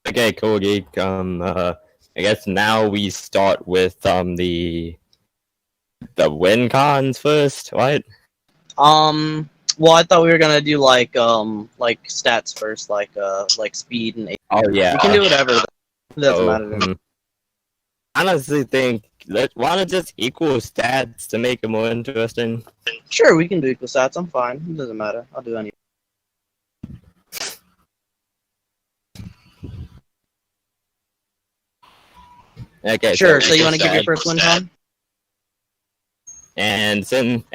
Okay, cool, geek. I guess now we start with the win cons first, right? Well, I thought we were gonna do like stats first, like speed and. Oh yeah. We can do whatever. It doesn't matter to me. I honestly think why not just equal stats to make it more interesting? Sure, we can do equal stats. I'm fine. It doesn't matter. I'll do any. Okay. Sure. So you want to give your first win, Tom? And since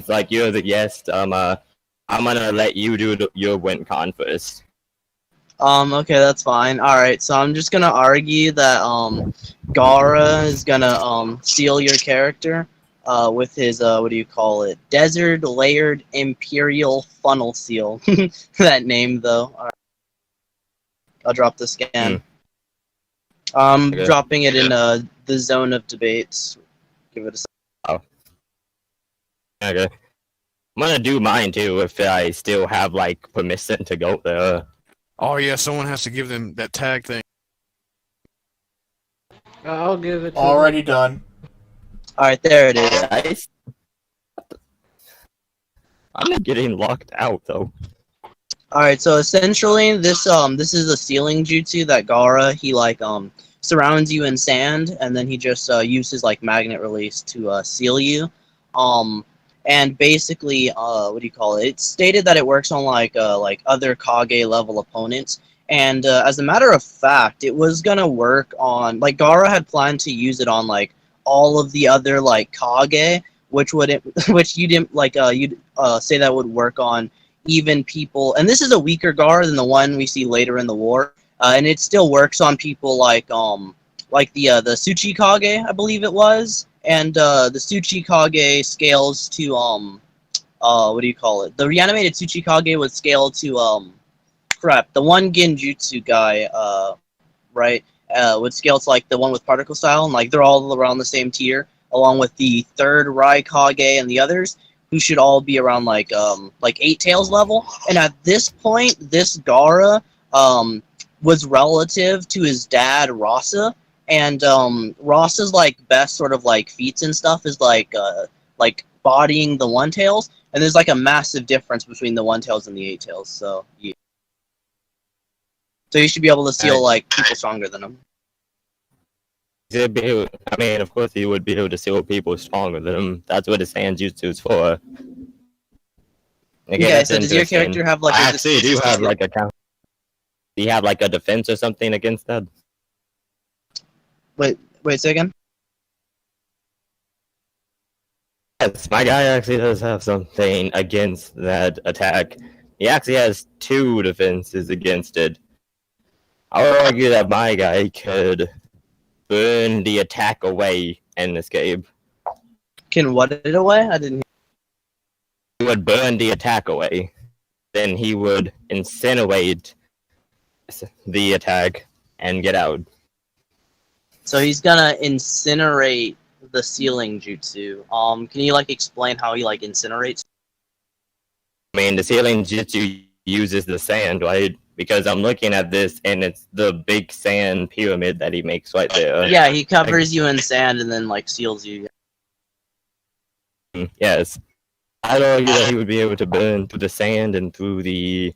like you're the guest, I'm gonna let you do your win con first. Okay, that's fine. All right, so I'm just gonna argue that Gaara is gonna seal your character with his what do you call it? Desert layered Imperial funnel seal. That name though. All right. I'll drop the scan. Okay. Dropping it in the zone of debates. Give it a second. Oh. Okay. I'm gonna do mine too if I still have like permission to go there. Oh yeah, someone has to give them that tag thing. I'll give it to Already done. Alright, there it is. Guys, I'm getting locked out though. Alright, so essentially this is a sealing jutsu that Gaara he surrounds you in sand and then he just uses like magnet release to seal you. And basically, what do you call it? It's stated that it works on like other Kage level opponents. And as a matter of fact, it was gonna work on like Gaara had planned to use it on like all of the other like Kage, which you didn't like you'd say that would work on even people. And this is a weaker Gaara than the one we see later in the war. And it still works on people like the Tsuchi Kage, I believe it was. And the Tsuchi Kage scales to what do you call it? The reanimated Tsuchi Kage would scale to the one Genjutsu guy right would scale to like the one with particle style, and like they're all around the same tier, along with the third Rai Kage and the others, who should all be around like 8 tails level. And at this point, this Gaara was relative to his dad Rasa. And Ross's like best sort of like feats and stuff is like bodying the one tails, and there's like a massive difference between the one tails and the 8 tails. So yeah. So you should be able to seal like people stronger than him. I mean, of course he would be able to seal people stronger than him. That's what the sand jutsu is for. Okay, so does your character have like? I actually do have like a count. Do you have like a defense or something against that? Wait a second. Yes, my guy actually does have something against that attack. He actually has 2 defenses against it. I would argue that my guy could burn the attack away and escape. Can what it away? I didn't. He would burn the attack away. Then he would incinerate the attack and get out. So he's gonna incinerate the sealing jutsu. Can you like explain how he like incinerates? I mean, the sealing jutsu uses the sand, right? Because I'm looking at this, and it's the big sand pyramid that he makes right there. Yeah, he covers you in sand and then like seals you. Yes, I'd argue that he would be able to burn through the sand and through the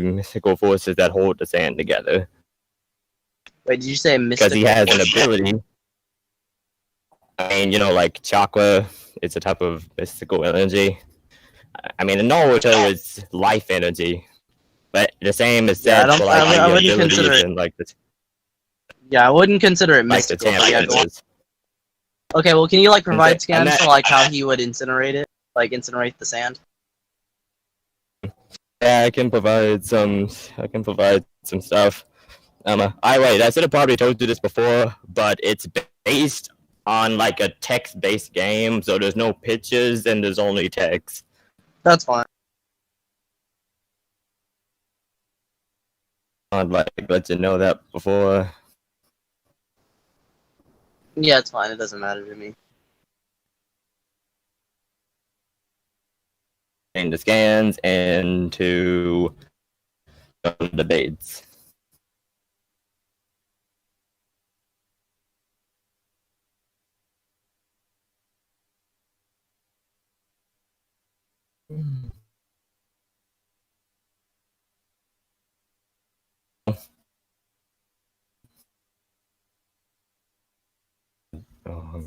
mystical forces that hold the sand together. Wait, did you say mystical? Because he has an ability. I mean, you know, like chakra, it's a type of mystical energy. I mean, in Naruto, it's life energy, but the same is said for like the abilities and like the. Yeah, I wouldn't consider it mystical. Okay, well, can you like provide scans for like how he would incinerate it, like incinerate the sand? Yeah, I can provide some. Stuff. I should have probably told you this before, but it's based on like a text-based game, so there's no pictures and there's only text. That's fine. I'd like let you know that before. Yeah, it's fine. It doesn't matter to me. And the scans and to debates.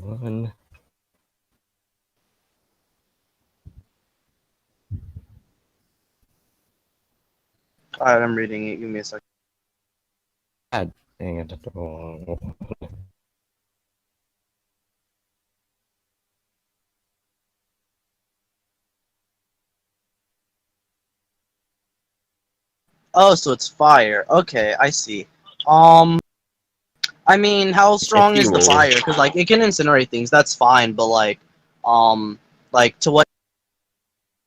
One. Alright, I'm reading it. Give me a second. God dang it, that's the wrong one. Oh, so it's fire. Okay, I see. I mean, how strong is the fuel. fire? Because like it can incinerate things. That's fine, but like to what?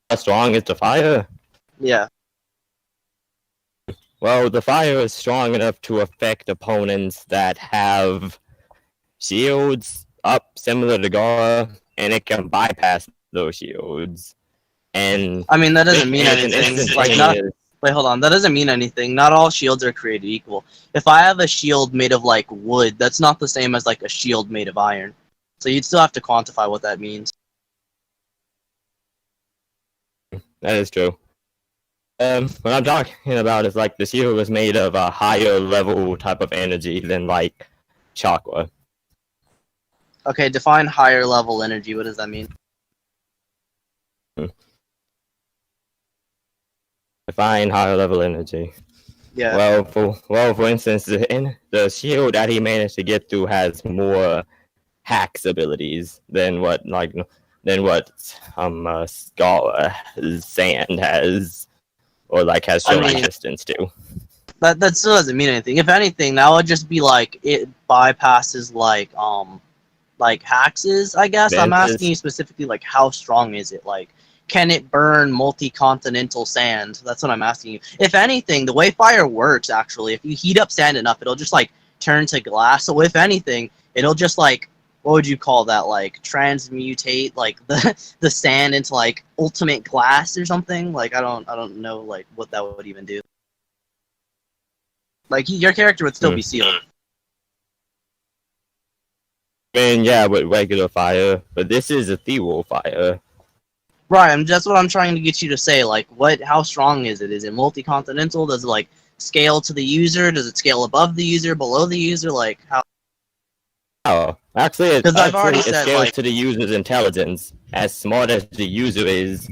How strong is the fire? Yeah. Well, the fire is strong enough to affect opponents that have shields up similar to Gaara, and it can bypass those shields. And I mean, that doesn't mean it's an anything. Like, not. instantaneous. Wait, hold on. That doesn't mean anything. Not all shields are created equal. If I have a shield made of like wood, that's not the same as like a shield made of iron. So you'd still have to quantify what that means. That is true. What I'm talking about is like the shield was made of a higher level type of energy than like chakra. Okay, define higher level energy. What does that mean? Define higher level energy. Yeah. Well, for instance, the shield that he managed to get through has more hacks abilities than what Gaara's sand has, or like has shown resistance to. That still doesn't mean anything. If anything, that would just be like it bypasses like Hax's, I guess. I'm asking you specifically, like, how strong is it? Like, can it burn multi-continental sand? That's what I'm asking you. If anything, the way fire works, actually, if you heat up sand enough, it'll just, like, turn to glass. So if anything, it'll just, like, what would you call that? Like, transmutate, like, the sand into, like, ultimate glass or something? Like, I don't know, like, what that would even do. Like, your character would still be sealed. I mean, yeah, with regular fire, but this is ethereal fire. Right, that's what I'm trying to get you to say. Like, how strong is it? Is it multi-continental? Does it, like, scale to the user? Does it scale above the user, below the user? Like, how? Oh, actually, it scales like, to the user's intelligence. As smart as the user is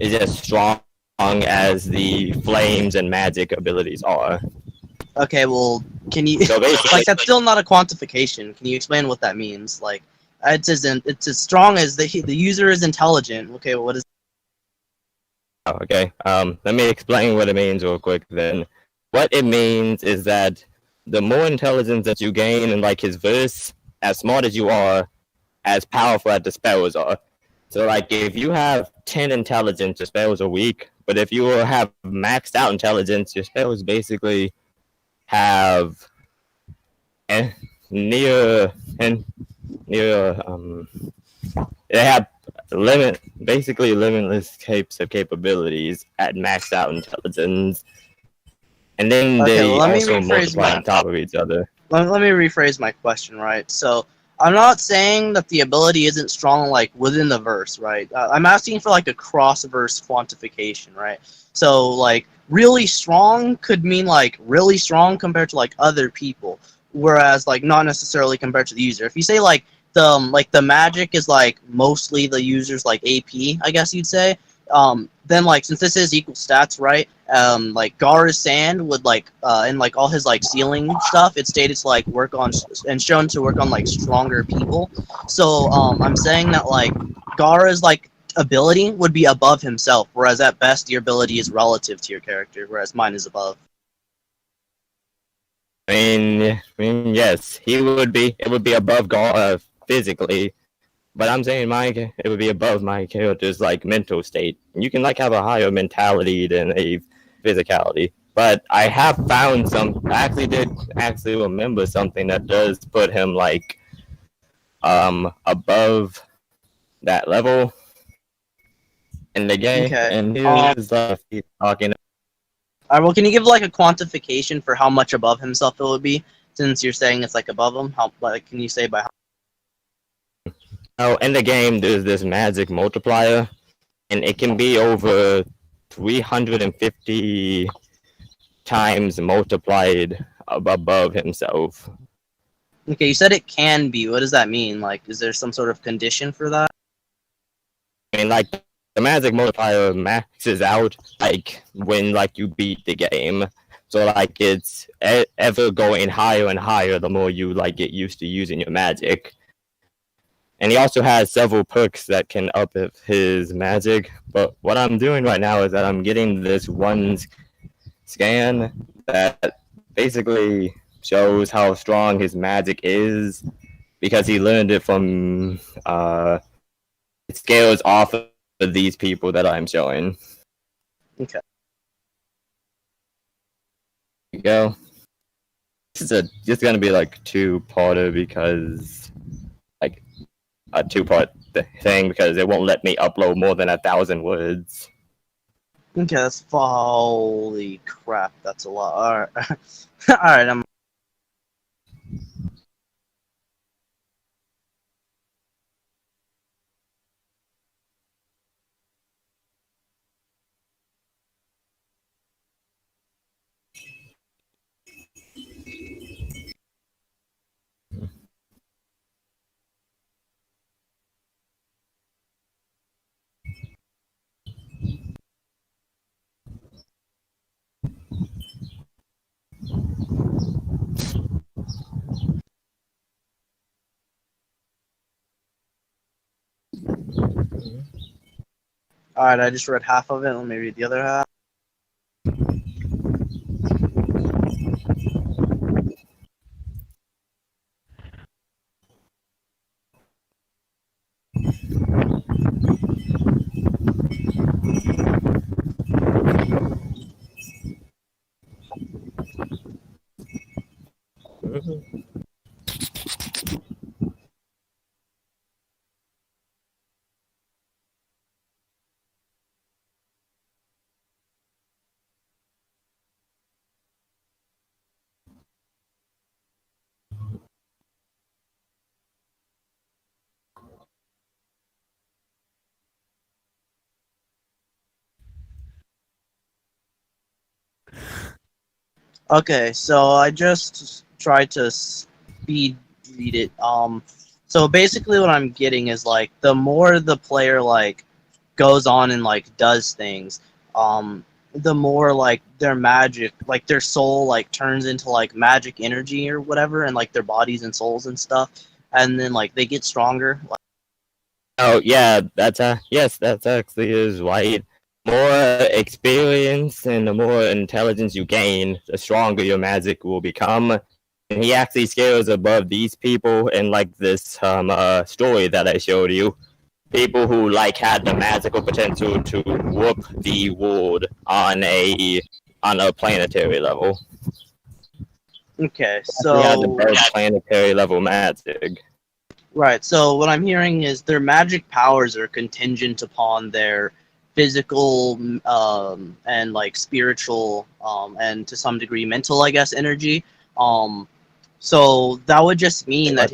as strong as the flames and magic abilities are. Okay, well, can you... So like, that's still not a quantification. Can you explain what that means? Like, it's as strong as the user is intelligent. Okay, well, what is... Oh, okay, let me explain what it means real quick then. What it means is that the more intelligence that you gain in, like, his verse, as smart as you are, as powerful as the spells are. So, like, if you have 10 intelligence, your spells are weak. But if you have maxed out intelligence, your spells basically have they have basically limitless types of capabilities at maxed out intelligence, and then they also multiply on top of each other. Let me rephrase my question, right? So I'm not saying that the ability isn't strong, like, within the verse, right? I'm asking for, like, a cross-verse quantification, right? So, like, really strong could mean, like, really strong compared to, like, other people, whereas, like, not necessarily compared to the user. If you say, like, the magic is, like, mostly the user's, like, AP, I guess you'd say, then, like, since this is equal stats, right, like, Gaara's sand would, like, and, like, all his, like, sealing stuff, it's stated to, like, work on, and shown to work on, like, stronger people. So, I'm saying that, like, Gaara's, like, ability would be above himself, whereas at best your ability is relative to your character, whereas mine is above. I mean, yes, it would be above Gaara physically, but I'm saying it would be above my character's, like, mental state. You can, like, have a higher mentality than a physicality. But I have found I did remember something that does put him, like, above that level in the game. Okay. And here's he's talking. Alright, well, can you give like a quantification for how much above himself it would be? Since you're saying it's like above him, how like can you say by how? Oh, in the game, there's this magic multiplier, and it can be over 350 times multiplied above himself. Okay, you said it can be. What does that mean? Like, is there some sort of condition for that? I mean, like, the magic multiplier maxes out, like, when, like, you beat the game. So, like, it's ever going higher and higher the more you, like, get used to using your magic. And he also has several perks that can up his magic. But what I'm doing right now is that I'm getting this one scan that basically shows how strong his magic is, because he learned it from it scales off of these people that I'm showing. Okay. There you go. This is gonna be like two-parter because like a two-part thing because it won't let me upload more than 1,000 words. Okay, that's holy crap. That's a lot. All right, all right. I'm. All right, I just read half of it. Let me read the other half. Okay, so I just tried to speed read it. So basically, what I'm getting is like the more the player like goes on and like does things, the more like their magic, like their soul, like turns into like magic energy or whatever, and like their bodies and souls and stuff, and then like they get stronger. Like, Oh yeah, yes, that actually is right. More experience and the more intelligence you gain, the stronger your magic will become. And he actually scales above these people in like this story that I showed you. People who like had the magical potential to whoop the world on a planetary level. okay, They had the so best planetary level magic. right, so what I'm hearing is their magic powers are contingent upon their physical and like spiritual and to some degree mental, I guess, energy. So that would just mean that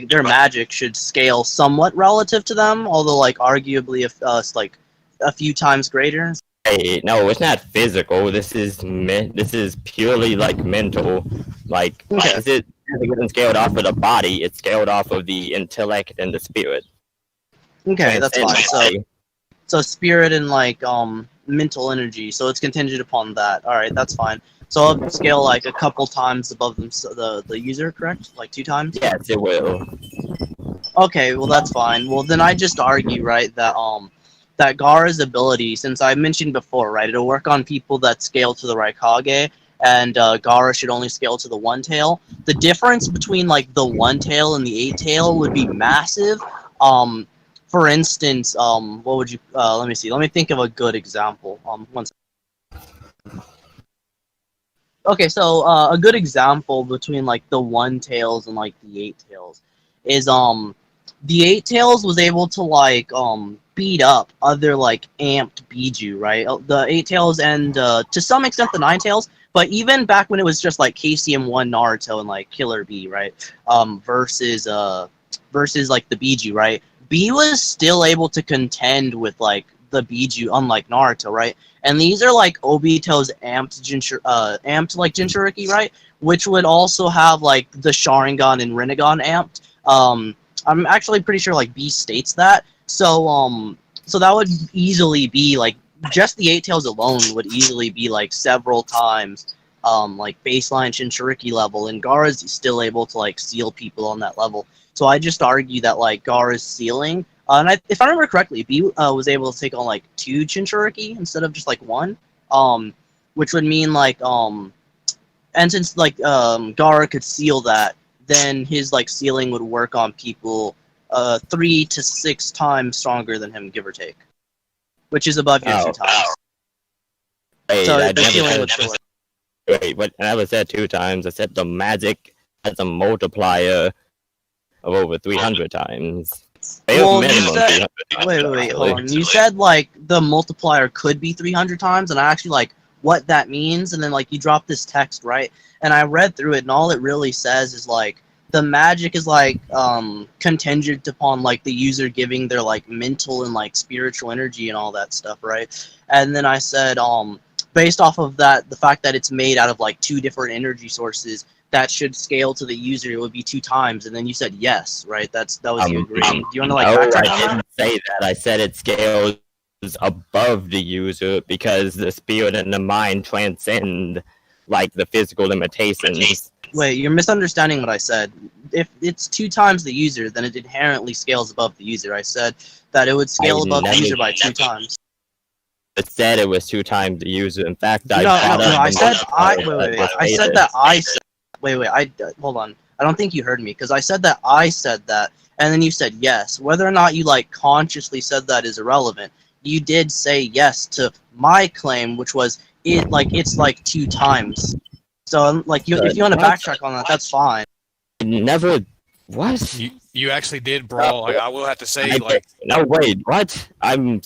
their magic should scale somewhat relative to them, although like arguably if like a few times greater. Hey, no, it's not physical. This is purely like mental. Like Okay. it isn't scaled off of the body. It's scaled off of the intellect and the spirit. Okay, that's fine. So Transcendently. so spirit and like mental energy, so it's contingent upon that. All right, that's fine. So I'll scale like a couple times above them, so the user, correct? Like 2 times. Yes, it will. Okay, well that's fine. Well then I just argue, right, that that Gaara's ability, since I mentioned before, right, it'll work on people that scale to the Raikage, and Gaara should only scale to the one tail. The difference between like the one tail and the 8 tail would be massive. For instance, what would you? Let me see. Let me think of a good example. One second. Okay, so a good example between like the one tails and like the 8 tails is the 8 tails was able to like beat up other like amped Biju, right? The 8 Tails and to some extent the 9 Tails, but even back when it was just like KCM1 Naruto and like Killer B, right? Versus like the Biju, right? B was still able to contend with like the Biju, unlike Naruto, right? And these are like Obito's amped like Jinchuriki, right? Which would also have like the Sharingan and Rinnegan amped. I'm actually pretty sure like B states that. So that would easily be like just the 8 Tails alone would easily be like several times like baseline Jinchuriki level, and Gaara's still able to like seal people on that level. So I just argue that like Gaara's sealing, and if I remember correctly, B was able to take on like 2 Jinchuriki instead of just like 1, which would mean like and since like Gaara could seal that, then his like sealing would work on people 3 to 6 times stronger than him, give or take, which is above your 2 times. Wait, So I the never sealing would said, still work. wait, but I never said 2 times. I said the magic has a multiplier of over 300 times. Well, you Minimum said, 300 times, wait, hold on. actually. You said like the multiplier could be 300 times, and I actually like what that means, and then like you dropped this text, right? And I read through it, and all it really says is like the magic is like contingent upon like the user giving their like mental and like spiritual energy and all that stuff, right? And then I said based off of that, the fact that it's made out of like 2 different energy sources, that should scale to the user, it would be 2 times. And then you said yes, right? That was you agreeing. Do you want to like No, backtrack I on didn't that? say that. I said it scales above the user because the spirit and the mind transcend like the physical limitations. Wait, you're misunderstanding what I said. If it's 2 times the user, then it inherently scales above the user. I said that it would scale I above the never- user by 2 times. It said it was 2 times the user. In fact, No, I brought up I the said multiplier I said stated. that I said. Wait, hold on. I don't think you heard me because I said that I said that, and then you said yes. Whether or not you like consciously said that is irrelevant. You did say yes to my claim, which was it's like 2 times. So like if you want to What? backtrack on that, that's fine. Never. What? You actually did brawl. Like, I will have to say, like, No, wait. What? I'm.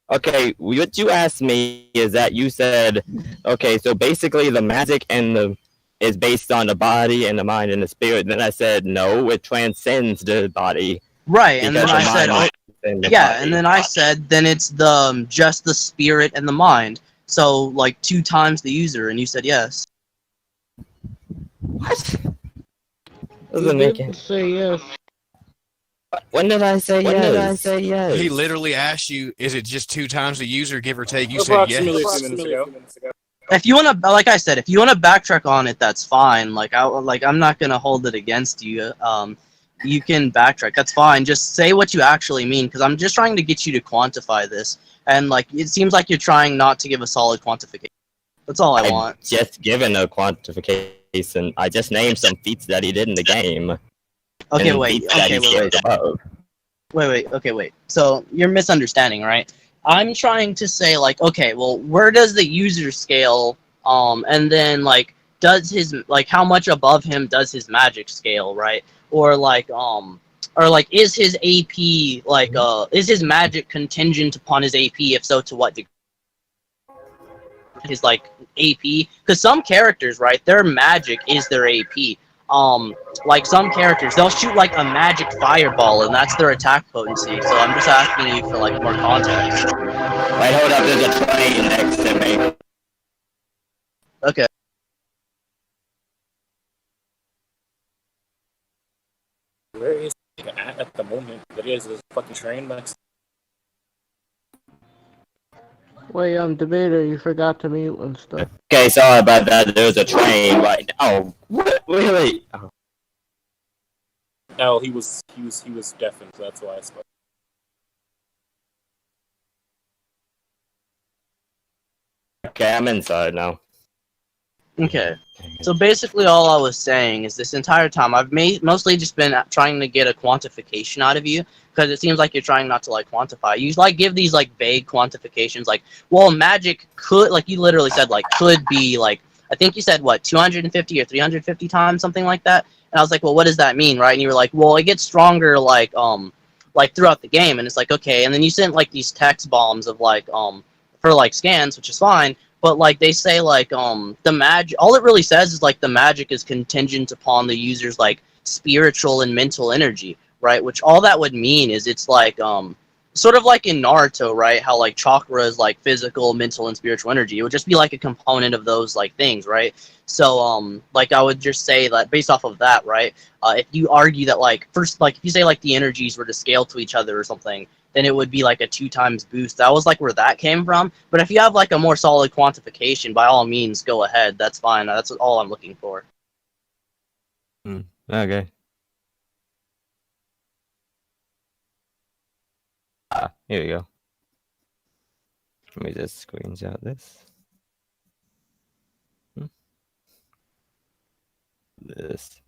Okay, what you asked me is that you said, okay, so basically the magic and the is based on the body and the mind and the spirit. Then I said no, it transcends the body. Right, and then because I the said, mind transcends the yeah, body. and then I said, then it's the just the spirit and the mind. So like 2 times the user, and you said yes. What? You Doesn't make didn't it. say yes. When did I say yes? he literally asked you, is it just 2 times the user, give or take? You said yes. Approximately a few minutes ago. If you want to, like I said, if you want to backtrack on it, that's fine. Like I'm not gonna hold it against you. You can backtrack. That's fine. Just say what you actually mean, because I'm just trying to get you to quantify this. And like it seems like you're trying not to give a solid quantification. That's all I want. Just given a quantification. I just named some feats that he did in the game. Okay, and wait. feats that Okay, he wait. scales above. Wait. Okay, wait. So you're misunderstanding, right? I'm trying to say like, okay, well, where does the user scale? And then like, does his like how much above him does his magic scale, right? Or like is his AP like is his magic contingent upon his AP? If so, to what degree? His like AP, because some characters, right, their magic is their AP. Like some characters, they'll shoot like a magic fireball, and that's their attack potency. So I'm just asking you for like more context. Wait, hold up, there's a train next to me. Okay. Where is he at the moment? There is a fucking train next. Wait, debater, you forgot to mute and stuff. Okay, sorry about that, there's a train right now. What? Wait. Oh. No, he was deafened, so that's why I spoke. Okay, I'm inside now. Okay. So basically, all I was saying is this entire time I've mostly just been trying to get a quantification out of you, because it seems like you're trying not to like quantify. You like give these like vague quantifications, like, well, magic could, like you literally said, like could be like, I think you said what, 250 or 350 times, something like that. And I was like, well, what does that mean, right? And you were like, well, it gets stronger like like throughout the game, and it's like, okay, and then you send like these text bombs of like for like scans, which is fine, but like they say like the magic, all it really says is like the magic is contingent upon the user's like spiritual and mental energy, right? Which all that would mean is it's like sort of like in Naruto, right? How like chakra is like physical, mental, and spiritual energy. It would just be like a component of those like things, right? So like I would just say that based off of that, right? If you argue that like first, like if you say like the energies were to scale to each other or something, then it would be like a 2 times boost. That was like where that came from. But if you have like a more solid quantification, by all means, go ahead. That's fine. That's all I'm looking for. Okay. Here we go. Let me just screenshot this. This.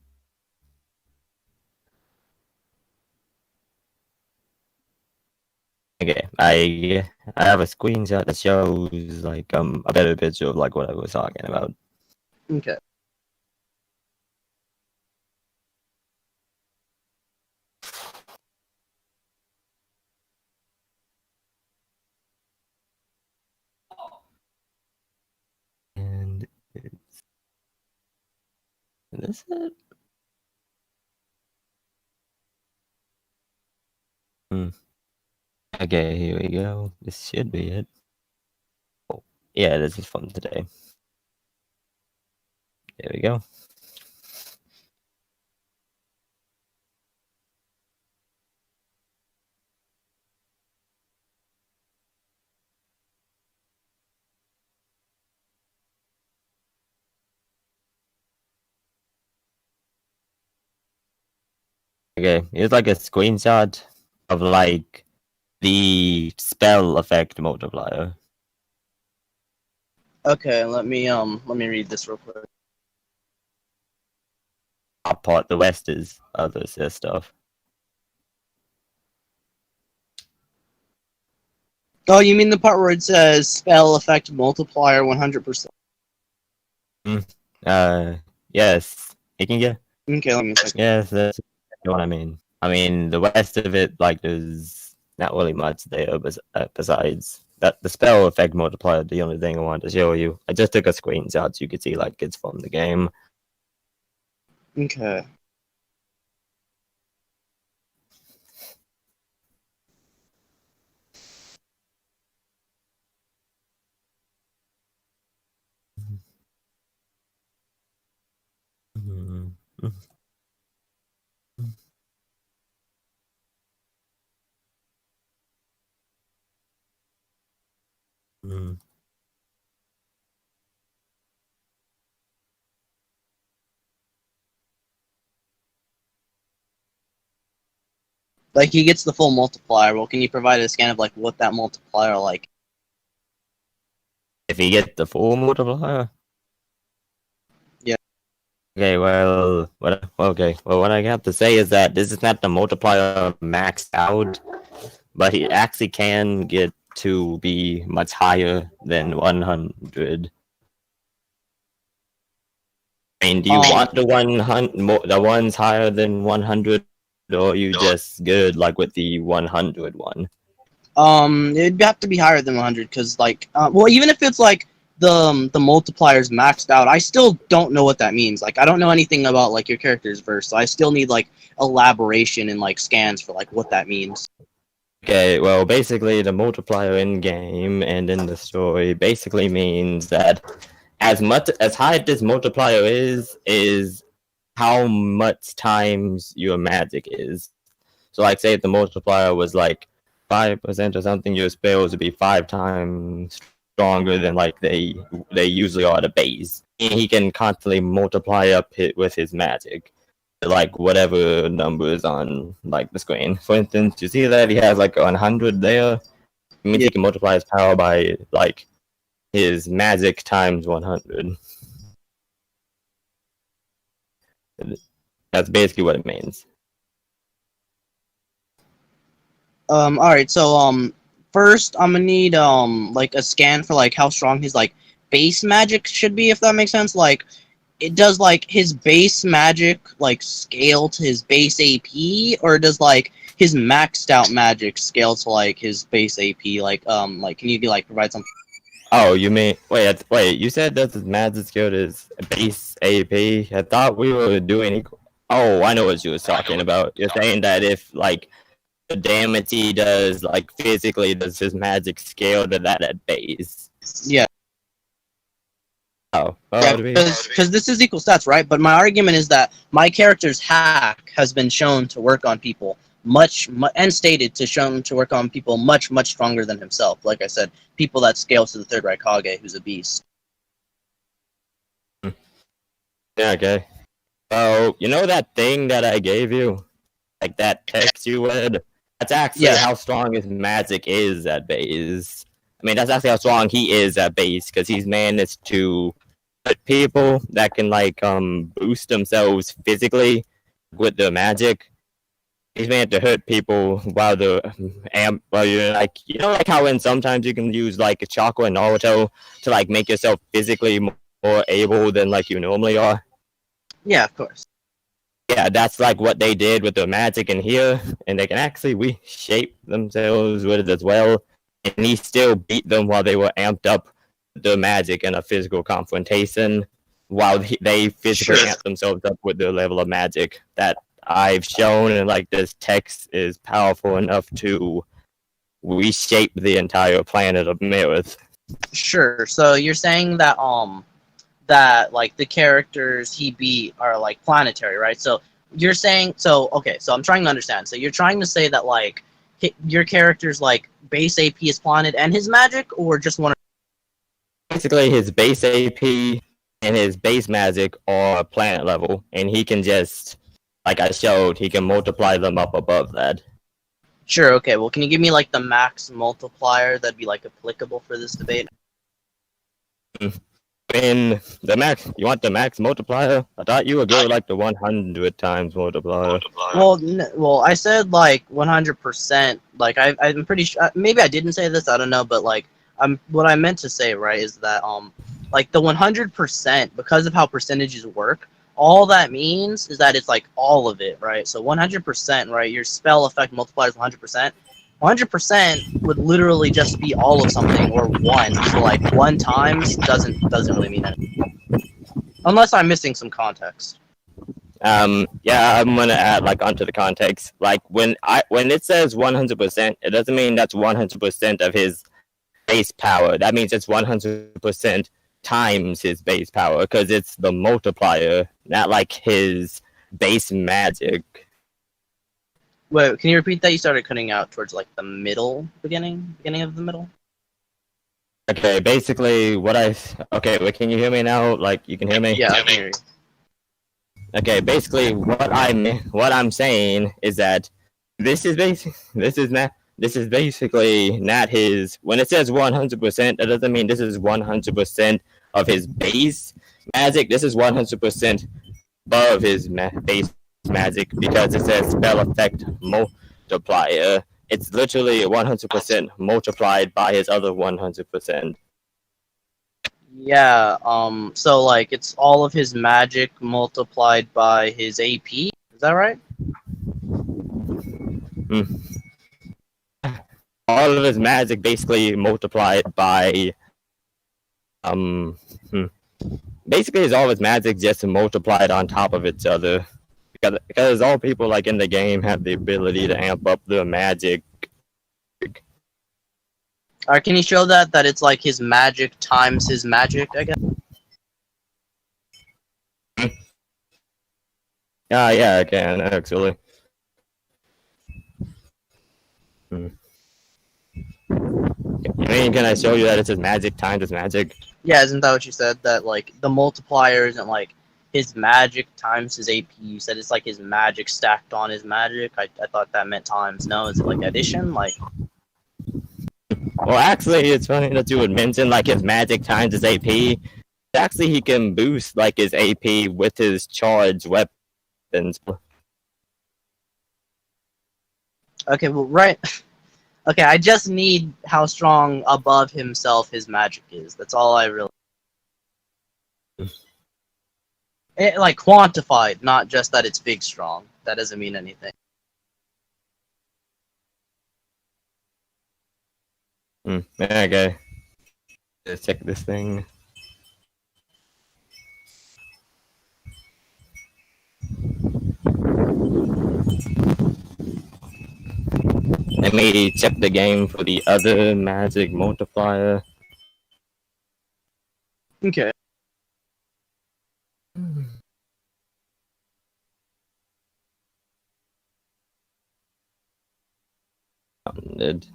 Okay, I have a screenshot that shows like a better picture of like what I was talking about. Okay. And it's is this it? Okay, here we go. This should be it. Oh, yeah, this is from today. There we go. Okay, here's like a screenshot of like the spell effect multiplier. Okay, let me read this real quick. Top part, the west is other stuff. Oh, you mean the part where it says spell effect multiplier 100%? Yes. You can get. Okay, let me check. Yes, that's what I mean. I mean, the rest of it, like, there's not really much there, besides that the spell effect multiplier. The only thing I wanted to show you, I just took a screenshot so you could see, like, it's from the game. Okay. Like he gets the full multiplier. Well, can you provide a scan of like what that multiplier like? If you get the full multiplier? Yeah. Okay, well, what I have to say is that this is not the multiplier maxed out, but it actually can get to be much higher than 100. I mean, do you want the 100, the ones higher than 100, or are you just good like with the 100 one? It'd have to be higher than 100 because like, well, even if it's like the multiplier's maxed out, I still don't know what that means. Like, I don't know anything about like your character's verse, so I still need like elaboration and like scans for like what that means. Okay, well, basically the multiplier in game and in the story basically means that as high this multiplier is how much times your magic is. So, like, say if the multiplier was like 5% or something, your spells would be 5 times stronger than like they usually are at a base. And he can constantly multiply up with his magic, like whatever number is on like the screen. For instance, you see that he has like 100 there. It means he can multiply his power by like his magic times 100. That's basically what it means. Alright, so first I'm gonna need like a scan for like how strong his like base magic should be, if that makes sense. Like it does like his base magic like scale to his base AP, or does like his maxed out magic scale to like his base AP? Like can you like provide some? Oh, you mean wait? You said that the magic skill is base AP. I thought we were doing equal. Oh, I know what you was talking about. You're saying that if like the damage he does, like physically, does his magic scale to that at base? Yeah. Oh, Yeah, to be- because this is equal stats, right? But my argument is that my character's hack has been shown to work on people and stated to shown to work on people much stronger than himself. Like I said, people that scale to the third Raikage, who's a beast. Yeah, okay. So you know that thing that I gave you, like that text you read. That's actually Yeah. how strong his magic is at base. I mean, that's actually how strong he is at base because he's managed to put people that can like boost themselves physically with their magic. He's managed to hurt people while while you're like like how when sometimes you can use like a chakra and Naruto to like make yourself physically more able than like you normally are. Yeah, of course. Yeah, that's like what they did with their magic in here, and they can actually reshape themselves with it as well. And he still beat them while they were amped up with their magic in a physical confrontation, while they physically Sure. amped themselves up with their level of magic that I've shown. And like this text is powerful enough to reshape the entire planet of Mirrors. Sure. So you're saying that that like the characters he beat are like planetary, right? So you're saying okay. So I'm trying to understand. So you're trying to say that like your character's like base AP is planet and his magic, or just one? Basically, his base AP and his base magic are planet level, and he can just, like I showed, he can multiply them up above that. Sure. Okay. Well, can you give me like the max multiplier that'd be like applicable for this debate? In the max, you want the max multiplier? I thought you would go like the 100 times multiplier. Well, I said like 100%. Like I'm pretty sure. Maybe I didn't say this. I don't know. But like what I meant to say, right, is that like the 100%, because of how percentages work, all that means is that it's like all of it, right? So 100%, right? Your spell effect multiplies 100%. 100% would literally just be all of something, or one. So like one times doesn't really mean anything, unless I'm missing some context. Yeah, I'm gonna add like onto the context. Like when it says 100%, it doesn't mean that's 100% of his base power. That means it's 100% times his base power, because it's the multiplier, not like his base magic. Wait, can you repeat that? You started cutting out towards like the beginning of the middle. Okay, basically okay, wait, can you hear me now? Like you can hear me? Yeah, I can hear you. Okay, basically what I'm saying is that this is basically not his. When it says 100%, that doesn't mean this is 100% of his base magic. This is 100% above his base magic, because it says spell effect multiplier. It's literally 100% multiplied by his other 100%. Yeah. So like it's all of his magic multiplied by his AP. Is that right? All of his magic basically multiplied by basically is all of his magic just multiplied on top of each other, because all people like in the game have the ability to amp up their magic. Alright, can you show that it's like his magic times his magic, I guess? Yeah, I can actually. I mean, can I show you that it's his magic times his magic? Yeah, isn't that what you said? That like the multiplier isn't like his magic times his AP. You said it's like his magic stacked on his magic. I thought that meant times. No, is it like addition? Like Well, actually, it's funny that you would mention like his magic times his AP. Actually, he can boost like his AP with his charged weapons. okay, well right. Okay, I just need how strong above himself his magic is. That's all I really. like quantified, not just that it's big strong. That doesn't mean anything. Okay. Let's check this thing. Let me check the game for the other magic multiplier. Okay. Founded.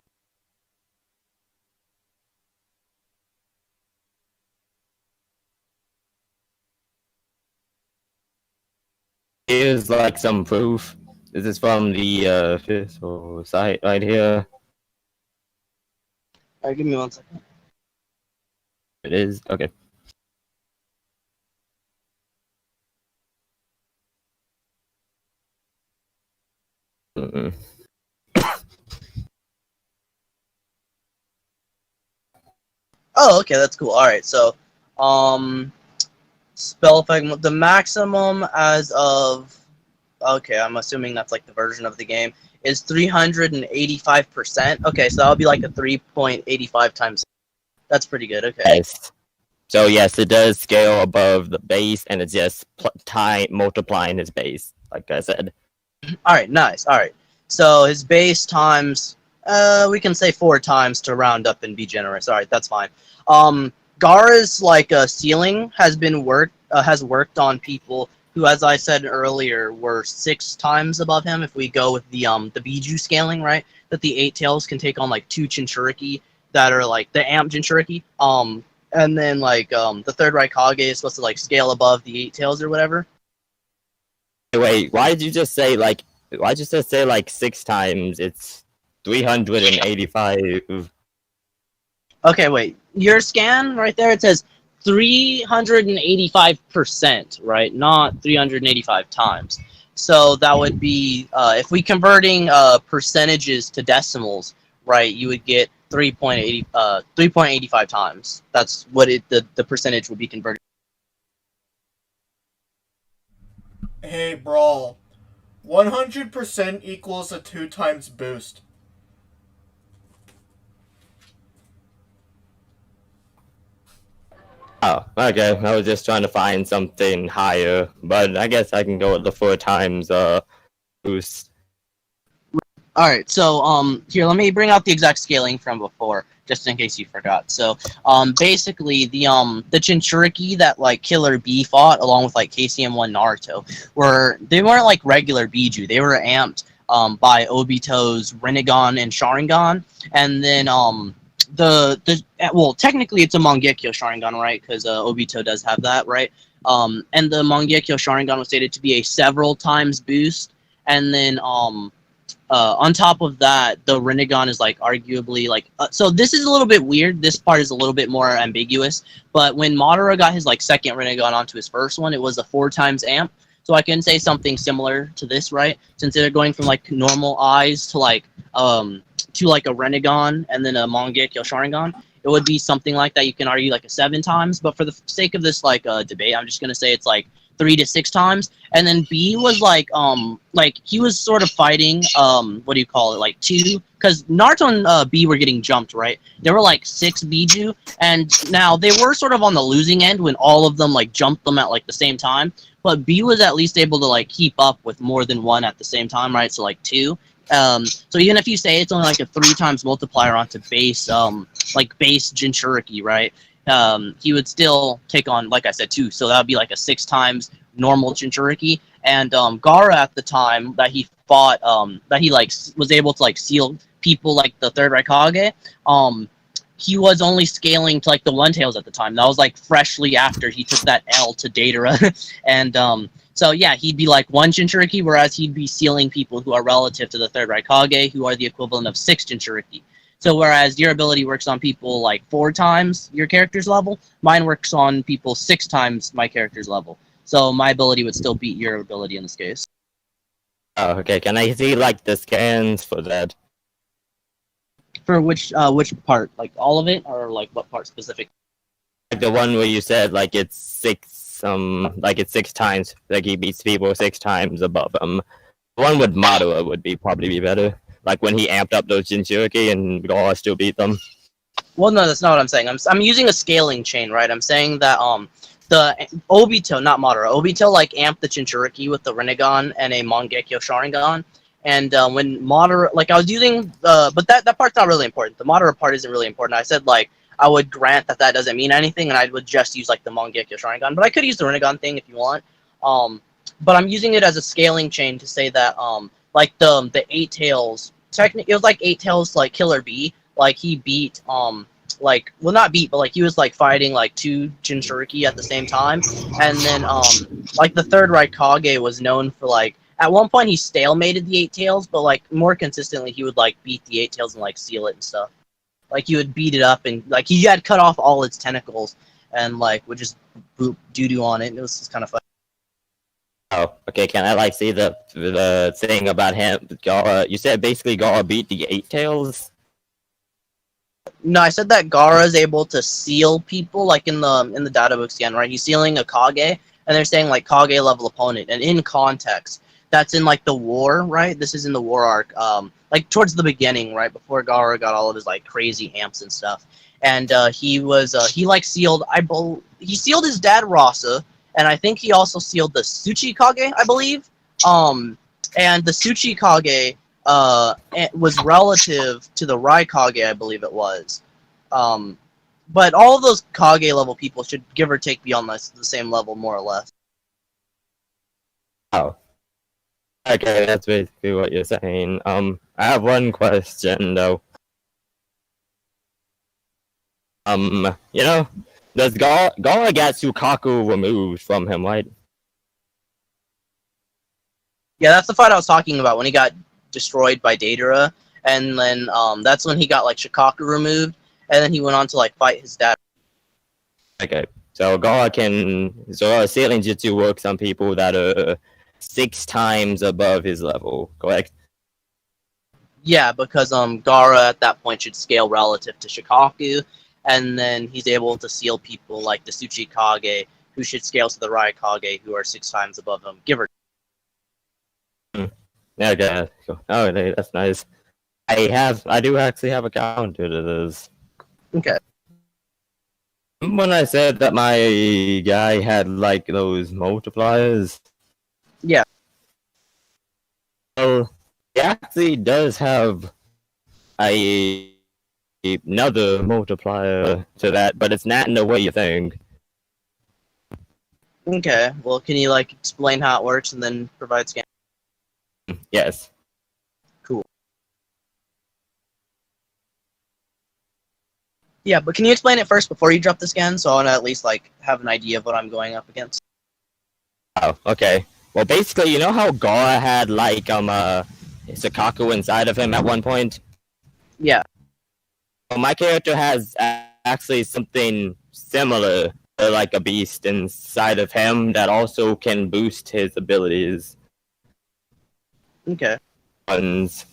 Here's like some proof. This is from the official site right here. Alright, give me 1 second. It is okay. Mm-mm. Oh, okay, that's cool. Alright, so, spell effect, the maximum as of, okay, I'm assuming that's like the version of the game, is 385%. Okay, so that would be like a 3.85 times. That's pretty good, okay. Yes. So yes, it does scale above the base, and it's just multiplying his base, like I said. Alright, nice, alright. So his base times, we can say 4 times to round up and be generous. Alright, that's fine. Gaara's like ceiling has worked on people who, as I said earlier, were 6 times above him. If we go with the Biju scaling, right, that the 8 tails can take on like 2 Jinchuriki that are like the amp Jinchuriki. And then like the third Raikage is supposed to like scale above the 8 tails or whatever. Wait, why did you just say like? Why'd you just say like 6 times? It's 385. Okay, wait. Your scan right there, it says 385%, right? Not 385 times. So that would be, if we converting percentages to decimals, right, you would get 3.85 times. That's what the percentage would be converted. Hey, Brawl. 100% equals a 2 times boost. Oh, okay. I was just trying to find something higher, but I guess I can go with the 4 times boost. All right, so here, let me bring out the exact scaling from before, just in case you forgot. So basically the Jinchuriki that like Killer B fought along with like KCM1 Naruto they weren't like regular Biju. They were amped by Obito's Rinnegan and Sharingan, and then well, technically it's a Mangekyo Sharingan, right? Because Obito does have that, right? And the Mangekyo Sharingan was stated to be a several times boost, and then on top of that, the Rinnegan is like arguably like so this is a little bit weird. This part is a little bit more ambiguous. But when Madara got his like second Rinnegan onto his first one, it was a 4 times amp. So I can say something similar to this, right? Since they're going from like normal eyes to like a Rinnegan and then a Mangekyo Sharingan, it would be something like that. You can argue like a 7 times, but for the sake of this like debate, I'm just gonna say it's like 3 to 6 times. And then B was like he was sort of fighting what do you call it, like 2, because Naruto and B were getting jumped, right? There were like 6 Biju, and now they were sort of on the losing end when all of them like jumped them at like the same time, but B was at least able to like keep up with more than one at the same time, right? So like 2. So even if you say it's only like a 3 times multiplier onto base like base Jinchuriki, right? He would still take on, like I said, 2. So that would be like a 6 times normal Jinchuriki. And Gaara at the time that he fought, that he like was able to like seal people like the third Raikage, he was only scaling to like the One Tails at the time. That was like freshly after he took that L to Datara. And so yeah, he'd be like 1 Jinchuriki, whereas he'd be sealing people who are relative to the third Raikage, who are the equivalent of 6 Jinchuriki. So whereas your ability works on people like 4 times your character's level, mine works on people 6 times my character's level. So my ability would still beat your ability in this case. Oh, okay. Can I see like the scans for that? For which part? Like all of it, or like what part specific? Like the one where you said like it's 6 like it's 6 times, like he beats people 6 times above him. One with Madara would probably be better. Like when he amped up those Jinchuriki and Gaara still beat them. Well, no, that's not what I'm saying. I'm using a scaling chain, right? I'm saying that the Obito, not Madara, Obito like amped the Jinchuriki with the Rinnegan and a Mangekyo Sharingan. And when Madara, like I was using but that part's not really important. The Madara part isn't really important. I said like I would grant that doesn't mean anything, and I would just use like the Mangekyo Sharingan. But I could use the Rinnegan thing if you want. But I'm using it as a scaling chain to say that like the Eight Tails, technically it was like Eight Tails like Killer Bee. Like he beat like well not beat but like he was like fighting like 2 Jinchuriki at the same time, and then like the third Raikage was known for like at one point he stalemated the Eight Tails, but like more consistently he would like beat the Eight Tails and like seal it and stuff. Like he would beat it up and like he had cut off all its tentacles and like would just boop doo-doo on it, and it was just kind of fun. Oh, okay. Can I like see the thing about him? Gaara, you said basically Gaara beat the Eight Tails. No, I said that Gaara is able to seal people, like in the data books again, right? He's sealing a Kage, and they're saying like Kage level opponent, and in context, that's in like the war, right? This is in the war arc, like towards the beginning, right before Gaara got all of his like crazy amps and stuff, and he like sealed, he sealed his dad Rasa, and I think he also sealed the Tsuchi Kage, I believe, and the Tsuchi Kage was relative to the Raikage, I believe it was. But all of those Kage level people should give or take be on the same level, more or less. Oh. Okay, that's basically what you're saying. I have one question though. You know, does Gaara get Sukaku removed from him, right? Yeah, that's the fight I was talking about when he got destroyed by Deidara, and then that's when he got like Shikaku removed, and then he went on to like fight his dad. Okay, so Sailing Jutsu works on people that are 6 times above his level, correct? Yeah, because Gaara at that point should scale relative to Shikaku, and then he's able to seal people like the Tsuchi Kage, who should scale to the Raikage, who are 6 times above him, give or take. Okay, cool. Oh, that's nice. I do actually have a counter to this. Okay. When I said that my guy had like those multipliers. Yeah. Well, he actually does have another multiplier to that, but it's not in the way you think. Okay. Well, can you like explain how it works and then provide scan? Yes. Cool. Yeah, but can you explain it first before you drop the scan, so I want to at least like have an idea of what I'm going up against? Oh, okay. Well, basically, you know how Gaara had like Sukaku inside of him at one point? Yeah. Well, my character has actually something similar to like a beast inside of him that also can boost his abilities. Okay. Ones.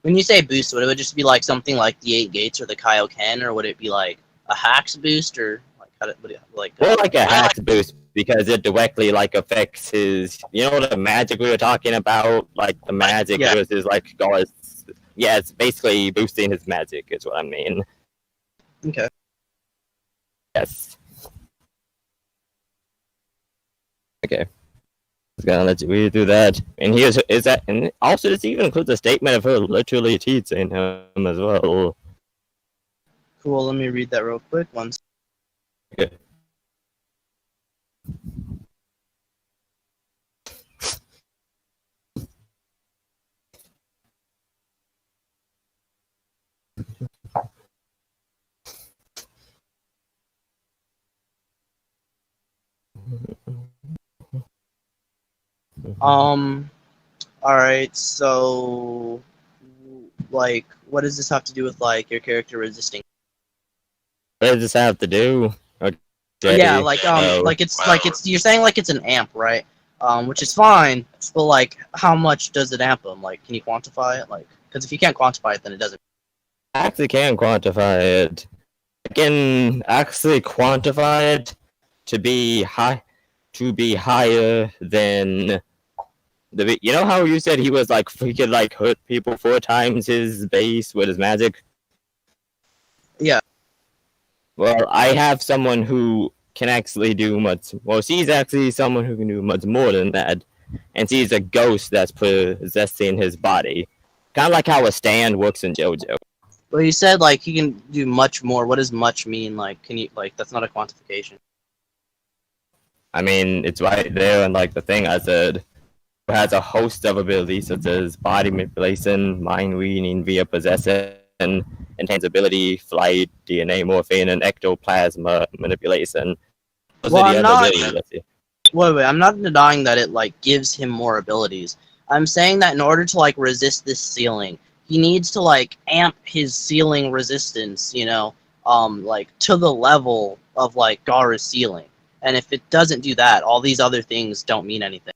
When you say boost, would it just be like something like the 8 Gates or the Kaioken, or would it be like a hacks boost, or like how would it, like? More like a hacks boost because it directly like affects his. You know the magic we were talking about, like the magic versus like Gaara's. Yeah, it's basically boosting his magic. Is what I mean. Okay. Yes. Okay. I was gonna let you read through that. And and also this even includes a statement of her literally teaching him as well. Cool, let me read that real quick once. Okay. Alright, so like what does this have to do with like your character resisting? What does this have to do? Okay. Yeah, like it's you're saying like it's an amp, right? Which is fine, but like how much does it amp them? Like can you quantify it? Like because if you can't quantify it then it doesn't. I actually can quantify it. can actually quantify it to be higher than the. You know how you said he was like he could like hurt people 4 times his base with his magic? Yeah. Well, I have someone who can actually do much. Well, she's actually someone who can do much more than that, and she's a ghost that's possessing his body, kind of like how a stand works in JoJo. Well, you said like he can do much more. What does much mean? Like, can you like that's not a quantification. I mean, it's right there, and like the thing I said, it has a host of abilities such as body manipulation, mind reading via possession, intangibility, flight, DNA morphine, and ectoplasma manipulation. Those Well, are the I'm other not- abilities. Let's see. Wait, I'm not denying that it like gives him more abilities. I'm saying that in order to like resist this ceiling, he needs to like amp his ceiling resistance, like to the level of like Gaara's ceiling. And if it doesn't do that, all these other things don't mean anything.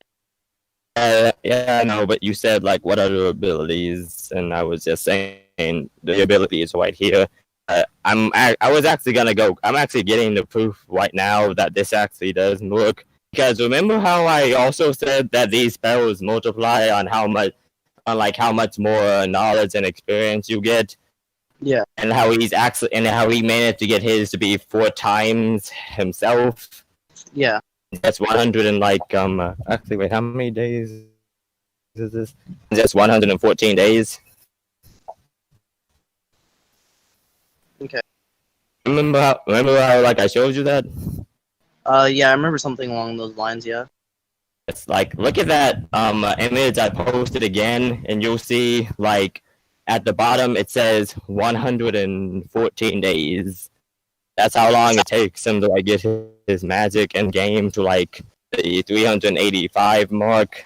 Yeah, I know, but you said like what other abilities, and I was just saying the ability is right here. I was actually gonna go. I'm actually getting the proof right now that this actually does work. Because remember how I also said that these spells multiply on how much more knowledge and experience you get. Yeah. And how he managed to get his to be 4 times himself. Yeah. That's 100 and like actually wait, how many days is this? Just 114 days. Okay. Remember how like I showed you that? Yeah, I remember something along those lines. Yeah. It's like look at that image I posted again, and you'll see like at the bottom it says 114 days. That's how long it takes him to like get his magic in game to like the 385 mark.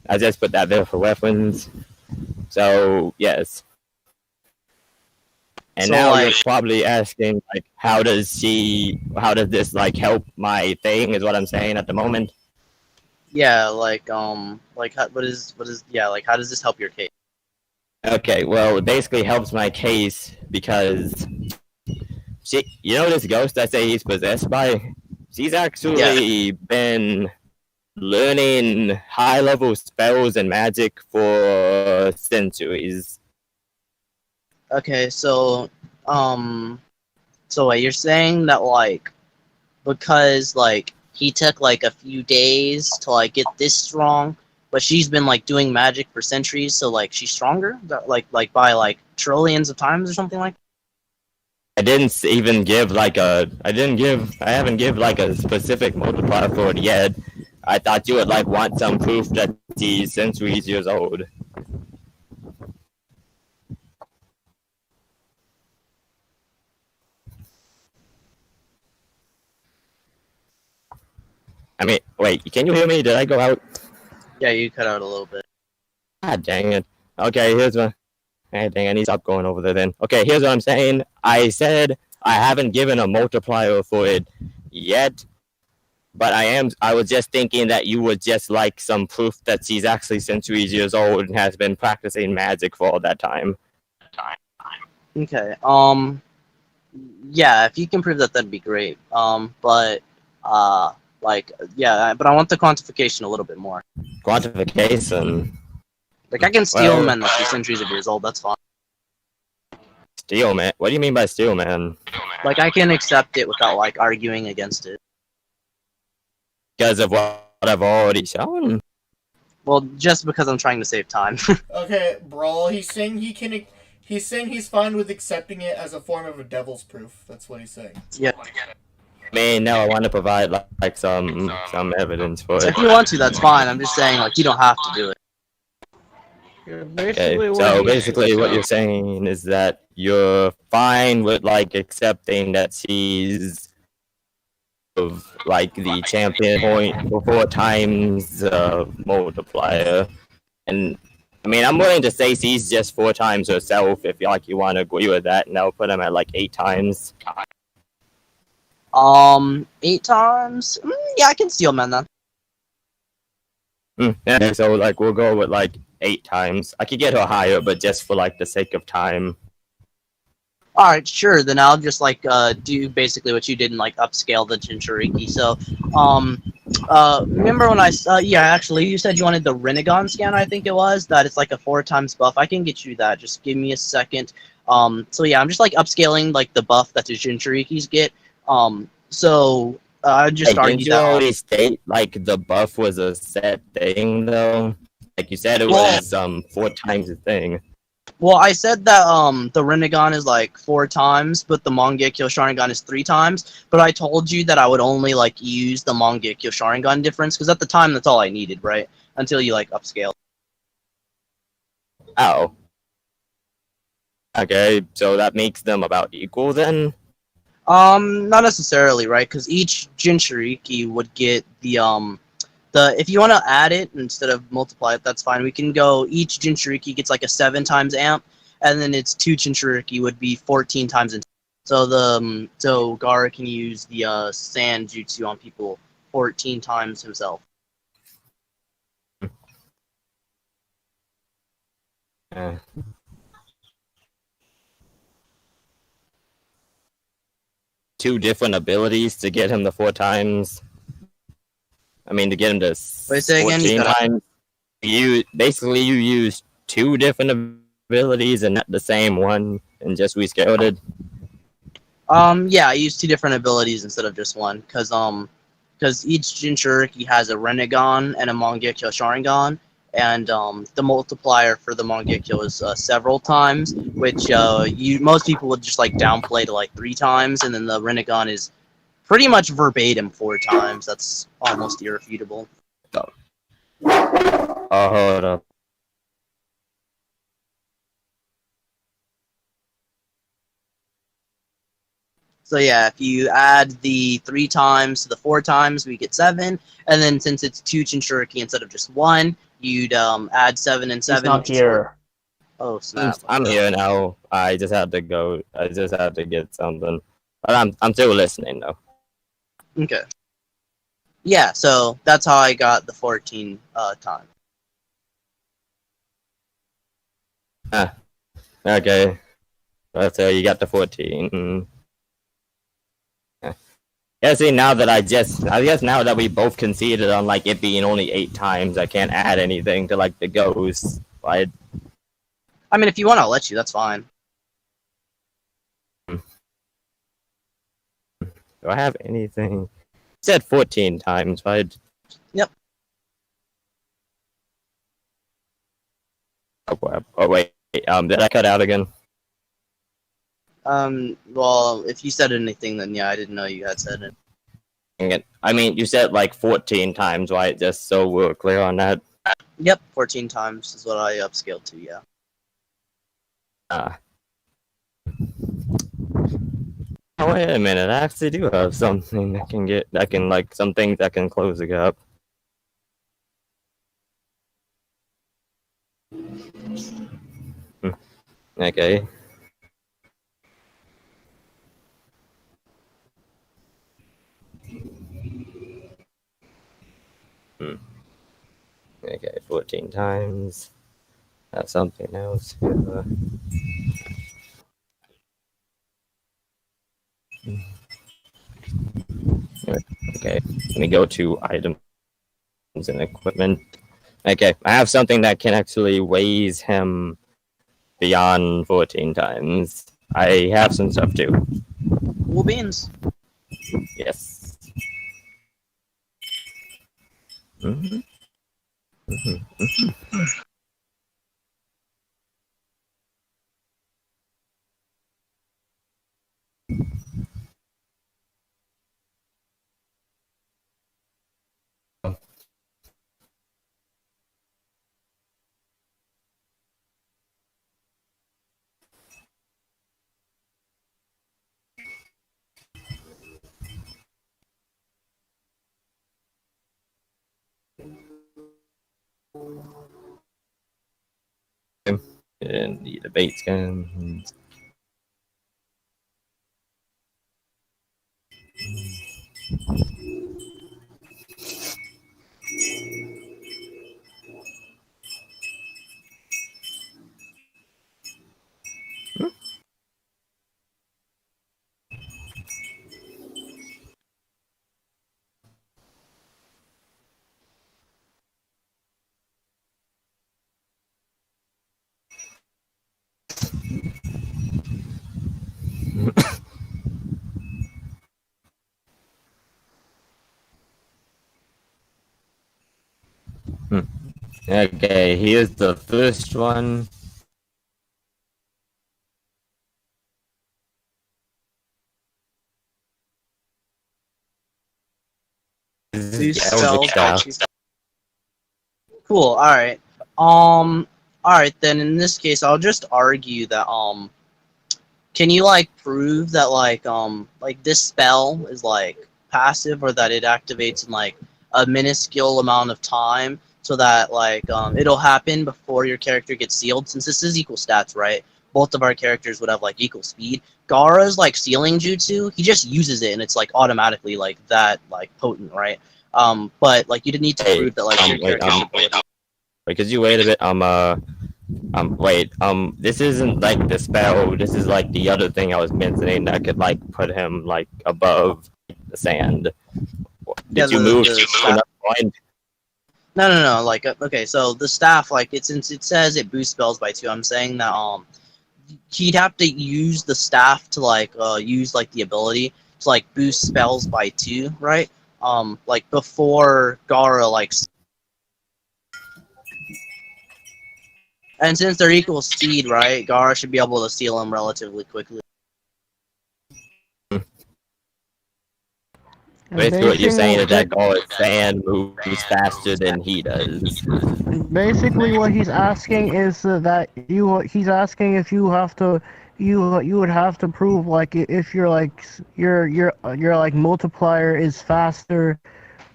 I just put that there for reference. So yes. And So, now like- you're probably asking like how does this like help my thing is what I'm saying at the moment. Yeah, like what is like how does this help your case? Okay, well it basically helps my case because you know this ghost I say he's possessed by? She's actually been learning high level spells and magic for centuries. Okay, so wait, you're saying that like because like he took like a few days to like get this strong, but she's been like doing magic for centuries, so like she's stronger, like by like trillions of times or something like. I haven't give like a specific multiplier for it yet. I thought you would like want some proof that he's centuries years old. I mean, wait, can you hear me? Did I go out? Yeah, you cut out a little bit. God dang it. Okay, here's my... Hey, dang, I need to stop going over there then. Okay, here's what I'm saying. I said I haven't given a multiplier for it yet, but I was just thinking that you would just like some proof that she's actually centuries years old and has been practicing magic for all that time. Okay. Yeah, if you can prove that, that'd be great. But yeah, but I want the quantification a little bit more. Quantification. Like I can steal Well- men that's centuries of years old. That's fine. Steel man? What do you mean by steel man? Like I can accept it without like arguing against it. Because of what I've already shown? Well, just because I'm trying to save time. Okay, Brawl, he's saying he's fine with accepting it as a form of a devil's proof. That's what he's saying. Yeah. I mean, no, I want to provide like some evidence for So it. if you want to, that's fine. I'm just saying like you don't have to do it. Yeah, Okay, basically so basically what you're saying is that you're fine with like accepting that she's of like the champion point for 4 times multiplier, and I mean I'm willing to say she's just 4 times herself if you want to agree with that, and I'll put him at like 8 times. 8 times? Yeah, I can steal men then. Yeah, so like we'll go with like 8 times. I could get her higher, but just for like the sake of time. Alright, sure, then I'll just like do basically what you did and like upscale the Jinchuriki. So remember when yeah, actually you said you wanted the Renegon scan, I think it was, that it's like a 4 times buff. I can get you that. Just give me a second. So yeah, I'm just like upscaling like the buff that the Jinchurikis get. I just Hey, didn't argued you that already state like the buff was a set thing though? Like you said it Well- was 4 times a thing. Well, I said that the Renegon is like 4 times, but the Mangekyo Sharingan is 3 times. But I told you that I would only like use the Mangekyo Sharingan difference because at the time that's all I needed, right? Until you like upscale. Oh. Okay, so that makes them about equal then? Not necessarily, right? Because each Jinchuriki would get the if you want to add it instead of multiply it, that's fine. We can go each Jinchuriki gets like a 7 times amp, and then its 2 Jinchuriki would be 14 times. So Gaara can use the sand jutsu on people 14 times himself. Uh, two different abilities to get him the 4 times. I mean, to get him to Wait, say again, 14 you gotta- times. You use 2 different abilities and not the same one, and just rescaled it. Yeah, I used 2 different abilities instead of just one, because each Jinchuriki has a Renegon and a Mangekyo Sharingan, and the multiplier for the Mangekyo is several times, which most people would just like downplay to like 3 times, and then the Renegon is pretty much verbatim 4 times. That's almost irrefutable. Oh, hold up. So yeah, if you add the 3 times to the 4 times, we get 7, and then since it's 2 Jinchuriki instead of just 1, you'd add 7 and 7. He's not which is here. Oh snap! I'm here now. I just had to go. I just had to get something. But I'm still listening though. Okay. Yeah, so that's how I got the 14 time. Okay. So you got the 14. Yeah, see, I guess now that we both conceded on like it being only 8 times, I can't add anything to like the ghosts. Like, I mean, if you want, I'll let you. That's fine. do I have anything? You said 14 times, right? Yep. Oh wait, did I cut out again? Well, if you said anything, then yeah, I didn't know you had said it. I mean, you said like 14 times, right? Just so we're clear on that. Yep, 14 times is what I upscaled to, yeah. Oh, wait a minute, I actually do have something some things that can close the gap. Okay. Okay, 14 times. Have something else. Okay, let me go to items and equipment. Okay, I have something that can actually raise him beyond 14 times. I have some stuff too. Cool beans. Yes. Mhm. And the debate scan. Okay, here's the first one. This Boost is Eldritch spells. Staff. Cool. All right. All right. Then in this case, I'll just argue that can you like prove that like this spell is like passive or that it activates in like a minuscule amount of time so that like it'll happen before your character gets sealed? Since this is equal stats, right? Both of our characters would have like equal speed. Gaara's like sealing jutsu, he just uses it and it's like automatically like that like potent, right? But like you didn't need to Hey, prove that like your wait, character's ability. wait, could you wait a bit? Wait, this isn't like the spell, this is like the other thing I was mentioning that could like put him like above the sand. Did you move to another point? No. Like, okay, so the staff, like, since it says it boosts spells by 2, I'm saying that he'd have to use the staff to like use like the ability to like boost spells by 2, right? Like before Gaara like. And since they're equal speed, right, Gaara should be able to seal him relatively quickly. Basically, what you're saying is that Gaara's sand moves faster than he does. Basically, what he's asking is that he's asking if you have to, you would have to prove like if you're like your like multiplier is faster,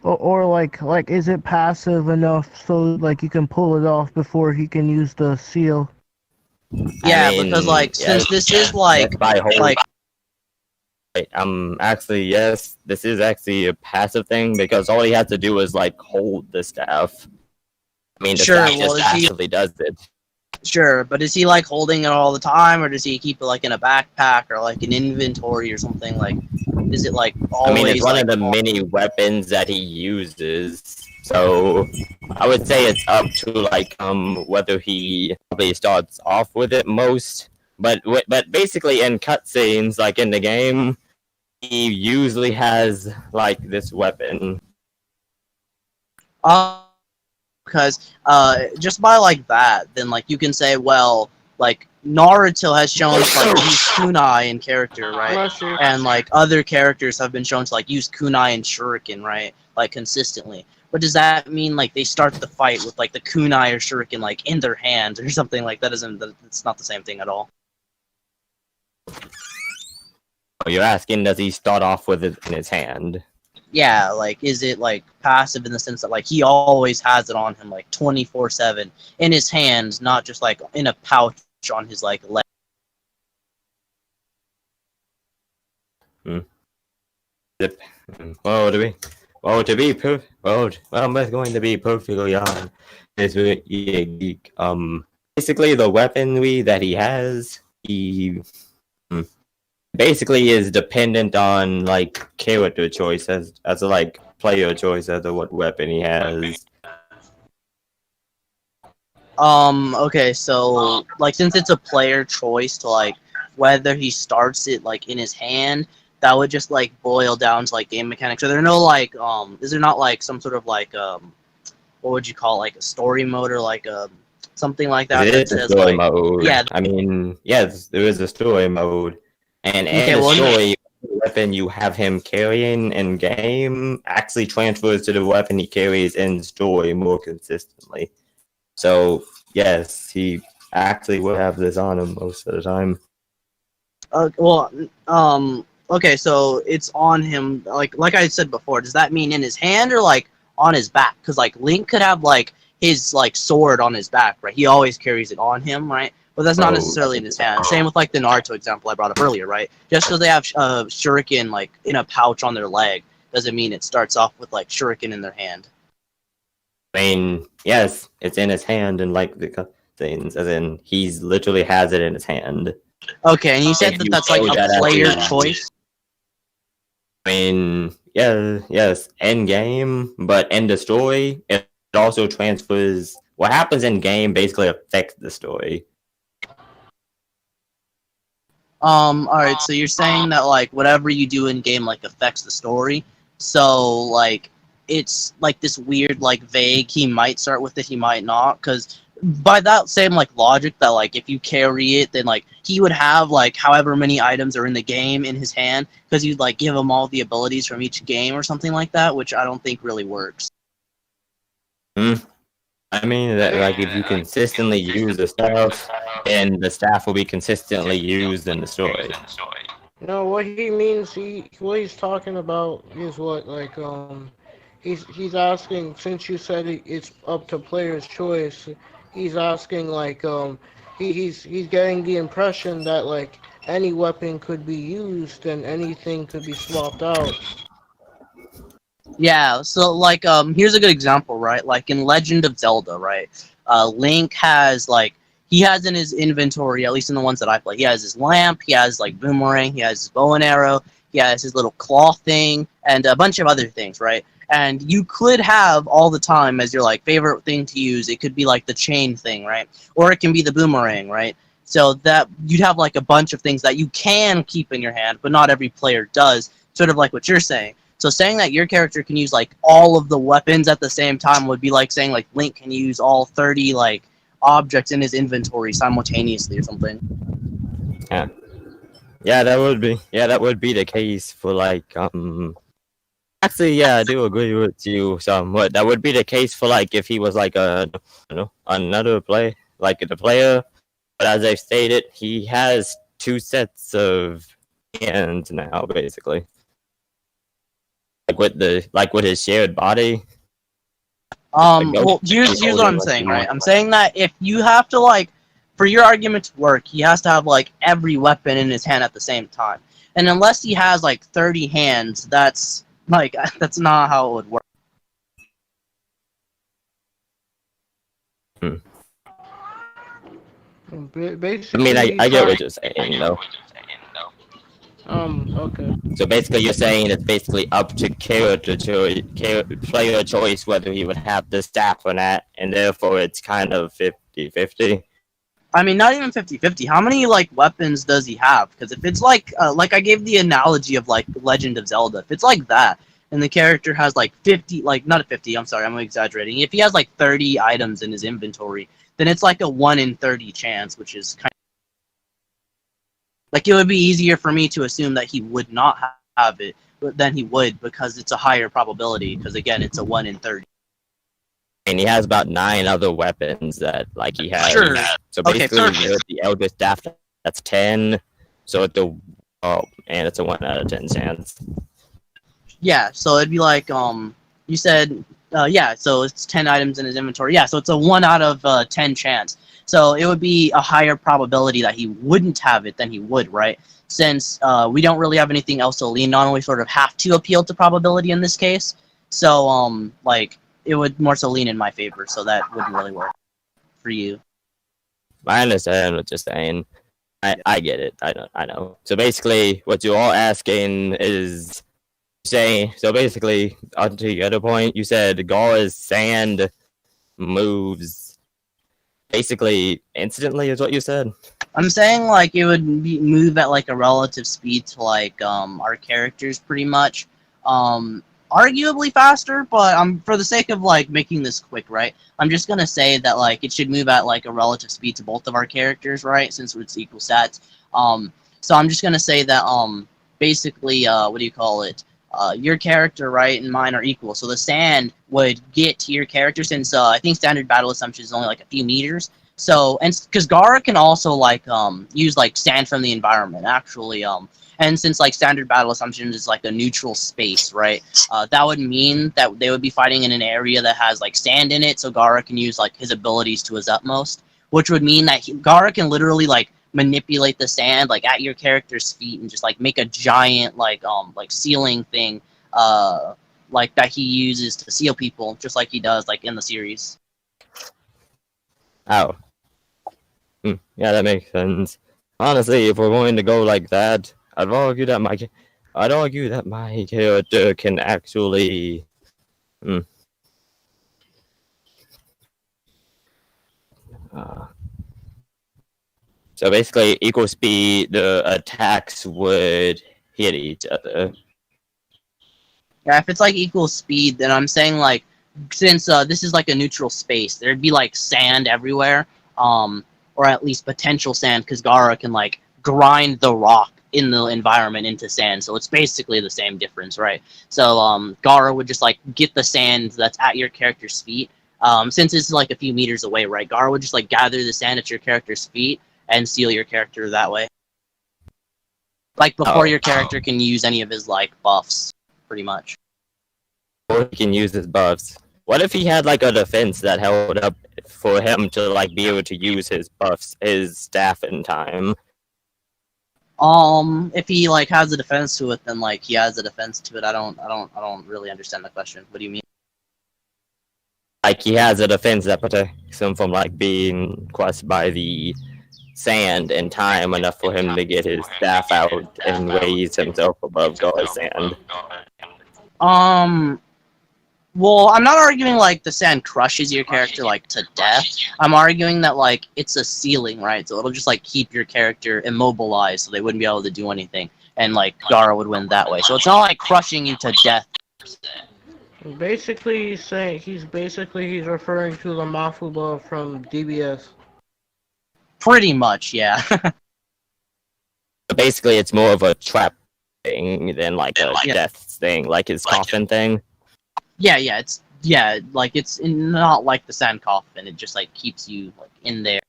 or like is it passive enough so like you can pull it off before he can use the seal. Yeah, I mean, because like since this is like by whole, like. Actually, yes, this is actually a passive thing because all he has to do is like hold the staff. I mean, the Sure, staff well, just passively does it. Sure, but is he like holding it all the time, or does he keep it like in a backpack or like an inventory or something? Like, is it like always? I mean, it's one like, of the many weapons that he uses. So I would say it's up to like whether he probably starts off with it most. But basically in cutscenes, like in the game, he usually has like this weapon. Because just by like that, then like you can say, well, like Naruto has shown to like use kunai in character, right? And like other characters have been shown to like use kunai and shuriken, right? Like consistently. But does that mean like they start the fight with like the kunai or shuriken like in their hands or something like that? It's not the same thing at all. You're asking, does he start off with it in his hand? Yeah, like is it like passive in the sense that like he always has it on him like 24/7 in his hands, not just like in a pouch on his like leg. Well, I'm just going to be perfectly honest with you. Basically, the weaponry that he has, he basically is dependent on like character choice as a like player choice as to what weapon he has. Okay, so like since it's a player choice to like whether he starts it like in his hand, that would just like boil down to like game mechanics. Are there no like is there not like some sort of like what would you call it, like a story mode or like something like that? It that is a says, story like, mode. Yeah. I mean, yes, there is a story mode. And Okay, in the well, story, the weapon you have him carrying in game actually transfers to the weapon he carries in story more consistently. So yes, he actually will have this on him most of the time. Okay, so it's on him. Like I said before, does that mean in his hand or like on his back? Because like Link could have like his like sword on his back, right? He always carries it on him, right? But that's not necessarily in his hand. Same with like the Naruto example I brought up earlier, right? Just because they have shuriken like in a pouch on their leg doesn't mean it starts off with like shuriken in their hand. I mean, yes, it's in his hand, and like the things, as in he's literally has it in his hand. Okay, and you said that that's like a player choice. I mean, yeah, yes, end game, but in the story, it also transfers. What happens in game basically affects the story. Alright, so you're saying that like whatever you do in game like affects the story. So like it's like this weird, like vague. He might start with it, he might not, because by that same like logic that like if you carry it, then like he would have like however many items are in the game in his hand, because you'd like give him all the abilities from each game or something like that, which I don't think really works. I mean that like if you consistently use the staff, then the staff will be consistently used in the story. No, what he means, what he's talking about is what he's asking, since you said it's up to player's choice. He's asking he's getting the impression that like any weapon could be used and anything could be swapped out. Yeah, so like here's a good example, right? Like in Legend of Zelda, right? Link has like he has in his inventory, at least in the ones that I play, he has his lamp, he has like boomerang, he has his bow and arrow, he has his little claw thing, and a bunch of other things, right? And you could have all the time as your like favorite thing to use. It could be like the chain thing, right? Or it can be the boomerang, right? So that you'd have like a bunch of things that you can keep in your hand, but not every player does. Sort of like what you're saying. So saying that your character can use like all of the weapons at the same time would be like saying like Link can use all 30 like objects in his inventory simultaneously or something. Yeah, that would be the case for like actually, yeah, I do agree with you somewhat. That would be the case for like if he was like another play like the player. But as I stated, he has 2 sets of hands now, basically. Like with his shared body. Well, here's what I'm saying, right? I'm saying that if you have to like, for your argument to work, he has to have like every weapon in his hand at the same time. And unless he has like 30 hands, that's not how it would work. Basically, I mean, I get what you're saying, though. Okay. So basically, you're saying it's basically up to player choice whether he would have the staff or not, and therefore it's kind of 50-50. I mean, not even 50-50. How many like weapons does he have? Because if it's like I gave the analogy of like Legend of Zelda, if it's like that, and the character has like 50, like not 50, I'm sorry, I'm exaggerating. If he has like 30 items in his inventory, then it's like a 1 in 30 chance, which is kind of like it would be easier for me to assume that he would not have it than he would, because it's a higher probability, because again, it's a 1 in 30. And he has about 9 other weapons that like he has. Sure. So basically, Okay, with the Elder Staff, that's 10. So it's it's a 1 out of 10 chance. Yeah, so it'd be like you said, yeah, so it's 10 items in his inventory. Yeah, so it's a 1 out of 10 chance. So it would be a higher probability that he wouldn't have it than he would, right? Since we don't really have anything else to lean on, we sort of have to appeal to probability in this case. So like it would more so lean in my favor, so that wouldn't really work for you. I understand what you're saying. I get it. I know. So basically, what you're all asking is saying. So basically, on to the other point, you said Gaara's sand moves basically instantly, is what you said. I'm saying like it would move at like a relative speed to like our characters pretty much. Arguably faster, but for the sake of like making this quick, right? I'm just gonna say that like it should move at like a relative speed to both of our characters, right? Since it's equal stats. So I'm just gonna say that basically what do you call it? Your character, right, and mine are equal. So the sand would get to your character, since I think standard battle assumption is only like a few meters. So, and because Gaara can also like use like sand from the environment, actually. And since like standard battle assumption is like a neutral space, right? That would mean that they would be fighting in an area that has like sand in it. So Gaara can use like his abilities to his utmost, which would mean that Gaara can literally like manipulate the sand like at your character's feet and just like make a giant like ceiling thing like that he uses to seal people, just like he does like in the series. Oh. Yeah, that makes sense. Honestly, if we're going to go like that, I'd argue that my character can actually so basically, equal speed, the attacks would hit each other. Yeah, if it's like equal speed, then I'm saying like since this is like a neutral space, there'd be like sand everywhere, or at least potential sand, because Gaara can like grind the rock in the environment into sand, so it's basically the same difference, right? So Gaara would just like get the sand that's at your character's feet. Since it's like a few meters away, right? Gaara would just like gather the sand at your character's feet and seal your character that way. Like before your character can use any of his like buffs, pretty much. Or he can use his buffs. What if he had like a defense that held up for him to like be able to use his buffs, his staff in time? If he like has a defense to it, then like he has a defense to it. I don't really understand the question. What do you mean? Like he has a defense that protects him from like being crushed by the sand in time enough for him to get his staff out and raise himself above Gaara's sand. Well, I'm not arguing like the sand crushes your character like to death. I'm arguing that like it's a ceiling, right? So it'll just like keep your character immobilized, so they wouldn't be able to do anything, and like Gaara would win that way. So it's not like crushing you to death. Basically, he's saying he's referring to the Mafuba from DBS. Pretty much, yeah. Basically, it's more of a trap thing than like a death thing, like his coffin thing. Yeah, it's not like the sand coffin. It just like keeps you like in there,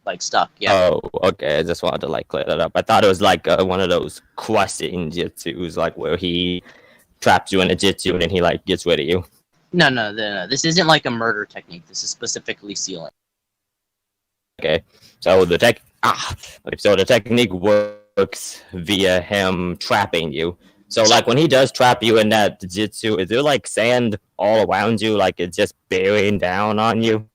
like stuck. Yeah. Oh, okay. I just wanted to like clear that up. I thought it was like one of those crushing jutsus, like where he traps you in a jutsu and then he like gets rid of you. No. This isn't like a murder technique. This is specifically sealing. Okay, so the technique works via him trapping you. So like when he does trap you in that jutsu, is there like sand all around you, like it's just bearing down on you?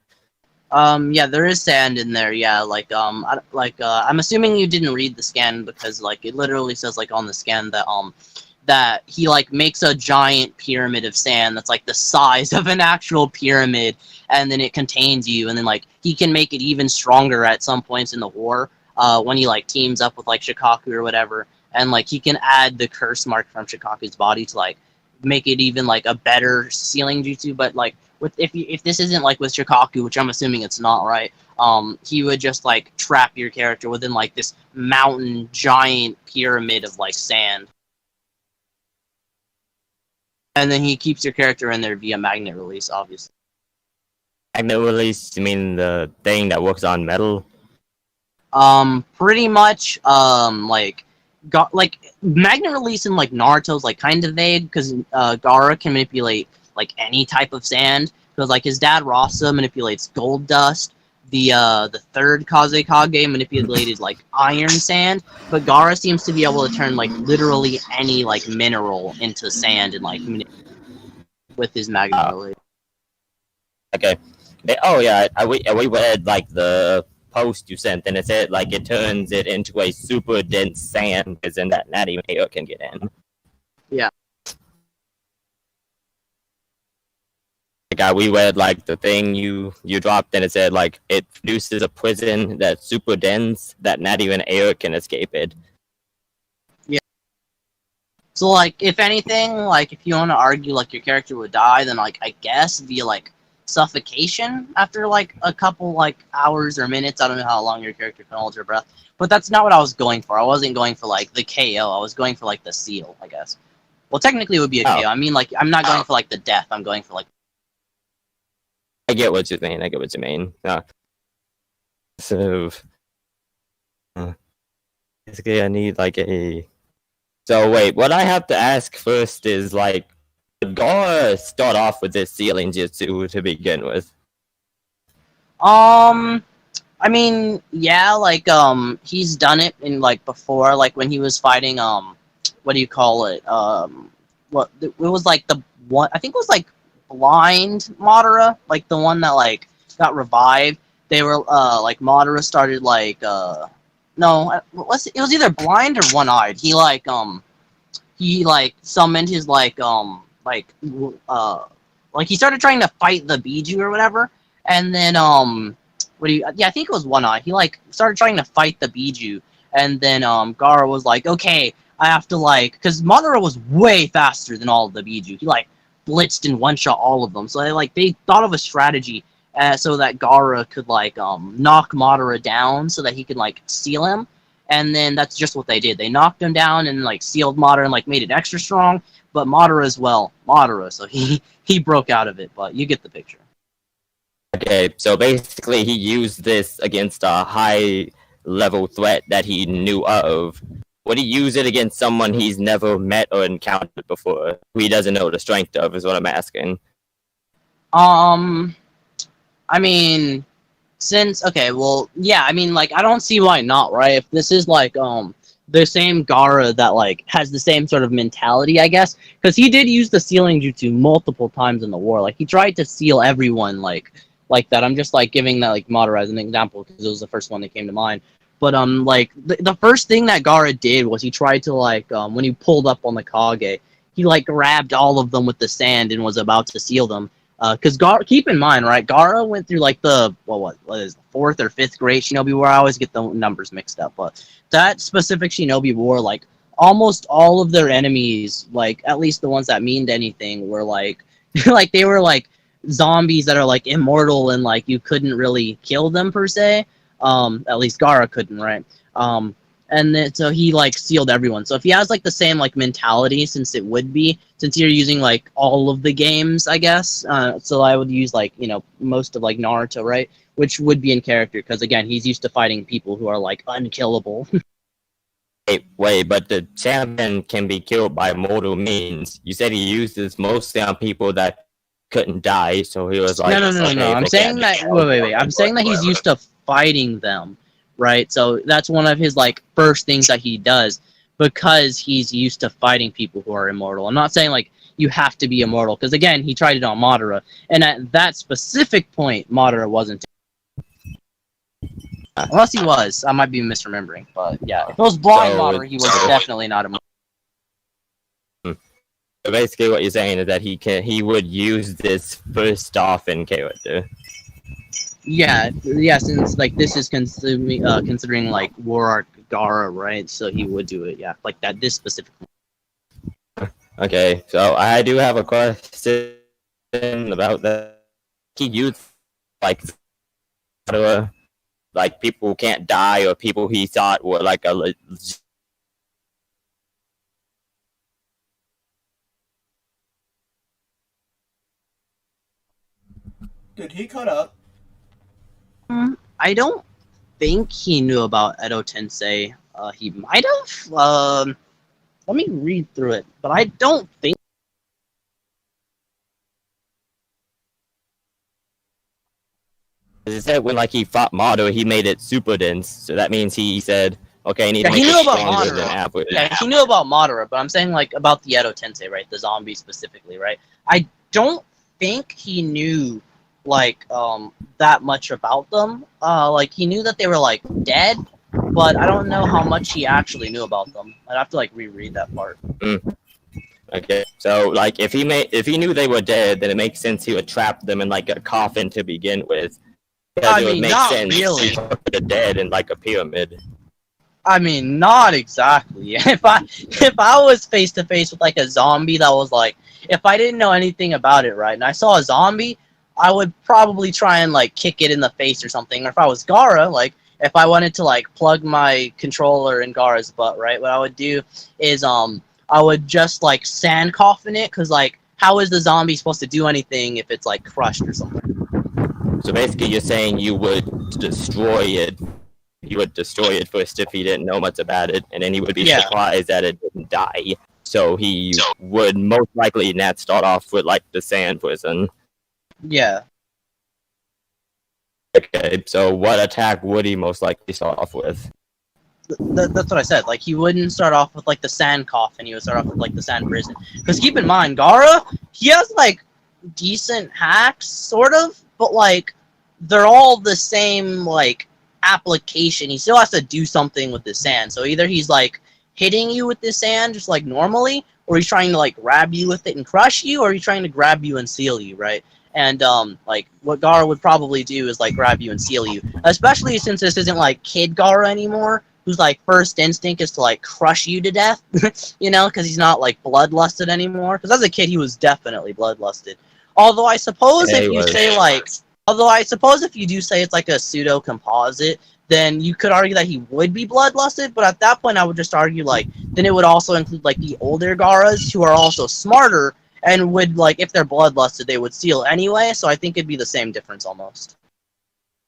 Yeah, there is sand in there. Yeah, I'm assuming you didn't read the scan because like it literally says like on the scan that he like makes a giant pyramid of sand that's like the size of an actual pyramid, and then it contains you, and then like he can make it even stronger at some points in the war when he like teams up with like Shikaku or whatever, and like he can add the curse mark from Shikaku's body to like make it even like a better sealing jutsu. But like if this isn't like with Shikaku, which I'm assuming it's not, right? He would just like trap your character within like this mountain giant pyramid of like sand. And then he keeps your character in there via magnet release, obviously. Magnet release? You mean the thing that works on metal? Pretty much. Like magnet release in like Naruto's like kind of vague because Gaara can manipulate like any type of sand. Because like his dad Rasa manipulates gold dust. The third Kazekage manipulated like iron sand, but Gaara seems to be able to turn like literally any like mineral into sand and like with his magnet release. Okay. Oh yeah, we read like the post you sent, and it said like it turns it into a super dense sand, because then that natty mayo can get in. Yeah. We read like the thing you dropped, and it said like it produces a prison that's super dense that not even air can escape it. Yeah. So like, if anything, like if you want to argue like your character would die, then like I guess via like suffocation after like a couple like hours or minutes. I don't know how long your character can hold your breath, but that's not what I was going for. I wasn't going for like the KO. I was going for like the seal, I guess. Well, technically it would be a KO. I mean, like I'm not going for like the death. I'm going for like. I get what you mean. So, basically, I need like a. So wait, what I have to ask first is like, did Gaara start off with this sealing jutsu to begin with? I mean, yeah, like he's done it in like before, like when he was fighting what do you call it? What it was like the one I think it was like. Blind Madara, like the one that like got revived. They were like Madara started like no, it was either blind or one-eyed. He like summoned his like he started trying to fight the Biju or whatever, and then I think it was one eye. He like started trying to fight the Biju, and then Gaara was like, okay, I have to like, because Madara was way faster than all of the Biju. He like blitzed and one shot all of them. So they thought of a strategy so that Gaara could like knock Madara down so that he could like seal him. And then that's just what they did. They knocked him down and like sealed Madara and like made it extra strong. But Madara as well, so he broke out of it. But you get the picture. Okay, so basically he used this against a high-level threat that he knew of. Would he use it against someone he's never met or encountered before, who he doesn't know the strength of, is what I'm asking. I mean, okay, well, yeah, I mean, like, I don't see why not, right? If this is, like, the same Gaara that, like, has the same sort of mentality, I guess, because he did use the sealing jutsu multiple times in the war. Like, he tried to seal everyone, like that. I'm just, like, giving that, like, Madara as an example, because it was the first one that came to mind. But, like, the first thing that Gaara did was he tried to, like, when he pulled up on the Kage, he, like, grabbed all of them with the sand and was about to seal them. Because keep in mind, right, Gaara went through, like, the, what is it, 4th or 5th grade Shinobi War? I always get the numbers mixed up, but that specific Shinobi War, like, almost all of their enemies, like, at least the ones that meaned anything, were, like, like, they were, like, zombies that are, like, immortal and, like, you couldn't really kill them, per se. At least Gaara couldn't, right? And then, so he, like, sealed everyone. So if he has, like, the same, like, mentality, since you're using, like, all of the games, I guess, so I would use, like, you know, most of, like, Naruto, right? Which would be in character, because, again, he's used to fighting people who are, like, unkillable. Wait, but the champion can be killed by mortal means. You said he used this mostly on people that couldn't die, so he was like... No. I'm saying that... Wait. I'm saying that he's used to fighting them. Right, so that's one of his like first things that he does because he's used to fighting people who are immortal. I'm not saying like you have to be immortal because again he tried it on Madara, and at that specific point Madara wasn't. Unless he was, I might be misremembering, but yeah, if it was blind Madara, he was definitely not immortal. So basically, what you're saying is that he would use this first off in character. Yeah, since, like, this is considering, like, War Arc Gaara, right? So he would do it, yeah. Like, this specific one. Okay, so I do have a question about that. He used, like people who can't die or people he thought were, like, Did he cut up? I don't think he knew about Edo Tensei. He might have. Let me read through it, but I don't think. It said when like he fought Madara, he made it super dense. So that means he said, "Okay, I need to make it stronger than average." Yeah, he knew about Madara, but I'm saying like about the Edo Tensei, right? The zombies specifically, right? I don't think he knew like that much about them. Like he knew that they were like dead, but I don't know how much he actually knew about them. I'd have to like reread that part. Okay, so like if he knew they were dead, then it makes sense he would trap them in like a coffin to begin with. Because it would make sense really. To put the dead in like a pyramid. I mean, not exactly. If I was face to face with like a zombie that was like, if I didn't know anything about it, right, and I saw a zombie, I would probably try and like kick it in the face or something. Or if I was Gaara, like if I wanted to like plug my controller in Gaara's butt, right, what I would do is I would just like sand coffin it, because like how is the zombie supposed to do anything if it's like crushed or something? So basically, you're saying you would destroy it. You would destroy it first if he didn't know much about it, and then he would be surprised that it didn't die. So he would most likely not start off with like the sand prison. Yeah. Okay, so what attack would he most likely start off with? That's what I said. Like, he wouldn't start off with, like, the sand coffin. He would start off with, like, the sand prison. Because keep in mind, Gaara, he has, like, decent hacks, sort of, but, like, they're all the same, like, application. He still has to do something with the sand. So either he's, like, hitting you with the sand just, like, normally, or he's trying to, like, grab you with it and crush you, or he's trying to grab you and seal you, right? And, like, what Gaara would probably do is, like, grab you and seal you. Especially since this isn't, like, Kid Gaara anymore, whose like first instinct is to like crush you to death, you know, because he's not like bloodlusted anymore. Because as a kid, he was definitely bloodlusted. Although I suppose Yeah, if he you was. say like, although I suppose if you do say it's like a pseudo composite, then you could argue that he would be bloodlusted. But at that point, I would just argue like then it would also include like the older Gaaras who are also smarter and would like if they're bloodlusted they would steal anyway. So I think it'd be the same difference almost.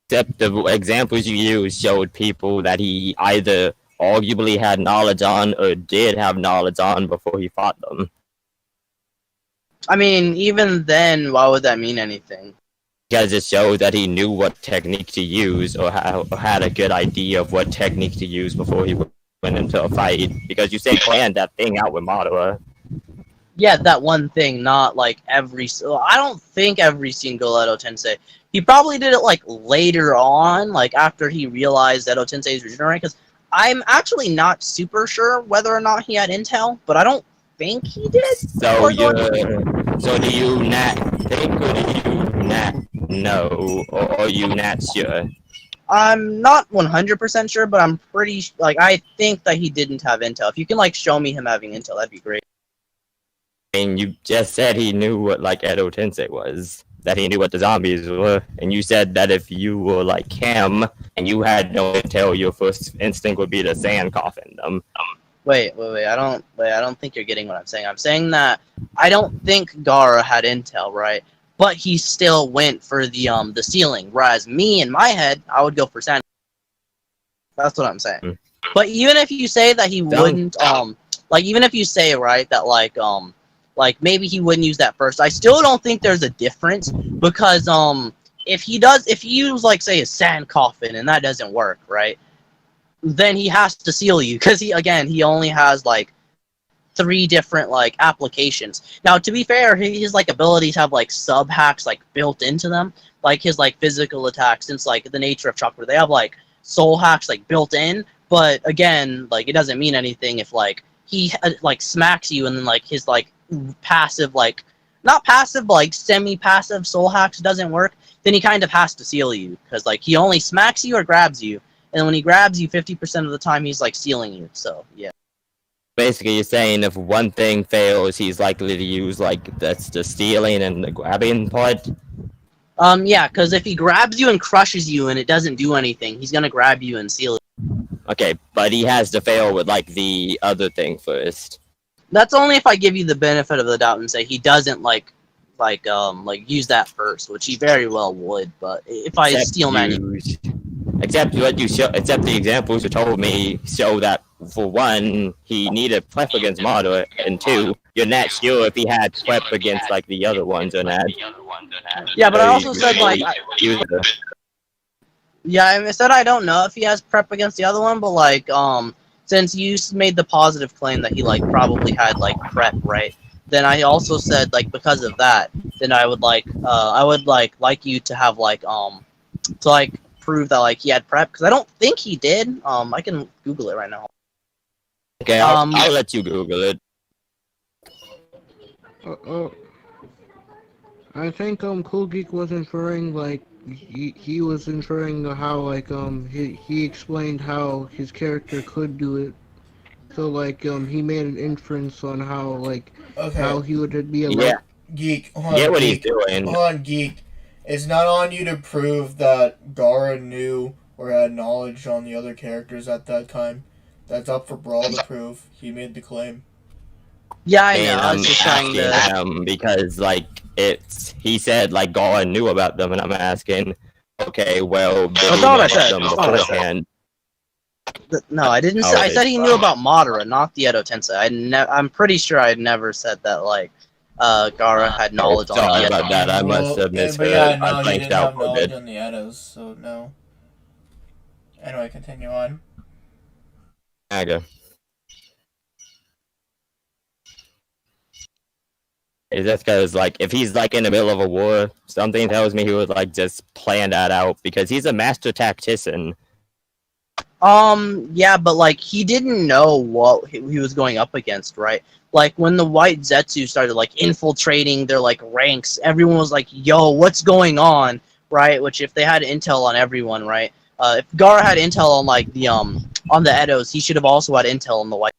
Except the examples you used showed people that he either arguably had knowledge on or did have knowledge on before he fought them. I mean, even then, why would that mean anything? Because it showed that he knew what technique to use or had a good idea of what technique to use before he went into a fight. Because you say planned that thing out with Madara. Yeah, that one thing, not like every. I don't think every single Edo Tensei. He probably did it like later on, like after he realized Edo Tensei's regenerate. Because I'm actually not super sure whether or not he had intel, but I don't think he did. So do you not think or do you not know or are you not sure? I'm not 100% sure, but I'm pretty like I think that he didn't have intel. If you can like show me him having intel, that'd be great. And you just said he knew what like Edo Tensei was, that he knew what the zombies were, and you said that if you were like him and you had no intel, your first instinct would be to sand coffin them. Wait. I don't think you're getting what I'm saying. I'm saying that I don't think Gaara had intel, right? But he still went for the ceiling. Whereas me in my head, I would go for sand. That's what I'm saying. But even if you say that he wouldn't, like even if you say right that like maybe he wouldn't use that first, I still don't think there's a difference because if he use like say a sand coffin and that doesn't work, right? Then he has to seal you because he only has like 3 different like applications. Now to be fair, his like abilities have like sub hacks like built into them, like his like physical attacks. Since like the nature of chakra, they have like soul hacks like built in. But again, like it doesn't mean anything if like he like smacks you and then like his like passive like not passive but like semi-passive soul hacks doesn't work. Then he kind of has to seal you because like he only smacks you or grabs you. And when he grabs you, 50% of the time, he's, like, sealing you. So, yeah. Basically, you're saying if one thing fails, he's likely to use, like, that's the stealing and the grabbing part? Yeah, because if he grabs you and crushes you and it doesn't do anything, he's gonna grab you and seal you. Okay, but he has to fail with, like, the other thing first. That's only if I give you the benefit of the doubt and say he doesn't, like use that first, which he very well would. But if I steal man... Except the examples you told me show that for one, he needed prep against Madara, and 2, you're not sure if he had prep against like the other ones or not. Yeah, but I also said like I said I don't know if he has prep against the other one, but like since you made the positive claim that he like probably had like prep, right? Then I also said like because of that, then I would like you to have like to like prove that like he had prep because I don't think he did. I can Google it right now. Okay, I'll let you Google it. I think Cool Geek was inferring like he was inferring how like he explained how his character could do it. So like he made an inference on how like how he would be able. Yeah. Geek, hold on, Get what Geek. he's doing. Hold on, Geek. It's not on you to prove that Gaara knew or had knowledge on the other characters at that time. That's up for Brawl to prove. He made the claim. Yeah, I know. And I was just trying to. Because like he said like Gaara knew about them, and I'm asking, okay, well, That's not what I said. them beforehand. No, I didn't say. I said he knew about Madara, not the Edo Tensei. I'm pretty sure I never said that like Gaara had knowledge on the Sorry Edo. about that. I must have But misheard. yeah, no, I he blanked didn't out have for a knowledge bit. on the Edos, so no. Anyway, continue on. Okay. It's just because, like, if he's, like, in the middle of a war, something tells me he would, like, just plan that out, because he's a master tactician. Yeah, but, like, he didn't know what he was going up against, right? Like, when the White Zetsu started, like, infiltrating their, like, ranks, everyone was like, yo, what's going on, right? Which, if they had intel on everyone, right? If Gaara had intel on, like, on the Edos, he should have also had intel on the white.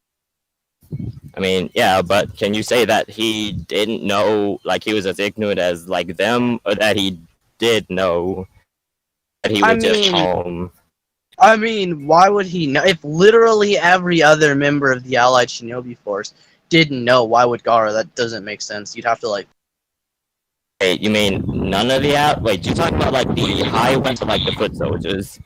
I mean, yeah, but can you say that he didn't know, like, he was as ignorant as, like, them, or that he did know that he was just home? I mean, why would he know? If literally every other member of the Allied Shinobi Force didn't know, why would Gaara? That doesn't make sense. You'd have to, like... Wait, you mean none of the Wait, you talking about, like, the high ones or, like, the foot soldiers?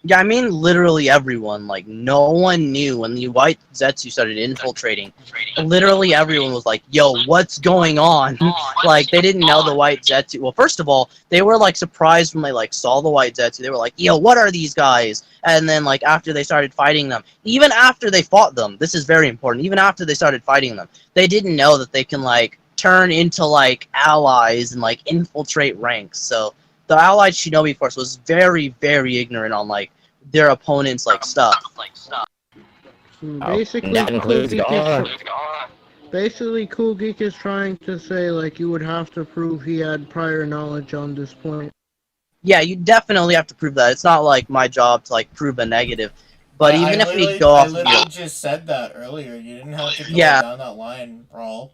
Yeah, I mean literally everyone. Like, no one knew when the white Zetsu started infiltrating. Literally everyone was like, yo, what's going on? Like, they didn't know the white Zetsu. Well, first of all, they were, like, surprised when they, like, saw the white Zetsu. They were like, yo, what are these guys? And then, like, after they started fighting them, even after they fought them, this is very important, even after they started fighting them, they didn't know that they can, like, turn into, like, allies and, like, infiltrate ranks. So the Allied Shinobi Force was very, very ignorant on, like, their opponents' like stuff. Basically, that includes Cool Geek is trying to say, like, you would have to prove he had prior knowledge on this point. Yeah, you definitely have to prove that. It's not like my job to like prove a negative. But even if we go off, I literally just said that earlier. You didn't have to go down that line, Brawl.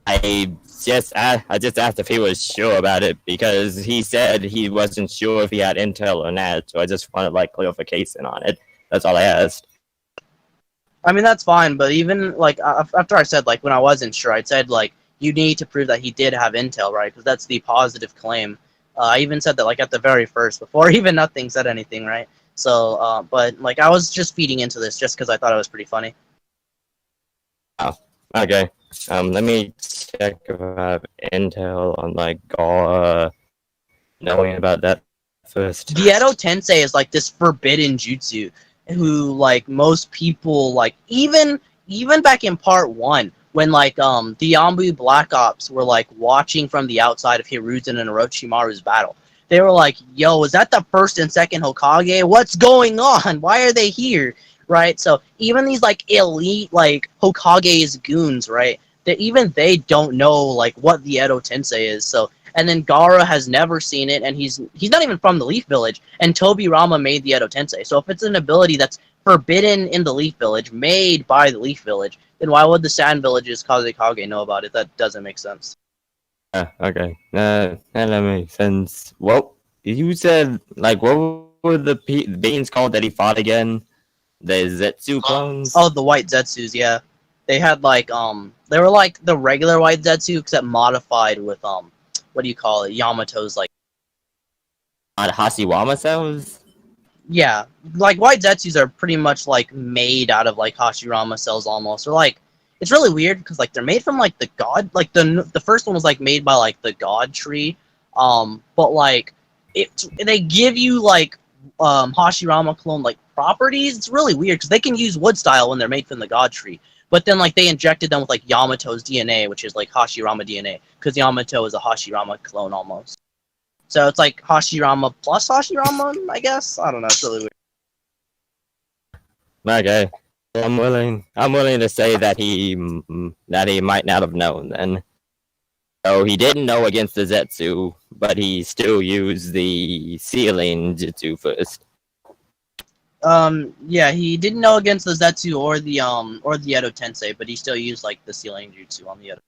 I just asked if he was sure about it because he said he wasn't sure if he had intel or not. So I just wanted like clarification on it. That's all I asked. I mean that's fine, but even like after I said like when I wasn't sure, I said like you need to prove that he did have intel, right? Because that's the positive claim. I even said that like at the very first, before even nothing said anything, right? So, but like I was just feeding into this just because I thought it was pretty funny. Oh, okay. Let me check if I have intel on like Gaara knowing about that first. The Edo Tensei is like this forbidden jutsu who like most people like even back in part 1 when like the Yambu Black Ops were like watching from the outside of Hiruzen and Orochimaru's battle. They were like, yo, is that the first and second Hokage? What's going on? Why are they here? Right? So even these like elite like Hokage's goons, right? That even they don't know like what the Edo Tensei is. So and then Gaara has never seen it, and he's not even from the Leaf Village. And Tobirama made the Edo Tensei. So if it's an ability that's forbidden in the Leaf Village, made by the Leaf Village, then why would the Sand Village's Kazekage know about it? That doesn't make sense. Okay. That makes sense. Well, you said like what were the beings called that he fought again? The Zetsu clones? Oh, the white Zetsus, yeah. They had like they were like the regular white Zetsu except modified with what do you call it? Yamato's like Hashiwama cells? Yeah. Like white Zetsus are pretty much like made out of like Hashirama cells almost. Or like it's really weird because like they're made from like the god like the first one was like made by like the god tree. But like they give you like Hashirama clone like properties. It's really weird because they can use wood style when they're made from the god tree. But then, like, they injected them with, like, Yamato's DNA, which is, like, Hashirama DNA. Because Yamato is a Hashirama clone, almost. So it's, like, Hashirama plus Hashirama, I guess? I don't know. It's really weird. Okay. I'm willing to say that he might not have known, then. So he didn't know against the Zetsu, but he still used the sealing jutsu first. Yeah, he didn't know against the Zetsu or the Edo Tensei, but he still used like the sealing jutsu on the Edo.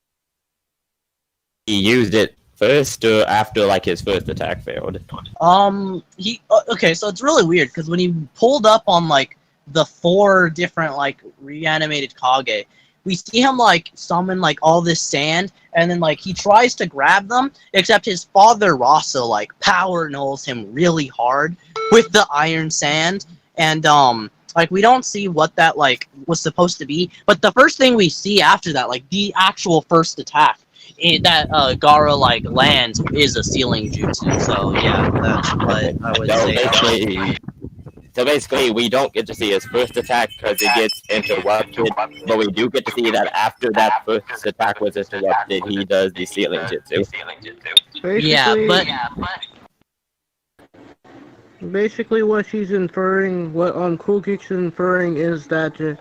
He used it first or after like his first attack failed? Okay, so it's really weird because when he pulled up on like the 4 different like reanimated Kage, we see him like summon like all this sand, and then like he tries to grab them, except his father Rasa like power nulls him really hard with the iron sand. And like we don't see what that like was supposed to be, but the first thing we see after that, like the actual first attack that Gaara like lands is a sealing jutsu. So yeah, that's what I would say. So basically, we don't get to see his first attack because it gets interrupted, but we do get to see that after that first attack was interrupted, he does the sealing jutsu. Basically, what she's inferring, what Cool Geek's inferring, is that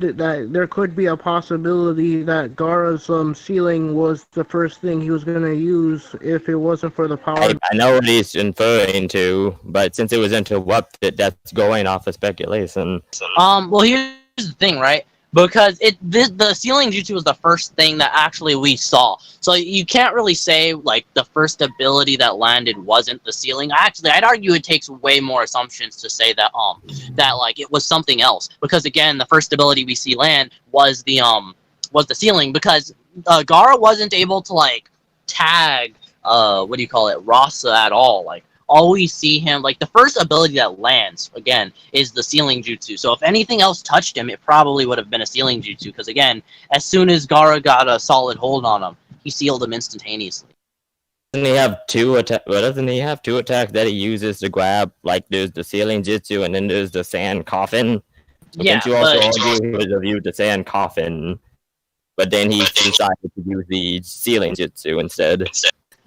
that there could be a possibility that Gaara's ceiling was the first thing he was gonna use if it wasn't for the power. I know what he's inferring to, but since it was interrupted, that's going off of speculation. Well, here's the thing, right? Because the ceiling jutsu was the first thing that actually we saw. So you can't really say like the first ability that landed wasn't the ceiling. Actually, I'd argue it takes way more assumptions to say that that like it was something else. Because again, the first ability we see land was the ceiling, because Gaara wasn't able to like tag Rasa at all. Like all we see him, like the first ability that lands, again, is the ceiling jutsu. So if anything else touched him, it probably would have been a ceiling jutsu, because again, as soon as Gaara got a solid hold on him, he sealed him instantaneously. Doesn't he have two attacks? Well, doesn't he have two attacks that he uses to grab? Like there's the ceiling jutsu and then there's the sand coffin. But Yeah, you also but argue he would have used the sand coffin, but then he decided to use the ceiling jutsu instead.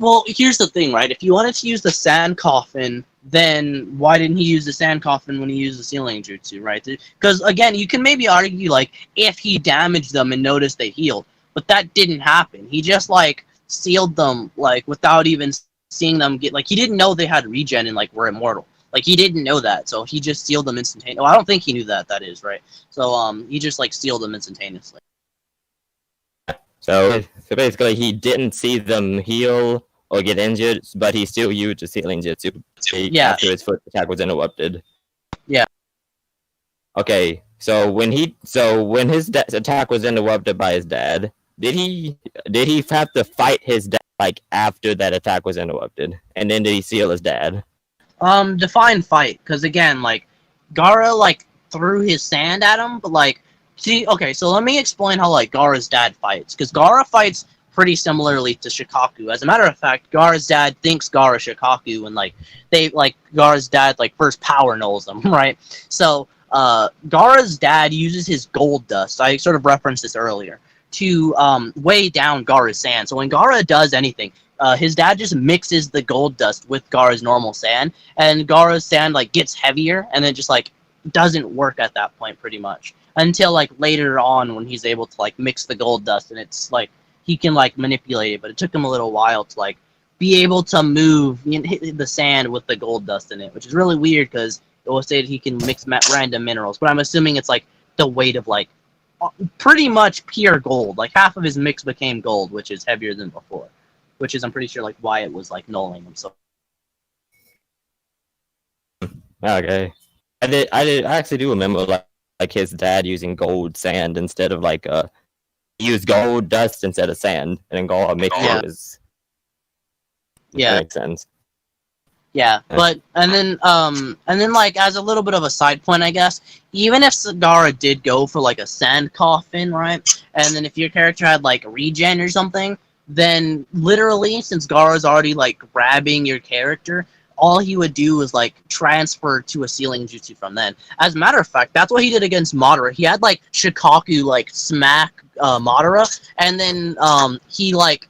well, here's the thing, right? If you wanted to use the sand coffin, then why didn't he use the sand coffin when he used the ceiling jutsu, right? Because again, you can maybe argue like if he damaged them and noticed they healed, but that didn't happen. He just like sealed them like without even seeing them get, like he didn't know they had regen and like were immortal. Like he didn't know that, so he just sealed them instantaneously. Well, I don't think he knew that. That is right. So he just like sealed them instantaneously. So basically, he didn't see them heal or get injured, but he still used the ceiling jutsu after his first attack was interrupted. Yeah. Okay, so when his attack was interrupted by his dad, did he have to fight his dad like after that attack was interrupted, and then did he seal his dad? Define fight, because again, like Gaara like threw his sand at him, but like, see, okay, so let me explain how like Gaara's dad fights, because Gaara fights pretty similarly to Shikaku. As a matter of fact, Gaara's dad thinks Gaara Shikaku, and like Gaara's dad like first power knows him, right? So Gaara's dad uses his gold dust. I sort of referenced this earlier to weigh down Gaara's sand. So when Gaara does anything, his dad just mixes the gold dust with Gaara's normal sand, and Gaara's sand like gets heavier, and then just like doesn't work at that point pretty much until like later on when he's able to like mix the gold dust, and it's like he can like manipulate it. But it took him a little while to like be able to move hit the sand with the gold dust in it, which is really weird because it will say that he can mix random minerals. But I'm assuming it's like the weight of like pretty much pure gold. Like half of his mix became gold, which is heavier than before. Which is, I'm pretty sure, like why it was like nulling him. So Okay, I actually do remember like his dad using gold sand instead of like he used gold dust instead of sand, and then Gaara mixed it. Yeah, that makes sense. Yeah, but and then like as a little bit of a side point, I guess, even if Gaara did go for like a sand coffin, right, and then if your character had like regen or something, then literally, since Gaara's already like grabbing your character, all he would do is like transfer to a ceiling jutsu from then. As a matter of fact, that's what he did against Madara. He had like Shikaku like smack Madara, and then he like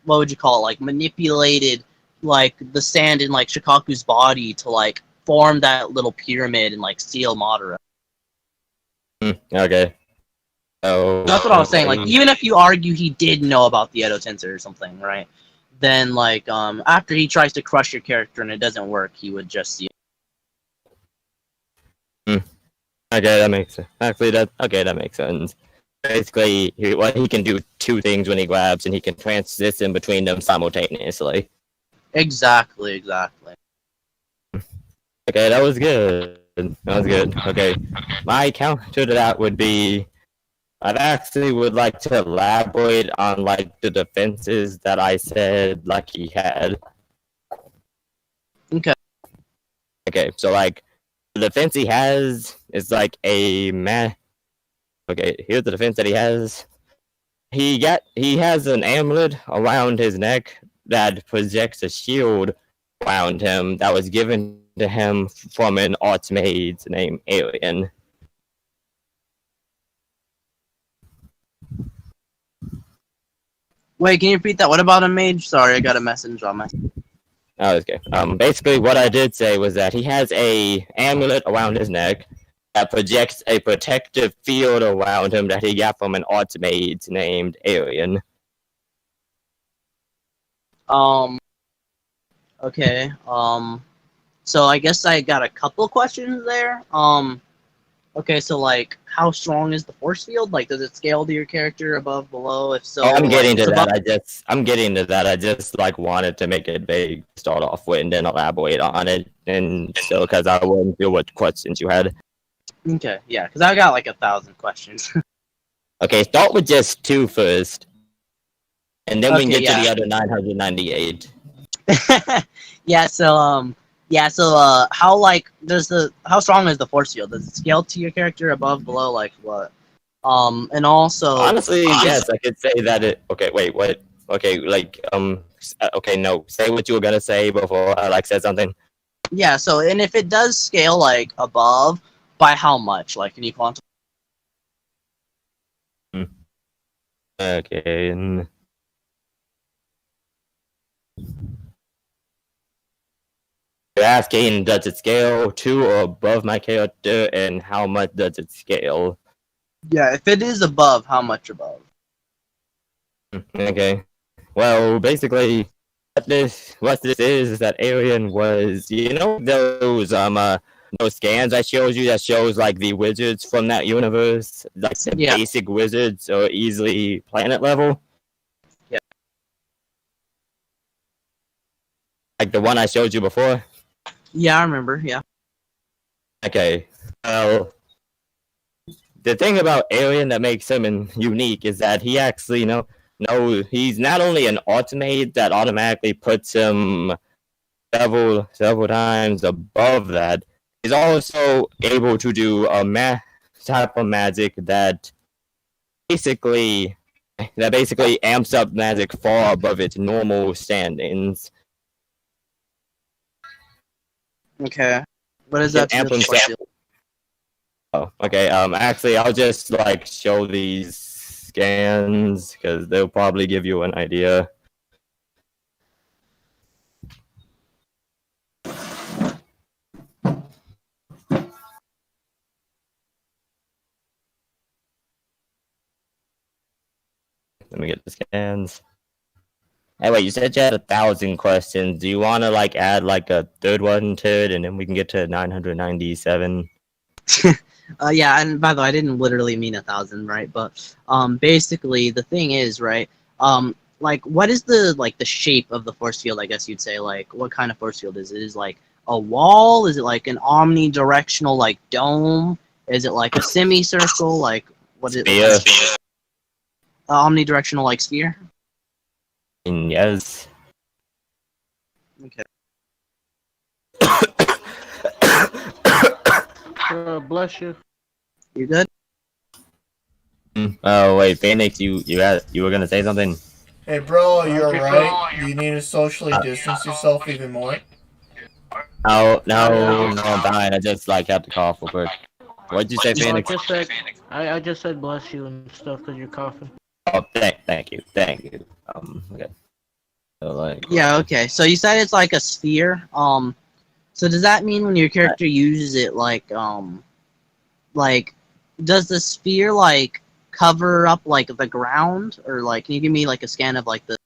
what would you call it, like manipulated like the sand in like Shikaku's body to like form that little pyramid and like seal Madara. Okay. Oh, that's what I was saying. Like, even if you argue he did know about the Edo Tensei or something, right? Then, like, after he tries to crush your character and it doesn't work, he would just see it. Okay, that makes sense. Actually, that makes sense. Basically, he can do two things when he grabs, and he can transition between them simultaneously. Exactly. Okay, that was good. Okay, my counter to that would be, I actually would like to elaborate on like the defenses that I said like he had. Okay, so like the defense he has is like a Okay, here's the defense that he has. He has an amulet around his neck that projects a shield around him that was given to him from an archmage named Alien. Wait, can you repeat that? What about a mage? Sorry, I got a message on my... Oh, okay. Basically, what I did say was that he has a amulet around his neck that projects a protective field around him that he got from an automaid named Alien. Okay. So I guess I got a couple questions there. Okay, so like, how strong is the force field? Like, does it scale to your character above, below? If so, I'm getting like, to above- that. I'm getting to that. I just like wanted to make it vague to start off with, and then elaborate on it. And so, because I wasn't sure what questions you had. Okay, yeah, because I got like 1,000 questions. Okay, start with just 2 first, and then we can Okay, get to yeah. the other 998. Yeah. So how like how strong is the force field? Does it scale to your character above, below, like what? And also, Honestly, yes, I could say that it. Okay, wait, what? Okay, like okay, no, say what you were gonna say before I like said something. yeah. So, and if it does scale like above, by how much? Like, can you quantify? Okay. And... You're asking, does it scale to or above my character, and how much does it scale? Yeah, if it is above, how much above? Okay. Well, basically, what this is that Alien was, you know, those scans I showed you that shows like the wizards from that universe, like the Yeah. basic wizards are easily planet level. Yeah. Like the one I showed you before. Yeah, I remember. Yeah. Okay. Well, the thing about Alien that makes him unique is that he actually, he's not only an automate that automatically puts him several times above that. He's also able to do a type of magic that basically amps up magic far above its normal standings. Okay. What is that? Amp himself. Oh, okay. Actually, I'll just like show these scans because they'll probably give you an idea. Let me get the scans. Hey, wait, you said you had 1,000 questions. Do you want to like add like a third one to it, and then we can get to 997? Yeah, and by the way, I didn't literally mean 1,000, right? But basically, the thing is, right? Like, what is the shape of the force field? I guess you'd say, like, what kind of force field is it? Is it like a wall? Is it like an omnidirectional like dome? Is it like a semicircle? Like, what is it? Sphere. Omnidirectional like sphere? Yes. Okay. Bless you. You good? Oh wait, Phoenix, you were gonna say something? Hey, bro, you're right. You need to socially distance yourself even more. Oh no, I'm fine. I just like had to cough real quick. What'd you say, No, Phoenix? I just said bless you and stuff because you're coughing. Oh, thank you. Okay. So, like, Yeah. Okay. So you said it's like a sphere. So does that mean when your character uses it, like does the sphere like cover up like the ground, or like can you give me like a scan of like the?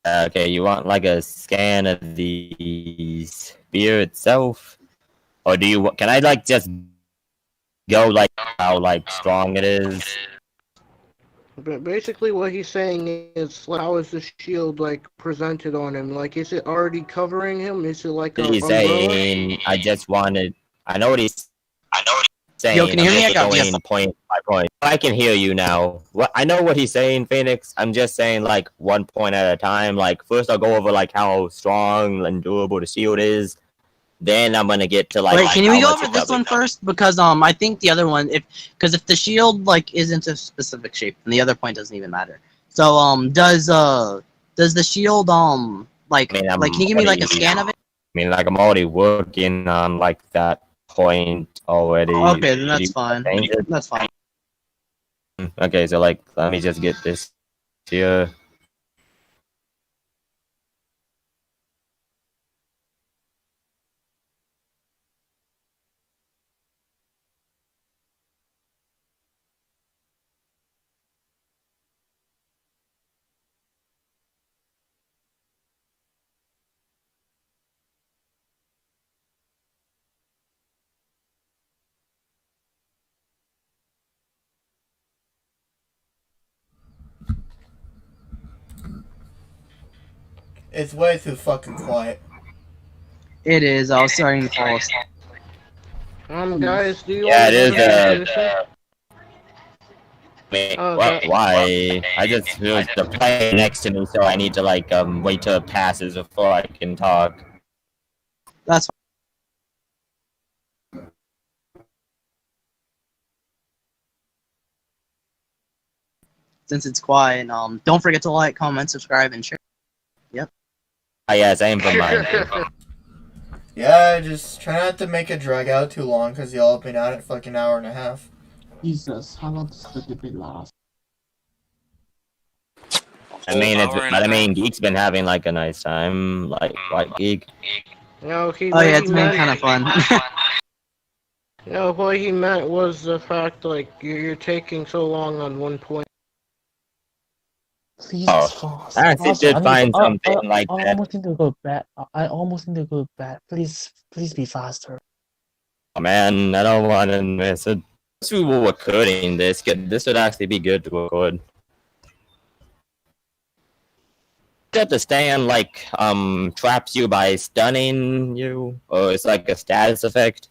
okay, you want like a scan of the sphere itself, or do you? Can I like just go like how like strong it is? But basically, what he's saying is, like, how is the shield like presented on him? Like, is it already covering him? Is it like a He's umbrella? saying, I know what he's saying. Yo, can you hear me? I got going point by point. I can hear you now. I know what he's saying, Phoenix. I'm just saying like one point at a time. Like first I'll go over like how strong and durable the shield is. Then I'm gonna get to like. Wait, can we how go much over it this covers. one first? Because I think the other one, if the shield like isn't a specific shape, then the other point doesn't even matter. So does the shield like I mean, can you give me like a scan of it? I mean, like I'm already working on like that point already. Okay, then that's fine. Change it? That's fine. Okay, so like let me just get this here. It's way too fucking quiet. It is. I was starting to fall asleep. Guys, do you Yeah, want it is, to go to the Wait, Oh, what? that- Why? I just feel the player next to me, so I need to like wait till it passes before I can talk. That's since it's quiet. Don't forget to like, comment, subscribe, and share. Ah, yes, aim for mine. Yeah, just try not to make it drag out too long, because y'all have been at it for like an hour and a half. Jesus, how long does the debate last? I mean, Geek's been having like a nice time, like White Geek. No, he. Oh what yeah, he it's been meant- kind of fun. No, what he meant was the fact like you're taking so long on one point. Please, Oh, fast. I actually Fast, did I need find to- something like I that. almost need to go bed. I almost need to go bed. Please be faster. Oh man, I don't want to miss it. If we were recording this, this would actually be good to record. That the stand like traps you by stunning you, or it's like a status effect.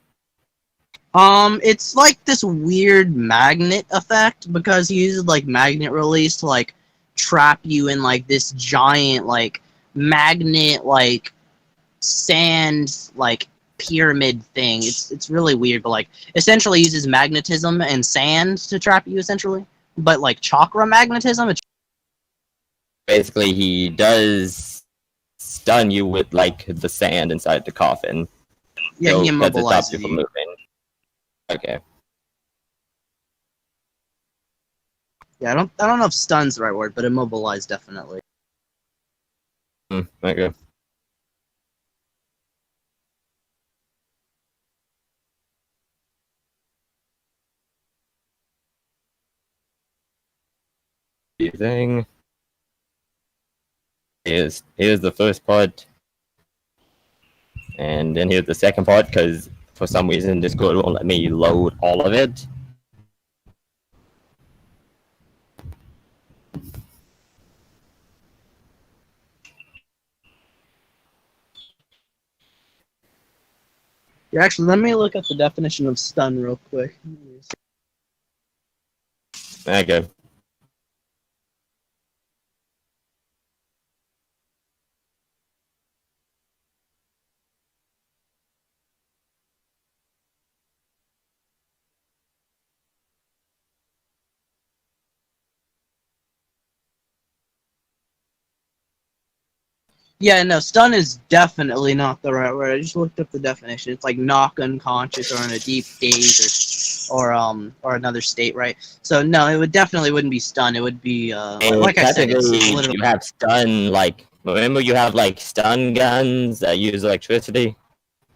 It's like this weird magnet effect because he uses like magnet release to like trap you in like this giant like magnet like sand like pyramid thing. It's really weird, but like essentially uses magnetism and sand to trap you essentially, but like chakra magnetism. It's Basically, he does stun you with like the sand inside the coffin. yeah, so he that it stops immobilizes you from you. moving. Okay. Yeah, I don't know if stun's the right word, but immobilize definitely. Okay. Thing. Here's the first part, and then here's the second part because for some reason Discord won't let me load all of it. Yeah, actually, let me look up the definition of stun real quick. Okay. Yeah, no, stun is definitely not the right word. I just looked up the definition. It's like knock unconscious or in a deep daze or another state, right? So no, it would definitely wouldn't be stun. It would be And like I said, it's technically, literally you have stun, like, remember you have, like, stun guns that use electricity?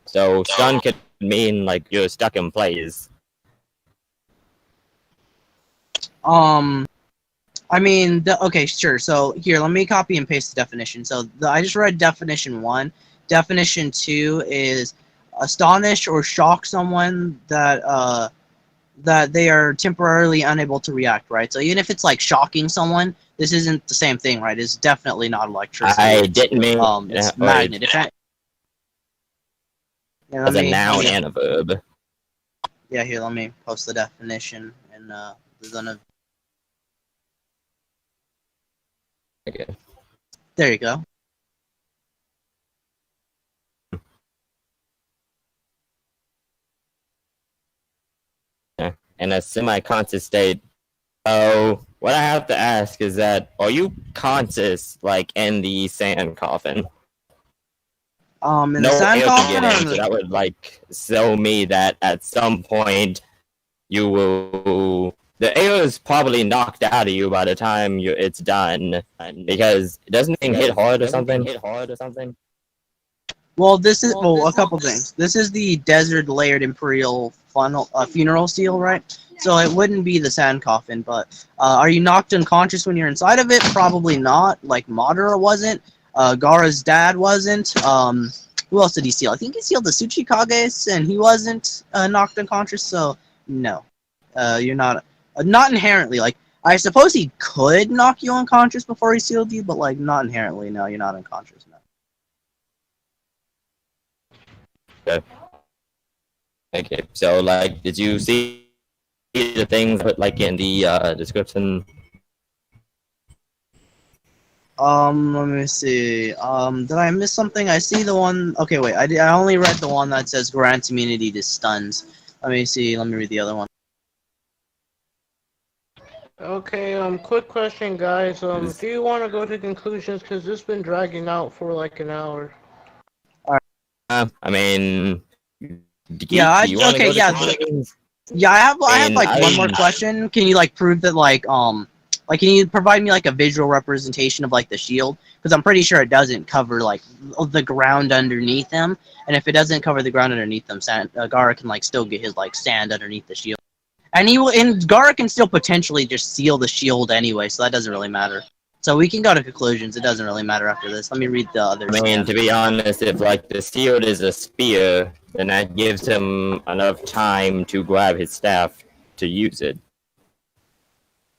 So, stun could mean, like, you're stuck in place. I mean, okay, sure. So here, let me copy and paste the definition. So I just read definition 1. Definition 2 is astonish or shock someone that that they are temporarily unable to react, right? So even if it's like shocking someone, this isn't the same thing, right? It's definitely not electricity. I didn't mean It's magnet. If that, yeah, as a noun and a verb. Yeah, here, let me post the definition and Okay. there you go. In a semi-conscious state. So, what I have to ask is that, are you conscious, like, in the sand coffin? In the No sand air coffin can or get in in, so the, that would, like, show me that at some point you will... The air is probably knocked out of you by the time it's done, because doesn't it hit hard or something? well, this is a couple things. This is the desert layered imperial funeral seal, right? So it wouldn't be the sand coffin, but are you knocked unconscious when you're inside of it? Probably not. Like Madara wasn't. Gaara's dad wasn't. Who else did he seal? I think he sealed the Tsuchikages, and he wasn't knocked unconscious. So no, you're not. Not inherently. Like I suppose he could knock you unconscious before he sealed you, but like not inherently. No, you're not unconscious. No. Okay, so like, did you see the things put like in the description? Let me see. Did I miss something? I see the one. Okay, wait. I only read the one that says grants immunity to stuns. Let me see. Let me read the other one. Okay, quick question, guys. Do you want to go to conclusions? Because this has been dragging out for like an hour. I mean, Yeah. do you want to Okay. go to Yeah. conclusions? Yeah. I have And like one more question. Can you like prove that like can you provide me like a visual representation of like the shield? Because I'm pretty sure it doesn't cover like the ground underneath him. And if it doesn't cover the ground underneath them, Gaara can like still get his like sand underneath the shield. And Gaara can still potentially just seal the shield anyway, so that doesn't really matter. So we can go to conclusions. It doesn't really matter after this. Let me read the other I mean, scan. to be honest, if like the shield is a spear, then that gives him enough time to grab his staff to use it.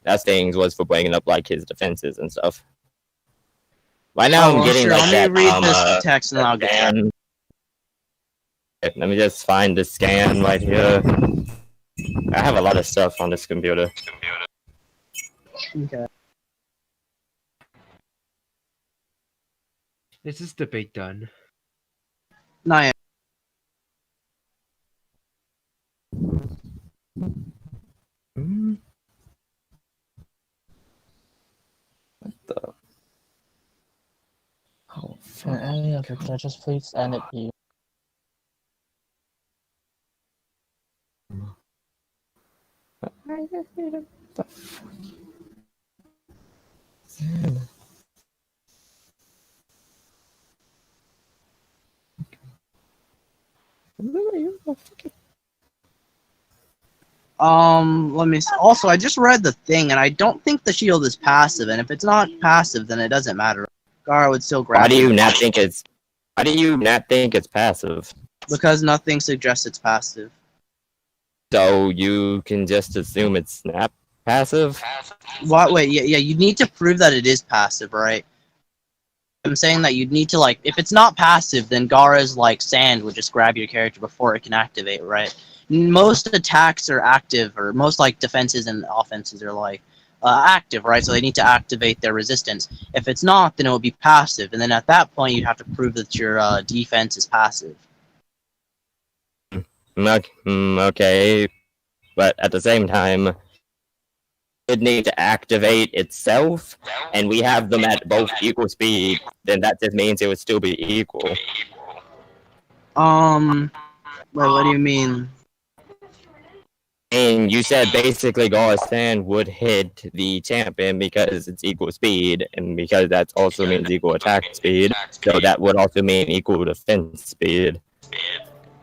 That thing was for bringing up like his defenses and stuff. Right now, I'm getting sure. like Let me that. read this text and then I'll get scan. Let me just find the scan right here. I have a lot of stuff on this computer. Okay. Is this debate done? Not yet. What the? Oh, Can any of the judges please end it here? Let me see. Also, I just read the thing, and I don't think the shield is passive. And if it's not passive, then it doesn't matter. Gaara would still grab Why do it. you not think it's? Why do you not think it's passive? Because nothing suggests it's passive. So you can just assume it's not passive? What? Wait, yeah, you need to prove that it is passive, right? I'm saying that you'd need to like, if it's not passive, then Gaara's like sand would just grab your character before it can activate, right? Most attacks are active, or most like defenses and offenses are like active, right? So they need to activate their resistance. If it's not, then it would be passive, and then at that point you'd have to prove that your defense is passive. Okay, but at the same time, it needs to activate itself, and we have them at both equal speed. Then that just means it would still be equal. Wait, what do you mean? And you said basically Garstan would hit the champion because it's equal speed, and because that also means equal attack speed, so that would also mean equal defense speed.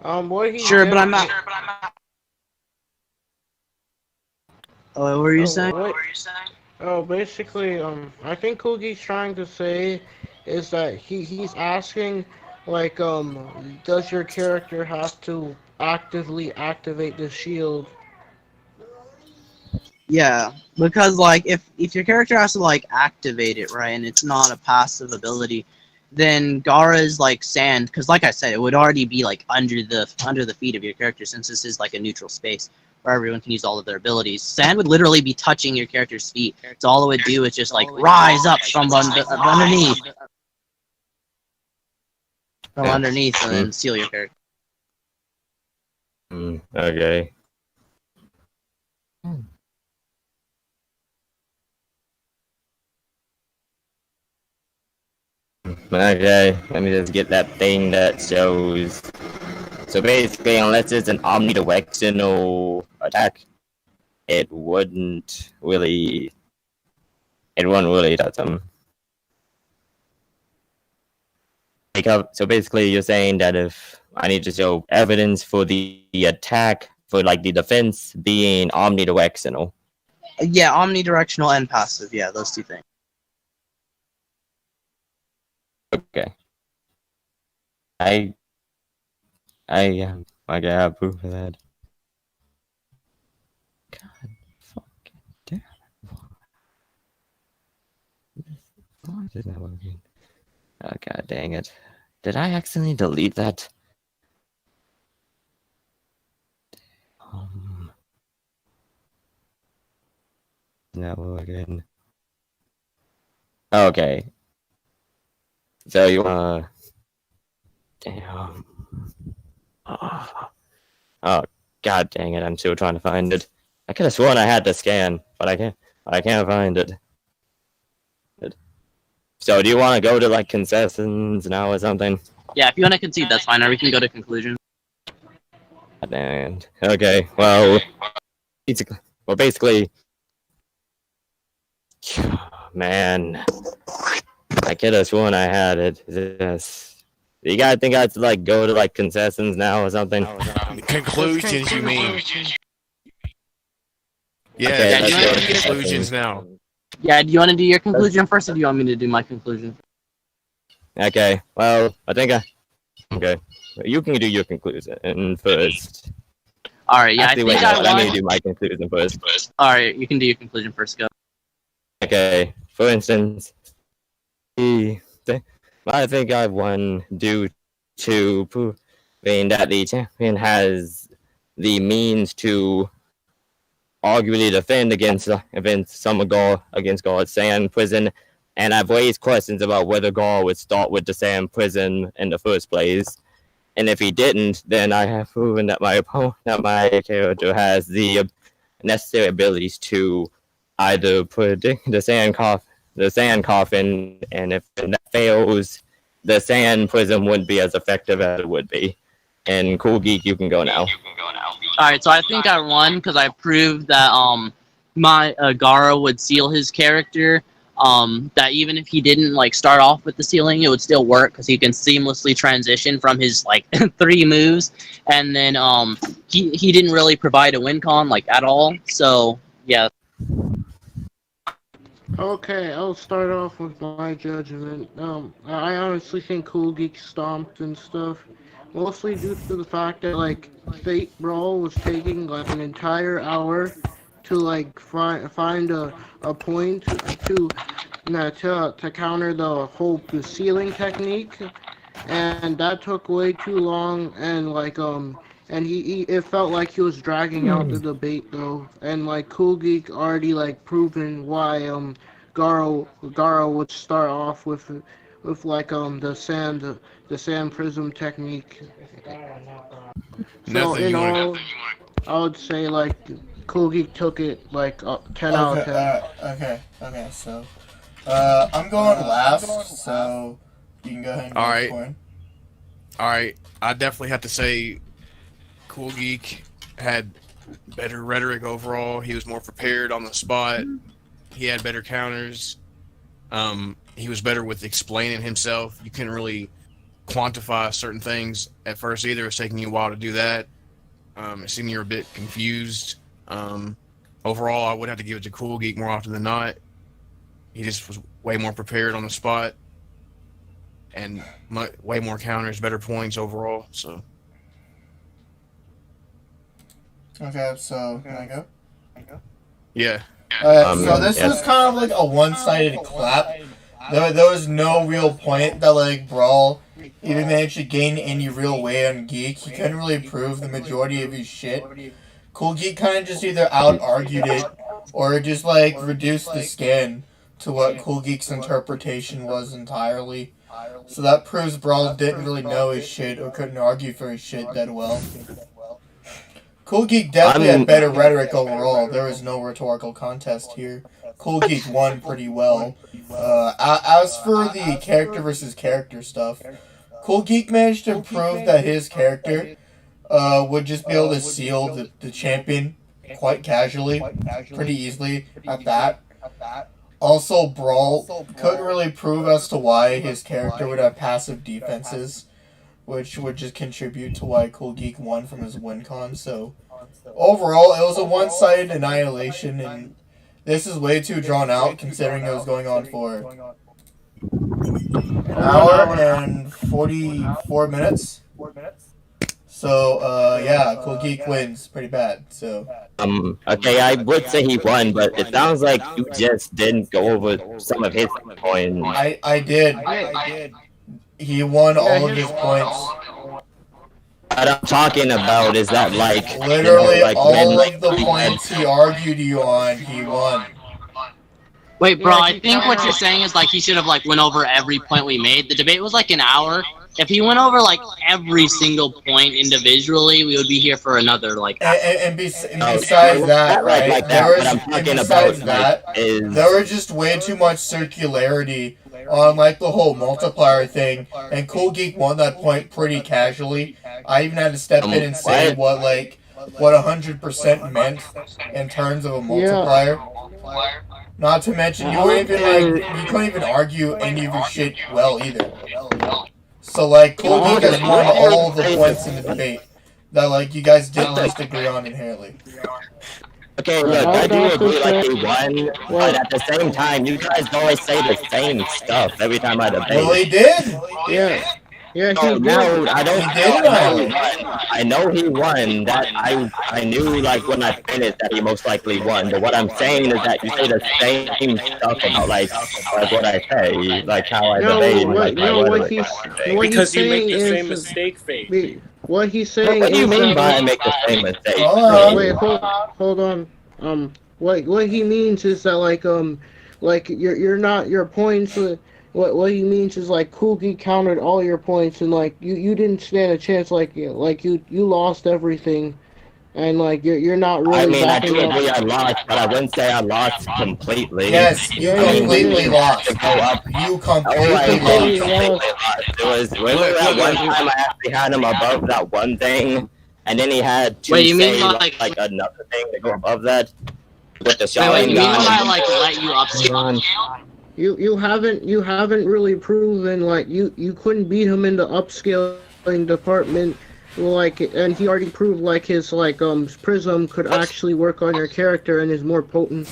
What he Sure, did but I'm was- not. Oh, what were you saying? Oh, basically, I think Kogi's trying to say is that he's asking, like, does your character have to actively activate the shield? Yeah, because like if your character has to like activate it, right, and it's not a passive ability, then Gaara's like sand, because like I said, it would already be like under the feet of your character, since this is like a neutral space where everyone can use all of their abilities. Sand would literally be touching your character's feet, so all it would do is just like rise up from underneath, and then seal your character. Okay. Okay, let me just get that thing that shows. So basically, unless it's an omnidirectional attack, it wouldn't really touch them. So basically, you're saying that if I need to show evidence for the attack, for like the defense being omnidirectional. Yeah, omnidirectional and passive. Yeah, those two things. Okay. I have proof of that. God fucking damn it. Why is that working? Oh god dang it. Did I accidentally delete that? now again. Okay. So you damn. Oh, god dang it! I'm still trying to find it. I could have sworn I had the scan, but I can't find it. So do you want to go to like concessions now or something? Yeah, if you want to concede, that's fine. Or we can go to conclusion. And okay, well, basically, man, I could have sworn I had it. Yes. You guys think I should like go to like concessions now or something? Conclusions, you mean? Yeah, Okay, let's let's go go to to conclusions now. Yeah, do you want to do your conclusion first, or do you want me to do my conclusion? Okay, well, okay. You can do your conclusion first. All right. Yeah, Actually, I wait, think no, I let me won. do my conclusion first. All right, you can do your conclusion first. Go. Okay, for instance, I think I won due to proving that the champion has the means to arguably defend against Gaara's sand prison, and I've raised questions about whether Gaara would start with the sand prison in the first place. And if he didn't, then I have proven that my character has the necessary abilities to either predict the sand coffin, and if that fails, the sand prison wouldn't be as effective as it would be. And Cool Geek, you can go now. All right, so I think I won because I proved that my Gaara would seal his character. That even if he didn't like start off with the sealing, it would still work because he can seamlessly transition from his like 3 moves, and then he didn't really provide a win con like at all. So yeah. Okay, I'll start off with my judgment. I honestly think Cool Geek stomped and stuff, mostly due to the fact that like FatefulBrawl was taking like an entire hour to like find a point to counter the whole sealing technique, and that took way too long, and like and he it felt like he was dragging out the debate though, and like Cool Geek already like proven why Gaara would start off with like the sand prism technique. So in all, I would say like Cool Geek took it like 10 out of 10. Okay, so I'm going last, so you can go ahead and All go right. for it. Alright, I definitely have to say Cool Geek had better rhetoric overall. He was more prepared on the spot. He had better counters. He was better with explaining himself. You couldn't really quantify certain things at first either. It was taking you a while to do that. It seemed you were a bit confused. Overall, I would have to give it to Cool Geek more often than not. He just was way more prepared on the spot. And way more counters, better points overall. So Okay, so can I go? yeah, So this was kind of like a one-sided clap. There was no real point that like Brawl even managed to gain any real weight on Geek. He couldn't really prove the majority of his shit. Cool Geek kind of just either out-argued it or just like reduced the skin to what Cool Geek's interpretation was entirely. So that proves Brawl didn't really know his shit or couldn't argue for his shit that well. Cool Geek definitely had better rhetoric overall. There was no rhetorical contest here. Cool Geek won pretty well. As for the character versus character stuff, Cool Geek managed to prove that his character would just be able to seal the champion quite casually, pretty easily at that. Also, Brawl couldn't really prove as to why his character would have passive defenses, which would just contribute to why Cool Geek won from his win con. So, overall, it was a one-sided annihilation, and this is way too drawn out considering it was going on for an hour and 44 minutes. So, yeah, Cool Geek wins pretty bad, so... Okay, I would say he won, but it sounds like you just didn't go over some of his points. I did. He won all of his points. What I'm talking about is that, like... Literally you know, like, all when, of the points he argued you on, he won. Wait, bro, I think what you're saying is like he should have like went over every point we made. The debate was like an hour. If he went over like every single point individually, we would be here for another like. And besides that, right? There was just way too much circularity on like the whole multiplier thing, and Cool Geek won that point pretty casually. I even had to step in and say what 100% meant in terms of a multiplier. Not to mention, you couldn't even argue any of your shit well either. So like, Cool Geek has won all of the points in the debate that like you guys didn't just agree on inherently. Okay, look, I do agree like he won, but at the same time, you guys always say the same stuff every time I debate. Well, he did. Yeah, so now I know he won. That I knew like when I finished that he most likely won. But what I'm saying is that you say the same stuff about like what I say, like how I debate. Because you make the same mistake, Fate. What he's saying. What do you mean by I make the same mistake? Wait, hold on. What he means is that like you're not your points. What he means is like Cool Geek counted all your points and like you didn't stand a chance. Like you lost everything, and like you're not really. I mean, I do agree I lost, but I wouldn't say I lost completely. Yes, you completely lost. You completely lost. It was that one time I actually had him above that one thing, and then he had to say like another thing to go above that with the showing. You mean I like let you upscale? You haven't really proven like you couldn't beat him in the upscaling department, like, and he already proved like his prism could actually work on your character and is more potent.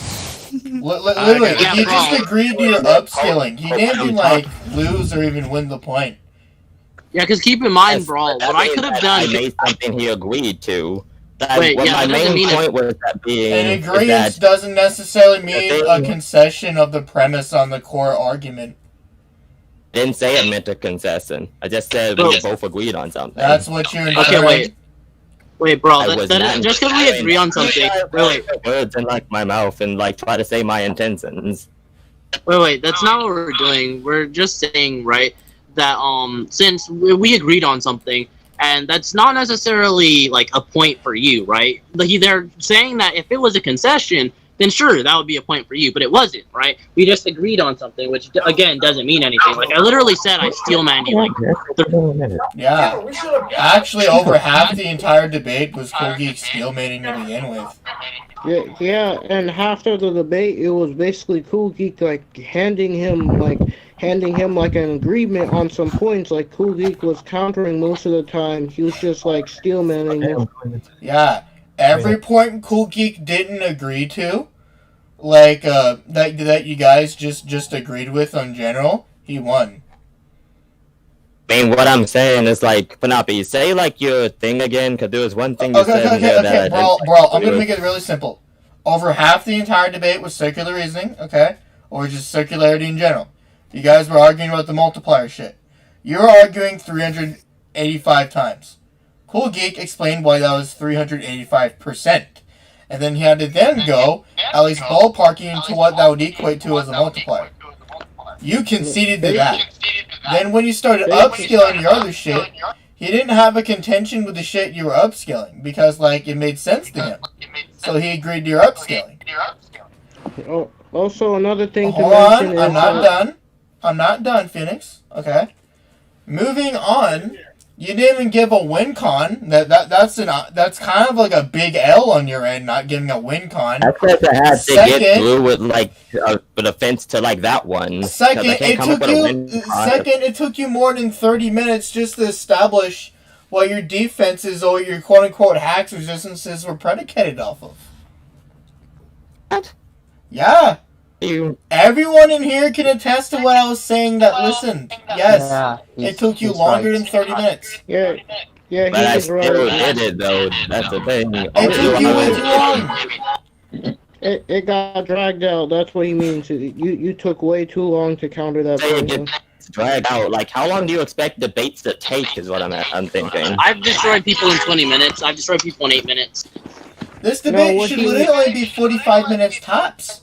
Literally, he just agreed to your upscaling. He didn't even like lose or even win the point. Yeah, because keep in mind, Brawl, what I could have done. I made something he agreed to. My main point was that being an agreement doesn't necessarily mean a concession of the premise on the core argument. I didn't say it meant a concession. I just said we both agreed on something. That's what you're doing. Okay, wait, bro. Just because we agree on something. Wait. Words in like my mouth and like try to say my intentions. Wait. That's not what we're doing. We're just saying, right, that since we agreed on something. And that's not necessarily like a point for you, right? Like they're saying that if it was a concession, then sure, that would be a point for you. But it wasn't, right? We just agreed on something, which again doesn't mean anything. Like I literally said, I steel man you. Yeah, actually, over half the entire debate was Cool Geek steel manning to begin with. Yeah, and after the debate, it was basically Cool Geek like handing him like an agreement on some points. Like Cool Geek was countering most of the time. He was just like steel manning him. Yeah, every point Cool Geek didn't agree to, like that you guys just agreed with in general, he won. I mean, what I'm saying is like, Panapi, say like your thing again, because there was one thing you said here that Bro, I'm gonna make it really simple. Over half the entire debate was circular reasoning, okay, or just circularity in general. You guys were arguing about the multiplier shit. You were arguing 385 times. Cool Geek explained why that was 385%. And then he had to then go, at least ballparking into what that would equate to as a multiplier. You conceded to that. Then when you started upscaling your other shit, he didn't have a contention with the shit you were upscaling, because, like, it made sense to him. So he agreed to your upscaling. Oh, also, another thing to mention is... I'm not done, Phoenix. Okay. Moving on, you didn't even give a win con. That's kind of like a big L on your end, not giving a win con. That's because I had to get through with like an offense to like that one. Second, it took you more than 30 minutes just to establish what your defenses or your quote unquote hacks resistances were predicated off of. What? Yeah. Everyone in here can attest to what I was saying that listened. Yes, it took you longer than 30 minutes. Yeah, but I still did it though. That's the thing. It took you way too long. It got dragged out. That's what he means. You took way too long to counter that. It's dragged out. Like, how long do you expect debates to take? Is what I'm thinking. I've destroyed people in 20 minutes. I've destroyed people in 8 minutes. This debate should literally be 45 minutes tops.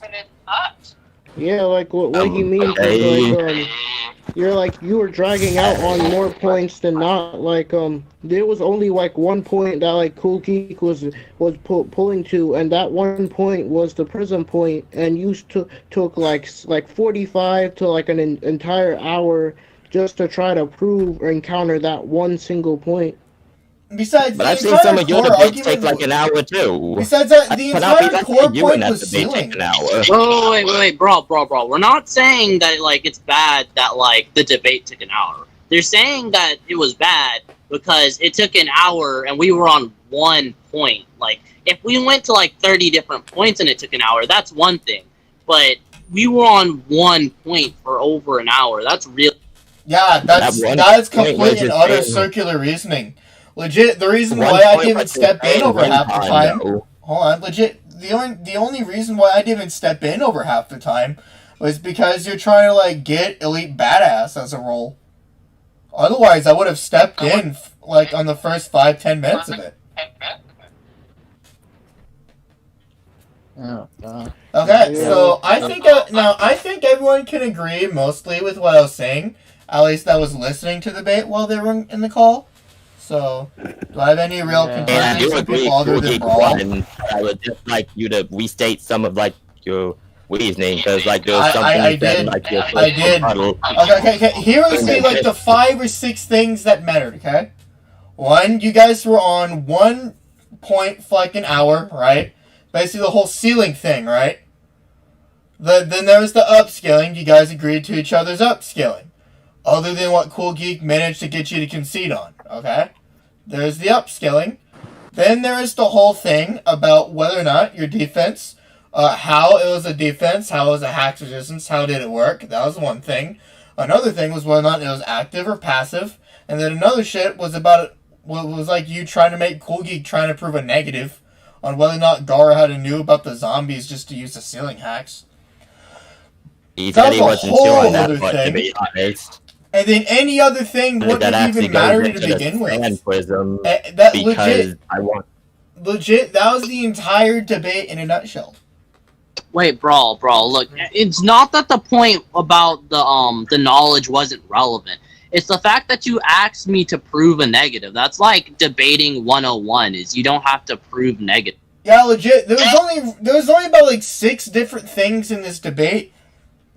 Yeah, like what he means is like you were dragging out on more points than not. Like there was only like one point that like Cool Geek was pulling to, and that one point was the prism point, and you took like 45 to like an entire hour just to try to prove or encounter that one single point. Besides, But the I've seen entire some of your core debates take argument. like an hour too. Besides that, the I cannot entire be core you in point that was debate ceiling. take an hour. Wait, bro. We're not saying that like it's bad that like the debate took an hour. They're saying that it was bad because it took an hour and we were on one point. Like if we went to like 30 different points and it took an hour, that's one thing. But we were on one point for over an hour. That's real. Yeah, that's complete and utter circular reasoning. Legit, the reason why I didn't step in over half the time. Hold on, legit. The only reason why I didn't step in over half the time was because you're trying to like get elite badass as a role. Otherwise, I would have stepped in like on the first 5-10 minutes of it. Oh, God. Okay, so I think everyone can agree mostly with what I was saying. At least that was listening to the debate while they were in the call. So, do I have any real contentions with people other than Brawl? I would just like you to restate some of like your reasoning because like there was something I did. Okay. Here is like the 5 or 6 things that mattered. Okay, one, you guys were on 1 point for like an hour, right? Basically the whole ceiling thing, right? Then there was the upscaling. You guys agreed to each other's upscaling. Other than what Cool Geek managed to get you to concede on, okay? There's the upscaling. Then there is the whole thing about whether or not your defense, how it was a defense, how it was a hack resistance, how did it work? That was one thing. Another thing was whether or not it was active or passive. And then another shit was about, what was like you trying to make Cool Geek trying to prove a negative on whether or not Gaara had knew about the zombies just to use the ceiling hacks. He said he wasn't sure on that, but to be honest. And then any other thing wouldn't even matter to begin with. Legit, that was the entire debate in a nutshell. Wait, Brawl, look, it's not that the point about the knowledge wasn't relevant. It's the fact that you asked me to prove a negative. That's like debating 101 is you don't have to prove negative. Yeah, legit. There was only about like 6 different things in this debate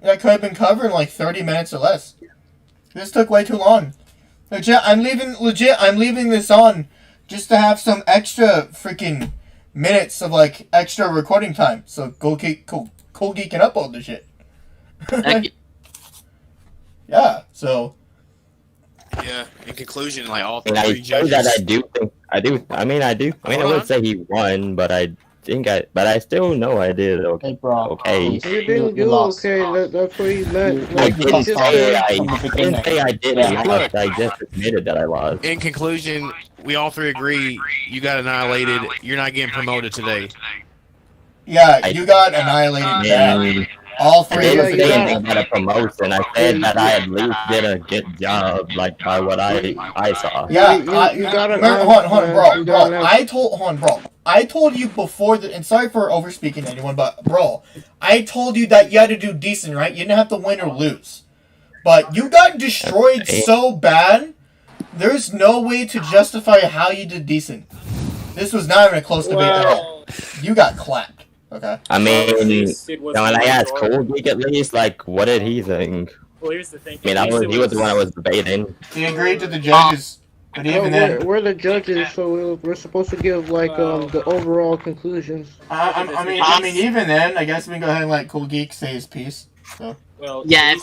that could have been covered in like 30 minutes or less. This took way too long. Legit, I'm leaving this on just to have some extra freaking minutes of like extra recording time. So Cool Geek can upload the shit. Yeah, so. Yeah, in conclusion, like all 3 judges. I would say he won, but I still know I did okay. You didn't do okay. That's what he meant. I didn't say I didn't lost. I just admitted that I lost. In conclusion, we all 3 agree you got annihilated. You're not getting promoted today. Yeah, you got annihilated. All 3 of us got a promotion. I said that I at least did a good job, like by what I saw. Yeah, I told you before that, and sorry for over speaking to anyone, but bro, I told you that you had to do decent, right? You didn't have to win or lose, but you got destroyed so bad. There's no way to justify how you did decent. This was not even a close debate at all. You got clapped. Okay. I mean, when I asked Cool Geek at least, like, what did he think? Well, here's the thing. I mean, he was the one I was debating. He agreed to the judges, but even then, we're the judges, so we're supposed to give like the overall conclusions. I mean, even then, I guess we can go ahead and let Cool Geek say his piece. So. Well, yeah,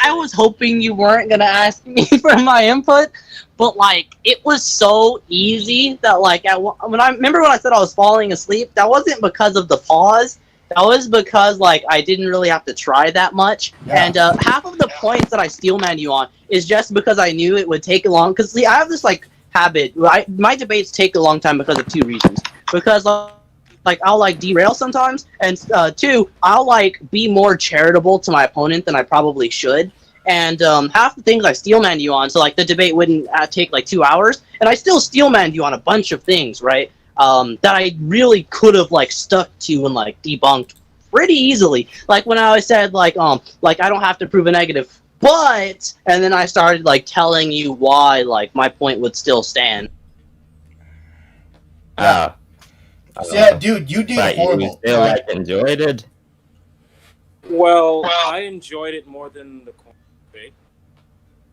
I was hoping you weren't gonna ask me for my input, but like it was so easy that like when I said I was falling asleep, that wasn't because of the pause. That was because like I didn't really have to try that much, and half of the points that I steelman you on is just because I knew it would take a long. Because see, I have this like habit. My debates take a long time because of 2 reasons. Because like I'll like derail sometimes, and 2, I'll like be more charitable to my opponent than I probably should. And half the things I steelman you on, so like the debate wouldn't take like 2 hours, and I still steelman you on a bunch of things, right? That I really could have like stuck to and like debunked pretty easily. Like when I said like I don't have to prove a negative, but and then I started like telling you why like my point would still stand. So, yeah, dude, you did But you horrible. still right? like enjoyed it. Well, I enjoyed it more than the coin debate.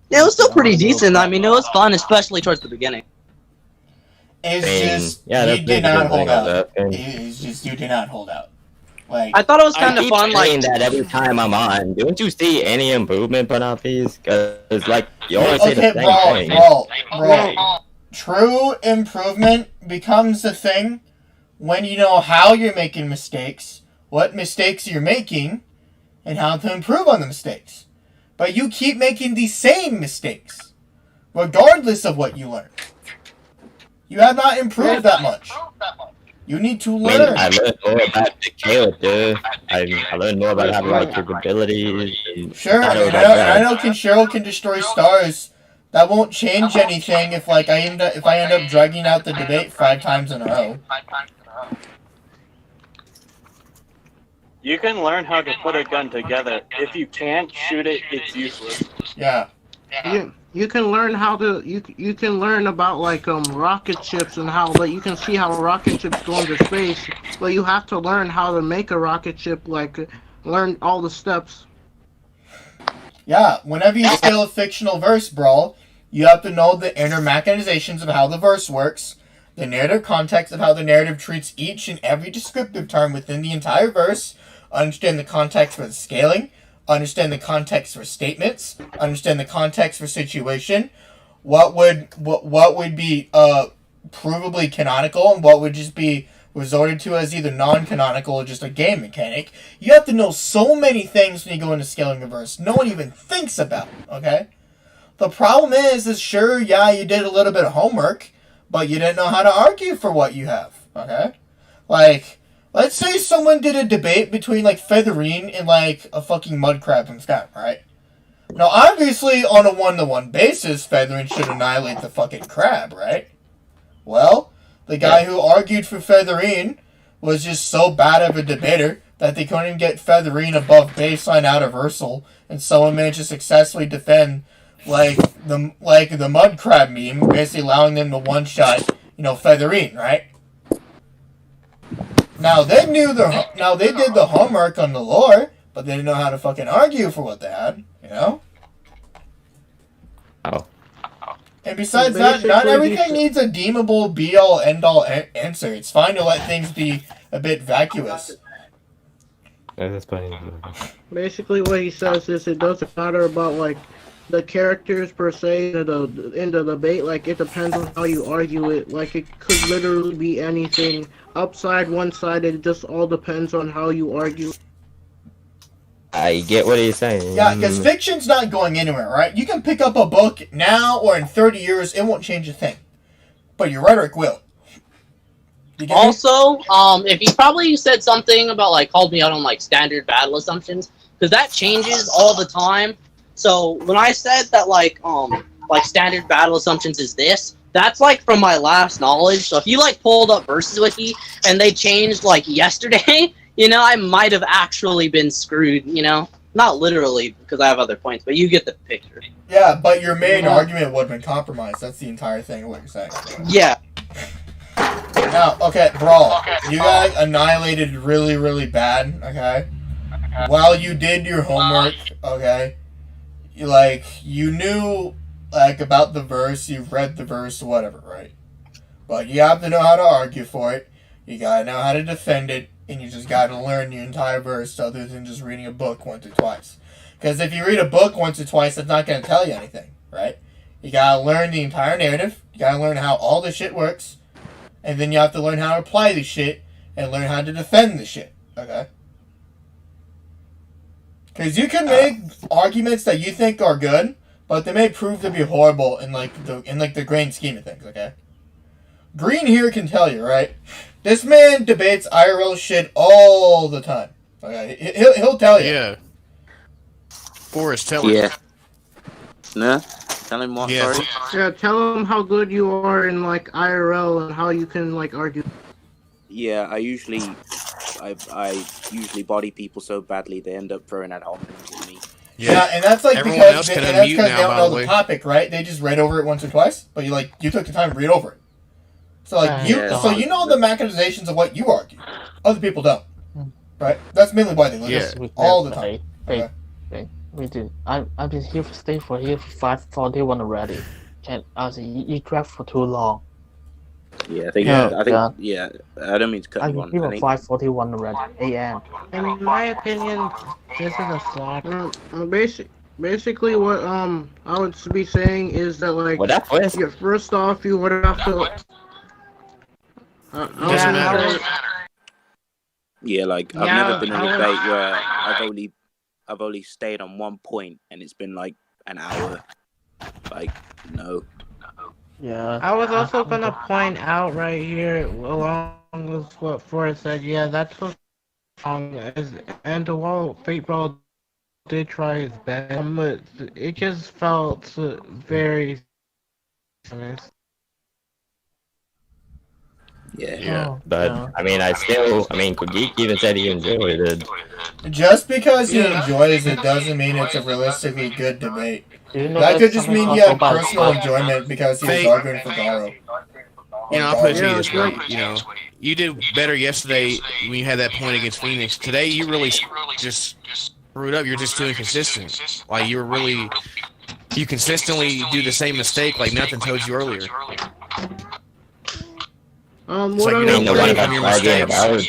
Yeah, it was still pretty decent. I mean, it was fun, especially towards the beginning. It's I mean, just yeah, you that's did not the hold thing of out. that. It's just you did not hold out. Like I thought it was kind of keep fun. saying Like that every time I'm on. Don't you see any improvement on these? Because like you always say the same thing. bro. True improvement becomes a thing when you know how you're making mistakes, what mistakes you're making, and how to improve on the mistakes. But you keep making the same mistakes, regardless of what you learn. You have not improved that much. You need to I mean, learn. I learned more about the character. I learned more about how to write capabilities. And Sure, how to and like that. I know Cheryl can destroy stars. That won't change anything if like I end up dragging out the debate 5 times in a row. You can learn how to put a gun together. If you can't shoot it, it's useless. Yeah. You can learn how to you can learn about like rocket ships and how like you can see how rocket ships go into space, but you have to learn how to make a rocket ship, like learn all the steps. Yeah, whenever you scale a fictional verse, Brawl, you have to know the inner mechanizations of how the verse works, the narrative context of how the narrative treats each and every descriptive term within the entire verse, understand the context for the scaling, understand the context for statements, understand the context for situation, what would be provably canonical and what would just be resorted to as either non-canonical or just a game mechanic. You have to know so many things when you go into scaling a verse. No one even thinks about, okay? The problem is sure, yeah, you did a little bit of homework, but you didn't know how to argue for what you have, okay? Like, let's say someone did a debate between, like, Featherine and, like, a fucking mud crab from Skyrim, right? Now, obviously, on a one-to-one basis, Featherine should annihilate the fucking crab, right? Well, the guy who argued for Featherine was just so bad of a debater that they couldn't even get Featherine above baseline out of Ursel, and someone managed to successfully defend the mud crab meme, basically allowing them to one-shot, Featherine, right? Now they did the homework on the lore, but they didn't know how to fucking argue for what they had, Oh. And besides that, not everything needs a deemable be-all, end-all answer. It's fine to let things be a bit vacuous. That's funny. Basically, what he says is it doesn't matter about like the characters per se in the debate. Like it depends on how you argue it. Like it could literally be anything, upside, one-sided. It just all depends on how you argue. I get what he's saying. Yeah, because fiction's not going anywhere, right? You can pick up a book now or in 30 years, it won't change a thing. But your rhetoric will. Also, if you probably said something about, like, called me out on, like, standard battle assumptions, because that changes all the time. So, when I said that, like, standard battle assumptions is this, that's, like, from my last knowledge. So, if you, like, pulled up Versus Wiki and they changed, like, yesterday... I might have actually been screwed, Not literally, because I have other points, but you get the picture. Yeah, but your main argument would have been compromised. That's the entire thing of what you're saying. Yeah. Now, okay, Brawl. You got annihilated really, really bad, okay? While you did your homework, okay? You knew, about the verse, you've read the verse, whatever, right? But you have to know how to argue for it. You gotta know how to defend it. And you just gotta learn your entire verse other than just reading a book once or twice. Because if you read a book once or twice, that's not gonna tell you anything, right? You gotta learn the entire narrative. You gotta learn how all the shit works. And then you have to learn how to apply the shit and learn how to defend the shit, okay? Because you can make arguments that you think are good, but they may prove to be horrible in the grand scheme of things, okay? Green here can tell you, right? This man debates IRL shit all the time. Okay, he'll tell you. Yeah. Forrest, tell him. Yeah. Nah. Tell him more Yeah. story. Yeah, tell them how good you are in like IRL and how you can like argue. Yeah, I usually I usually body people so badly they end up throwing ad hominems at me. Yeah, and that's like Everyone because else they, can and that's unmute because now, they don't by know the the way. topic, right? They just read over it once or twice, but you took the time to read over it. So like so you know the machinations of what you argue. Other people don't, right? That's mainly why they listen all the time. Wait. We do. I've been here for 541 already. You dragged for too long. Yeah, I think. Yeah, I don't mean to cut I've you been on. here I for think 541 already. AM. In my opinion, this is a slap. Basically, what I would be saying is that like, What that was? first off, you would have to. Doesn't matter. yeah, like I've never been in a debate where I've only stayed on one point and it's been like an hour. Like no. Yeah. I was also gonna point out right here, along with what Forrest said. Yeah, that's what's wrong. And while FatefulBrawl did try his best, but it just felt very honest. Yeah. But I mean, Geek even said he enjoyed it. Just because he enjoys it doesn't mean it's a realistically good debate. You know, That could just something mean he called had personal enjoyment because he was arguing for Gaara. I'll put it to you this way. You did better yesterday when you had that point against Phoenix. Today, you really just screwed up. You're just too inconsistent. Like, you consistently do the same mistake like nothing told you earlier. What like I you don't was learn saying, from your mistakes.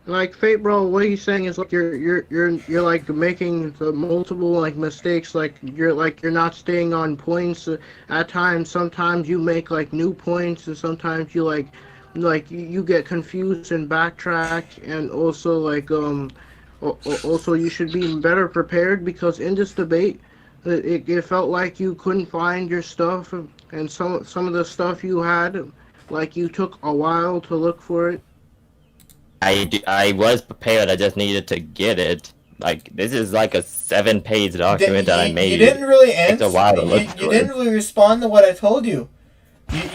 like FatefulBrawl, what he's saying is like you're like making the multiple like mistakes. Like you're not staying on points at times. Sometimes you make like new points, and sometimes you like you get confused and backtrack. And also like also you should be better prepared because in this debate, it felt like you couldn't find your stuff, and some of the stuff you had, like you took a while to look for it. I was prepared. I just needed to get it. Like this is like a 7-page document that I made. You didn't really answer. It's a while to look for You didn't really respond to what I told you.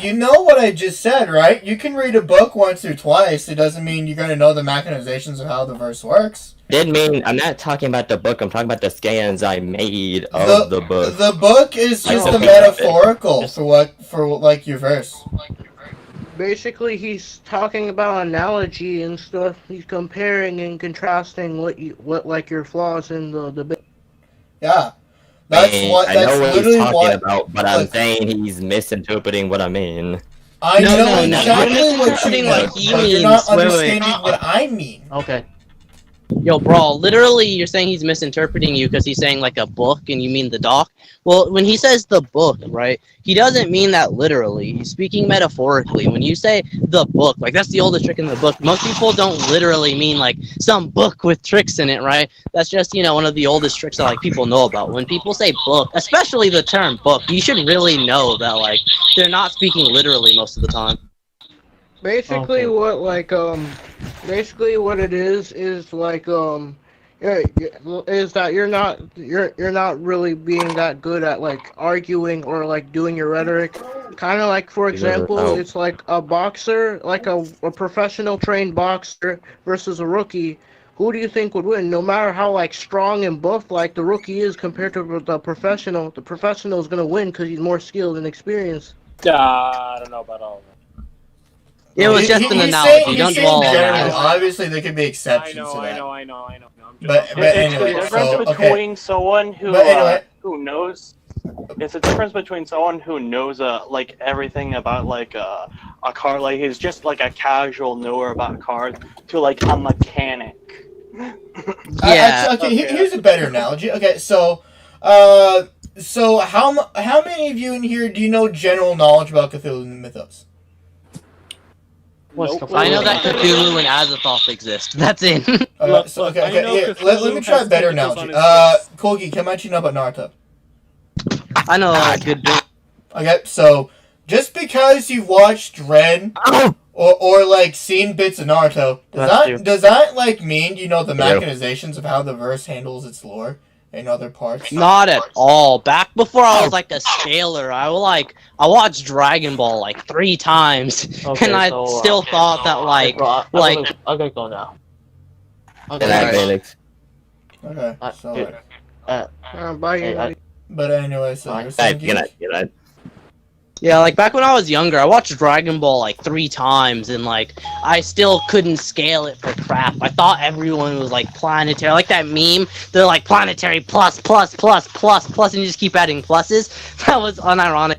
You know what I just said, right? You can read a book once or twice. It doesn't mean you're gonna know the machinations of how the verse works. Didn't mean I'm not talking about the book. I'm talking about the scans I made of the book. The book is just the metaphorical for like your verse. Basically, he's talking about analogy and stuff. He's comparing and contrasting what like your flaws in the debate. Yeah, that's I know what he's literally talking what. about, but I'm saying he's misinterpreting what I mean. I know exactly You're what you misinterpreting mean, what he but you're not means. Wait. understanding what I mean. Okay. Yo, Brawl, literally, you're saying he's misinterpreting you because he's saying like a book and you mean the doc. Well, when he says the book, right, he doesn't mean that literally. He's speaking metaphorically. When you say the book, like that's the oldest trick in the book. Most people don't literally mean like some book with tricks in it, right? That's just, one of the oldest tricks that like people know about. When people say book, especially the term book, you should really know that like they're not speaking literally most of the time. Basically, what it is like is that you're not really being that good at like arguing or like doing your rhetoric. Kind of like, for example, it's like a boxer, like a professional trained boxer versus a rookie. Who do you think would win? No matter how like strong and buff like the rookie is compared to the professional is gonna win because he's more skilled and experienced. I don't know about all of that. It was just an analogy. Don't dwell on that. Obviously, there could be exceptions to that. I know. But anyway, It's the difference between someone who knows. It's the difference between someone who knows like everything about like a car, like he's just like a casual knower about cars, to like a mechanic. Yeah. Here's a better analogy. Okay, so how many of you in here do you know general knowledge about Cthulhu mythos? Nope. I know that Cthulhu and Azathoth exist. That's it. Let me try a better analogy. Kogi, how much you know about Naruto? I know a good bit. Okay, so just because you've watched Red or like seen bits of Naruto, does that like mean you know the machinations of how the verse handles its lore in other parts? Not at all. Back before I was like a scaler, I watched Dragon Ball like 3 times, Okay, and I so, still thought that Okay, bro, I'm gonna go now. Good night, Phoenix. Okay, so... Bye. Hey, But anyway, so you're Good saying... night. Good night. yeah, like back when I was younger, I watched Dragon Ball like 3 times, and like I still couldn't scale it for crap. I thought everyone was like planetary, like that meme. They're like planetary plus plus plus plus plus, and you just keep adding pluses. That was unironic.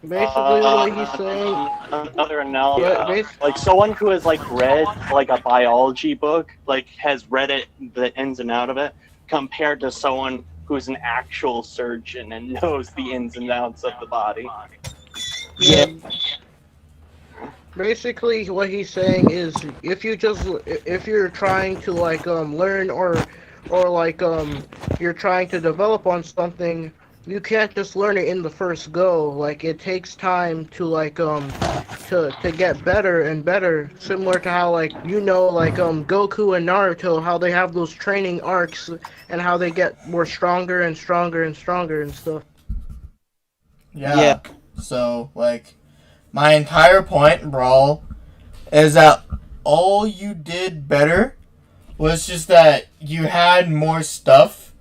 Basically, what he's saying. Another analogy, like someone who has like read like a biology book, like has read it, the ins and out of it, compared to someone who's an actual surgeon and knows the ins and outs of the body. Yeah. Basically, what he's saying is, if you're trying to like learn or like you're trying to develop on something, you can't just learn it in the first go. Like it takes time to like to get better and better. Similar to how like like Goku and Naruto, how they have those training arcs and how they get more stronger and stronger and stronger and stuff. Yeah. So like, my entire point, Brawl, is that all you did better was just that you had more stuff,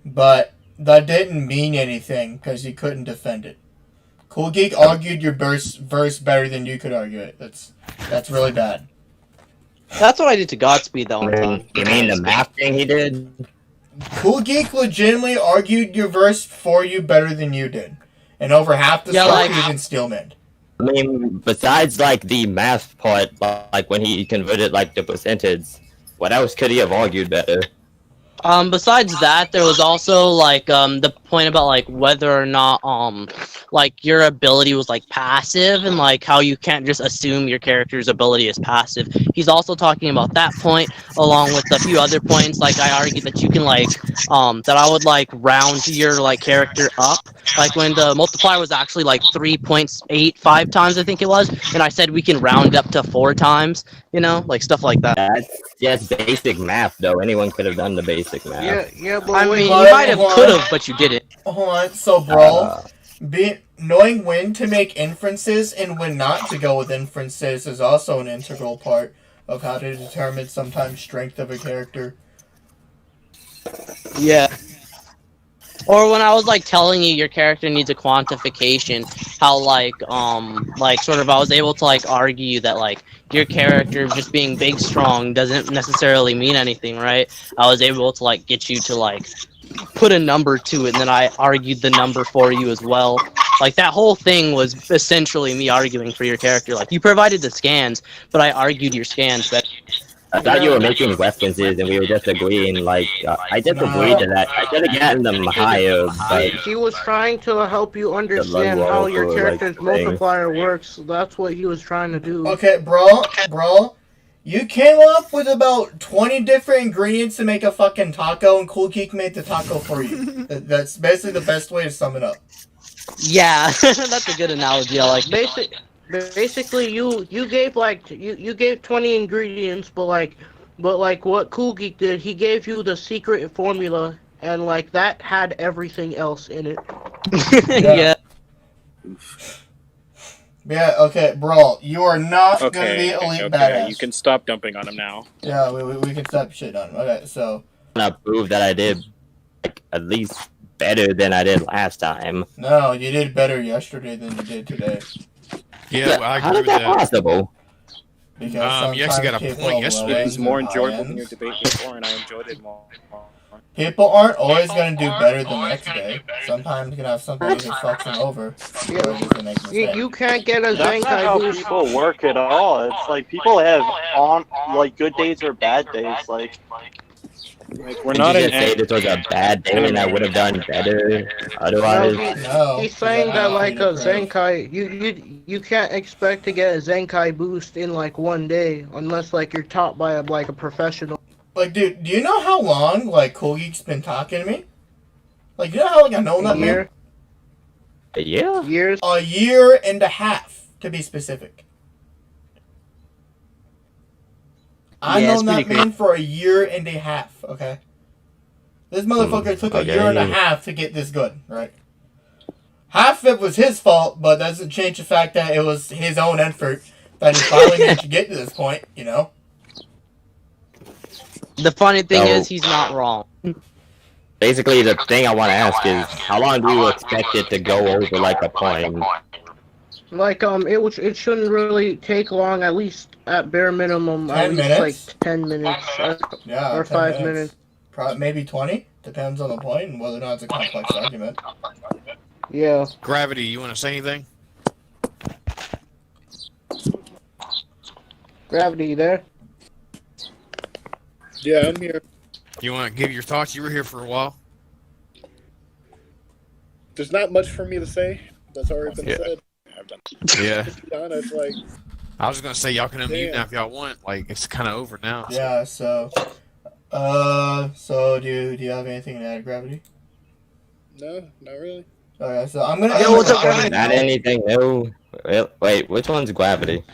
but that didn't mean anything because you couldn't defend it. Cool Geek argued your verse better than you could argue it. That's really bad. That's what I did to Godspeed that one time. You mean the math thing he did? Cool Geek legitimately argued your verse for you better than you did. And over half the Yeah, stuff like- you even Steelman. I mean, besides like the math part, like when he converted like the percentage, what else could he have argued better? Besides that, there was also like the point about like whether or not like your ability was like passive, and like how you can't just assume your character's ability is passive. He's also talking about that point along with a few other points. Like I argued that you can like that I would like round your like character up, like when the multiplier was actually like 3.85 times, I think it was, and I said we can round up to 4 times, you know, like stuff like that. That's just basic math, though. Anyone could have done the basic math. Yeah, but I mean, you But- might have could have, but you didn't. Hold on, so Brawl, knowing when to make inferences and when not to go with inferences is also an integral part of how to determine sometimes strength of a character. Yeah. Or when I was like telling you your character needs a quantification, how like sort of I was able to like argue that like your character just being big strong doesn't necessarily mean anything, right? I was able to like get you to like put a number to it, and then I argued the number for you as well. Like that whole thing was essentially me arguing for your character. Like you provided the scans, but I argued your scans better. I thought you were making references, and we were just agreeing. Like I just agreed to that. I could have gotten them higher, but he was trying to help you understand how your character's multiplier works. That's what he was trying to do. Okay, Brawl, you came up with about 20 different ingredients to make a fucking taco, and Cool Geek made the taco for you. That's basically the best way to sum it up. Yeah, that's a good analogy. I like. Basically, you gave like you gave 20 ingredients, but like what Cool Geek did, he gave you the secret formula, and like that had everything else in it. Yeah. Yeah, okay, Brawl, you are not gonna be elite badass. You can stop dumping on him now. Yeah, we can stop shit on him. Okay, so I prove that I did like at least better than I did last time. no, you did better yesterday than you did today. Yeah, I How agree is with that that. possible? Because You actually got a sometimes point people yesterday. have It was low more ends and enjoyable high than your ends. debate before, and I enjoyed it more. People aren't always gonna do better the next day. Sometimes you can have something that fucks them over. Or just the next mistake. You can't get a That's not how Zenkai boost. people work at all. It's like people have on like good days or bad days. Like Like, we're Did not you in just say this was a bad day and I would have done better otherwise? No, He's saying that like a Zenkai. Zenkai, you can't expect to get a Zenkai boost in like one day unless like you're taught by a professional. Like, dude, do you know how long like Cool Geek's been talking to me? Like, you know how like I know that man? Yeah. Years. A year and a half, to be specific. I've Yeah, known it's that pretty man for a year and a half, okay? This motherfucker took a year and a half to get this good, right? Half of it was his fault, but that doesn't change the fact that it was his own effort that he finally managed to get to this point, you know? The funny thing So- is, he's not wrong. Basically, the thing I want to ask is, how long do you expect it to go over like a point? Like it shouldn't really take long. At least at bare minimum, 10 at least minutes? like 10 minutes Yeah, or 10 5 minutes. Maybe 20? Depends on the point and whether or not it's a complex argument. Yeah. Gravity, you want to say anything? Gravity, you there? Yeah, I'm here. You want to give your thoughts? You were here for a while. There's not much for me to say. That's already been said. Yeah. To be honest, like, I was gonna say y'all can unmute Damn. now if y'all want. Like it's kind of over now. so- Yeah, so do you have anything to add, Gravity? no, not really. Okay, so I'm gonna Yo, what's up, Gravity? Not anything new. Wait, which one's Gravity?